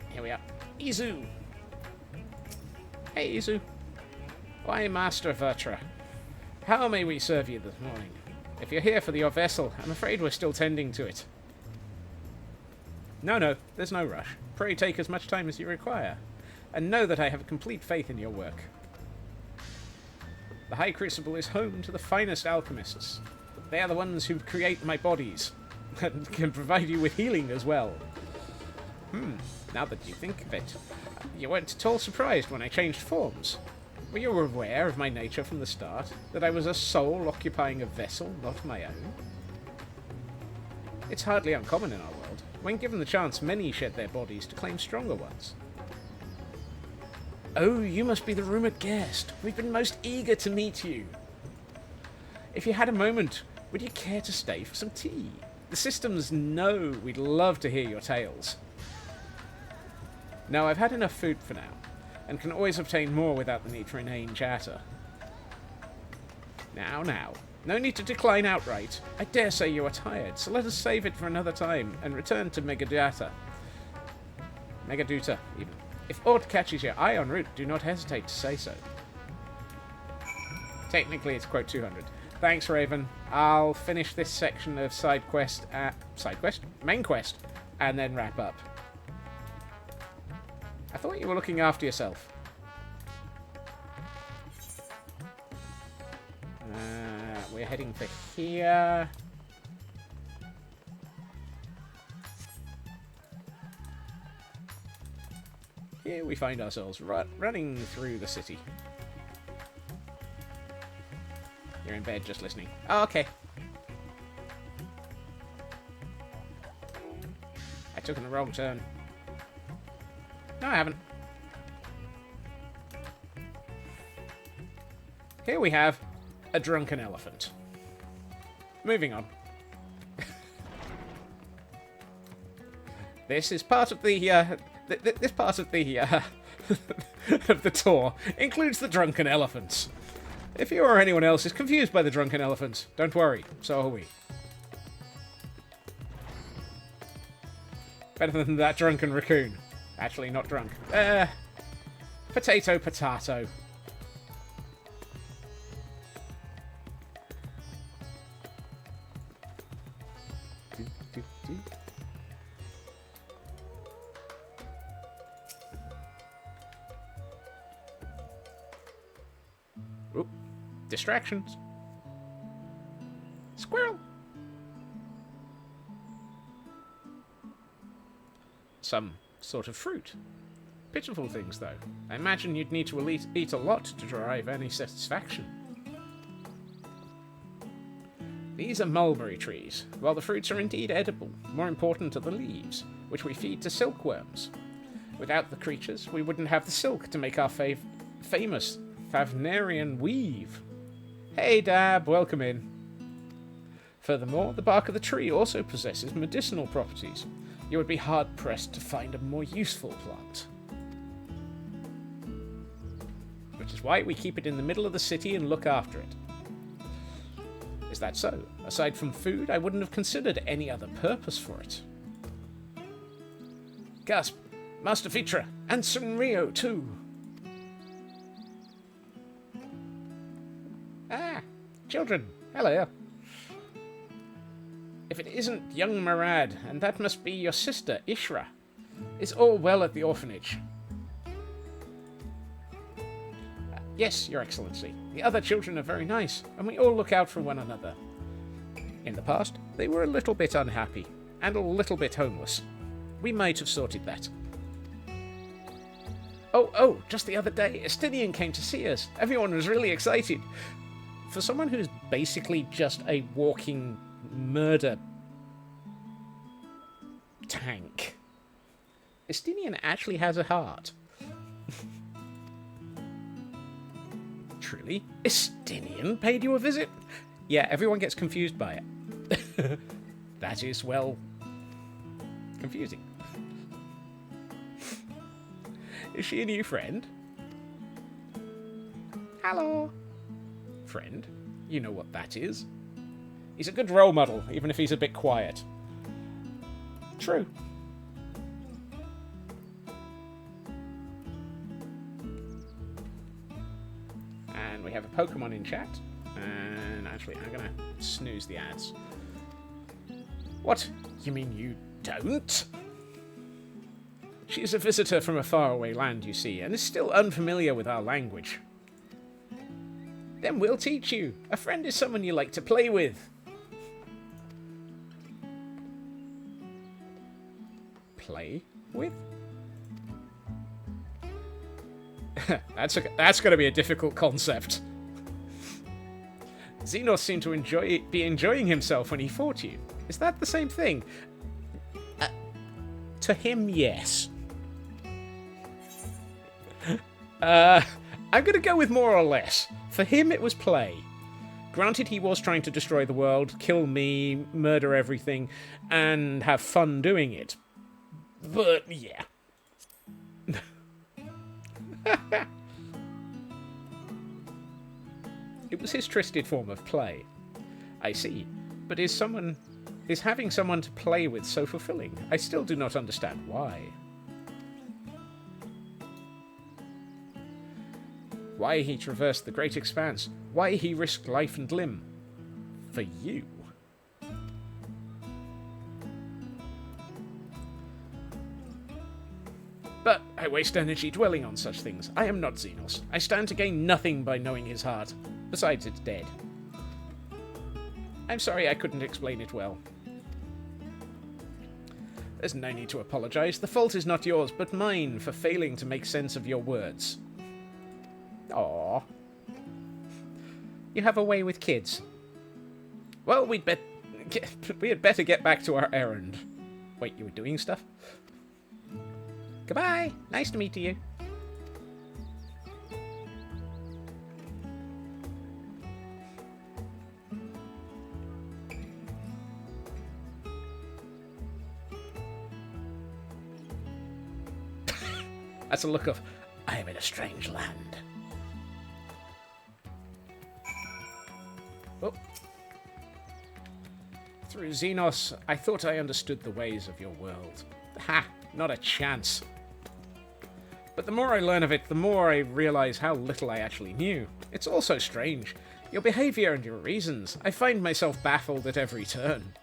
Here we are. Izu. Hey, Izu. Why, Master Vertra. How may we serve you this morning? If you're here for your vessel, I'm afraid we're still tending to it. No, there's no rush. Pray take as much time as you require. And know that I have complete faith in your work. The High Crucible is home to the finest alchemists. They are the ones who create my bodies, and can provide you with healing as well. Now that you think of it, you weren't at all surprised when I changed forms. Were you aware of my nature from the start, that I was a soul occupying a vessel, not my own? It's hardly uncommon in our world. When given the chance, many shed their bodies to claim stronger ones. Oh, you must be the rumoured guest. We've been most eager to meet you. If you had a moment, would you care to stay for some tea? The systems know we'd love to hear your tales. No, I've had enough food for now, and can always obtain more without the need for inane chatter. Now. No need to decline outright. I dare say you are tired, so let us save it for another time, and return to Megaduta, even. If aught catches your eye en route, do not hesitate to say so. Technically, it's quote 200. Thanks, Raven. I'll finish this section of main quest, and then wrap up. I thought you were looking after yourself. We're heading for here. Here we find ourselves running through the city. You're in bed just listening. Oh, okay. I took a wrong turn. No, I haven't. Here we have a drunken elephant. Moving on. This is part of the this part of the of the tour includes the drunken elephants. If you or anyone else is confused by the drunken elephants, don't worry, so are we. Better than that drunken raccoon. Actually, not drunk. Potato. Oop. Distractions. Squirrel. Some sort of fruit. Pitiful things, though. I imagine you'd need to eat a lot to derive any satisfaction. These are mulberry trees. While the fruits are indeed edible, more important are the leaves, which we feed to silkworms. Without the creatures, we wouldn't have the silk to make our famous Favnarian weave. Hey, Dab, welcome in. Furthermore, the bark of the tree also possesses medicinal properties. You would be hard-pressed to find a more useful plant. Which is why we keep it in the middle of the city and look after it. Is that so? Aside from food, I wouldn't have considered any other purpose for it. Gasp! Master Fitra! And Sunrio, too! Ah! Children! Hello! If it isn't young Murad, and that must be your sister, Ishra, is all well at the orphanage? Yes, Your Excellency. The other children are very nice, and we all look out for one another. In the past, they were a little bit unhappy, and a little bit homeless. We might have sorted that. Oh, just the other day, Estinian came to see us. Everyone was really excited. For someone who's basically just a walking murder tank, Estinian actually has a heart. Truly? Estinian paid you a visit? Yeah, everyone gets confused by it. That is, well, confusing. Is she a new friend? Hello. Friend? You know what that is. He's a good role model, even if he's a bit quiet. True. And we have a Pokemon in chat. And actually, I'm gonna snooze the ads. What? You mean you don't? She is a visitor from a faraway land, you see, and is still unfamiliar with our language. Then we'll teach you. A friend is someone you like to play with. Play with? That's going to be a difficult concept. Xenos seemed to be enjoying himself when he fought you. Is that the same thing? To him, yes. I'm going to go with more or less. For him, it was play. Granted, he was trying to destroy the world, kill me, murder everything, and have fun doing it. But, yeah. It was his twisted form of play. I see. But is having someone to play with so fulfilling? I still do not understand why. Why he traversed the great expanse. Why he risked life and limb. For you. But I waste energy dwelling on such things. I am not Xenos. I stand to gain nothing by knowing his heart. Besides, it's dead. I'm sorry I couldn't explain it well. There's no need to apologize. The fault is not yours, but mine for failing to make sense of your words. Aww. You have a way with kids. Well, we had better get back to our errand. Wait, you were doing stuff? Goodbye. Nice to meet you. That's a look of, I am in a strange land. Oh. Through Xenos, I thought I understood the ways of your world. Ha! Not a chance. But the more I learn of it, the more I realize how little I actually knew. It's all so strange. Your behavior and your reasons. I find myself baffled at every turn.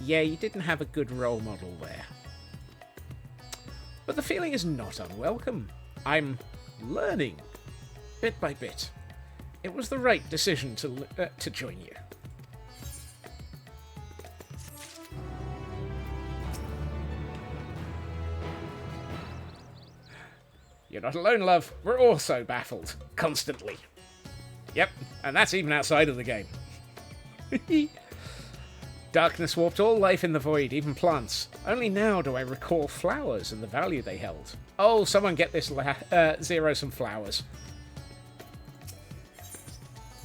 Yeah, you didn't have a good role model there. But the feeling is not unwelcome. I'm learning, bit by bit. It was the right decision to join you. You're not alone, love. We're also baffled. Constantly. Yep, and that's even outside of the game. Darkness warped all life in the void, even plants. Only now do I recall flowers and the value they held. Oh, someone get this Zero some flowers.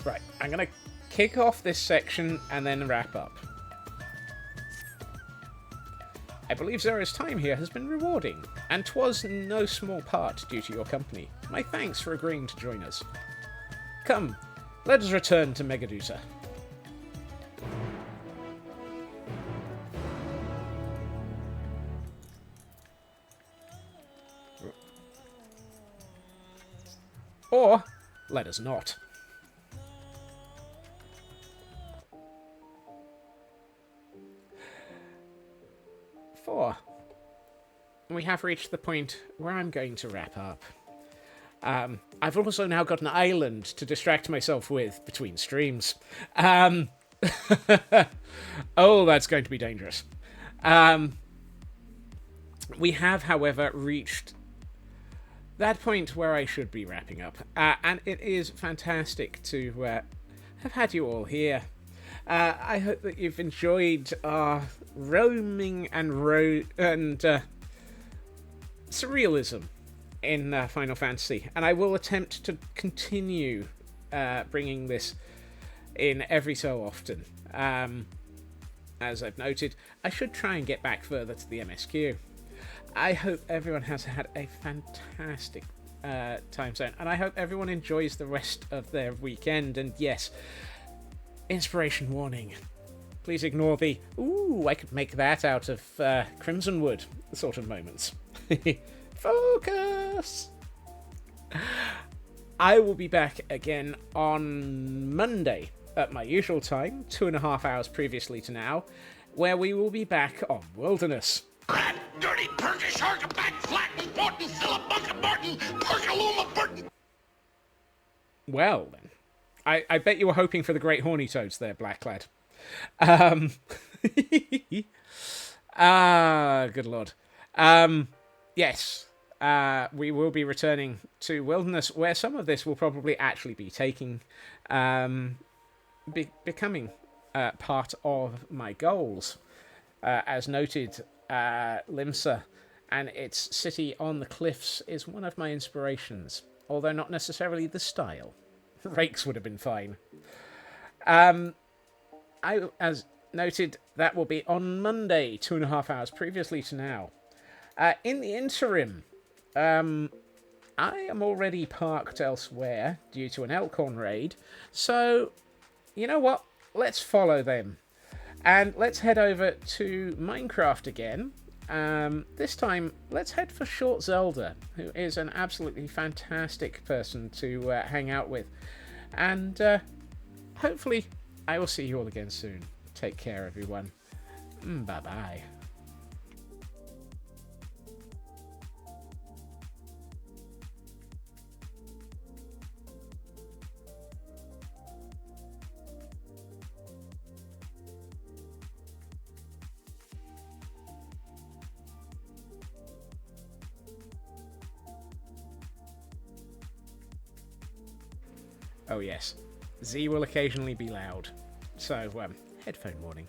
Right, I'm going to kick off this section and then wrap up. I believe Zero's time here has been rewarding, and 'twas no small part due to your company. My thanks for agreeing to join us. Come, let us return to Megadusa. Or, let us not. We have reached the point where I'm going to wrap up. I've also now got an island to distract myself with between streams. Oh, that's going to be dangerous. We have, however, reached that point where I should be wrapping up. And it is fantastic to have had you all here. I hope that you've enjoyed our roaming and surrealism in Final Fantasy, and I will attempt to continue bringing this in every so often. As I've noted, I should try and get back further to the MSQ. I hope everyone has had a fantastic time zone, and I hope everyone enjoys the rest of their weekend. And yes, inspiration warning. Please ignore the, ooh, I could make that out of Crimson Wood sort of moments. Focus! I will be back again on Monday at my usual time, 2.5 hours previously to now, where we will be back on Wilderness. Crap, dirty, perky, shark, back, flat, important, syllabunka, Martin, perkaluma, Burton. Well, then. I bet you were hoping for the great horny toads there, Blacklad. Good lord. Yes, we will be returning to Wilderness, where some of this will probably actually be taking, becoming part of my goals. As noted, Limsa and its city on the cliffs is one of my inspirations, although not necessarily the style. Rakes would have been fine. As noted, that will be on Monday, 2.5 hours previously to now. In the interim, I am already parked elsewhere due to an Elkhorn raid, so, you know what? Let's follow them. And let's head over to Minecraft again. This time, let's head for Short Zelda, who is an absolutely fantastic person to hang out with. And hopefully, I will see you all again soon. Take care, everyone. Bye-bye. Oh yes, Z will occasionally be loud, so headphone warning.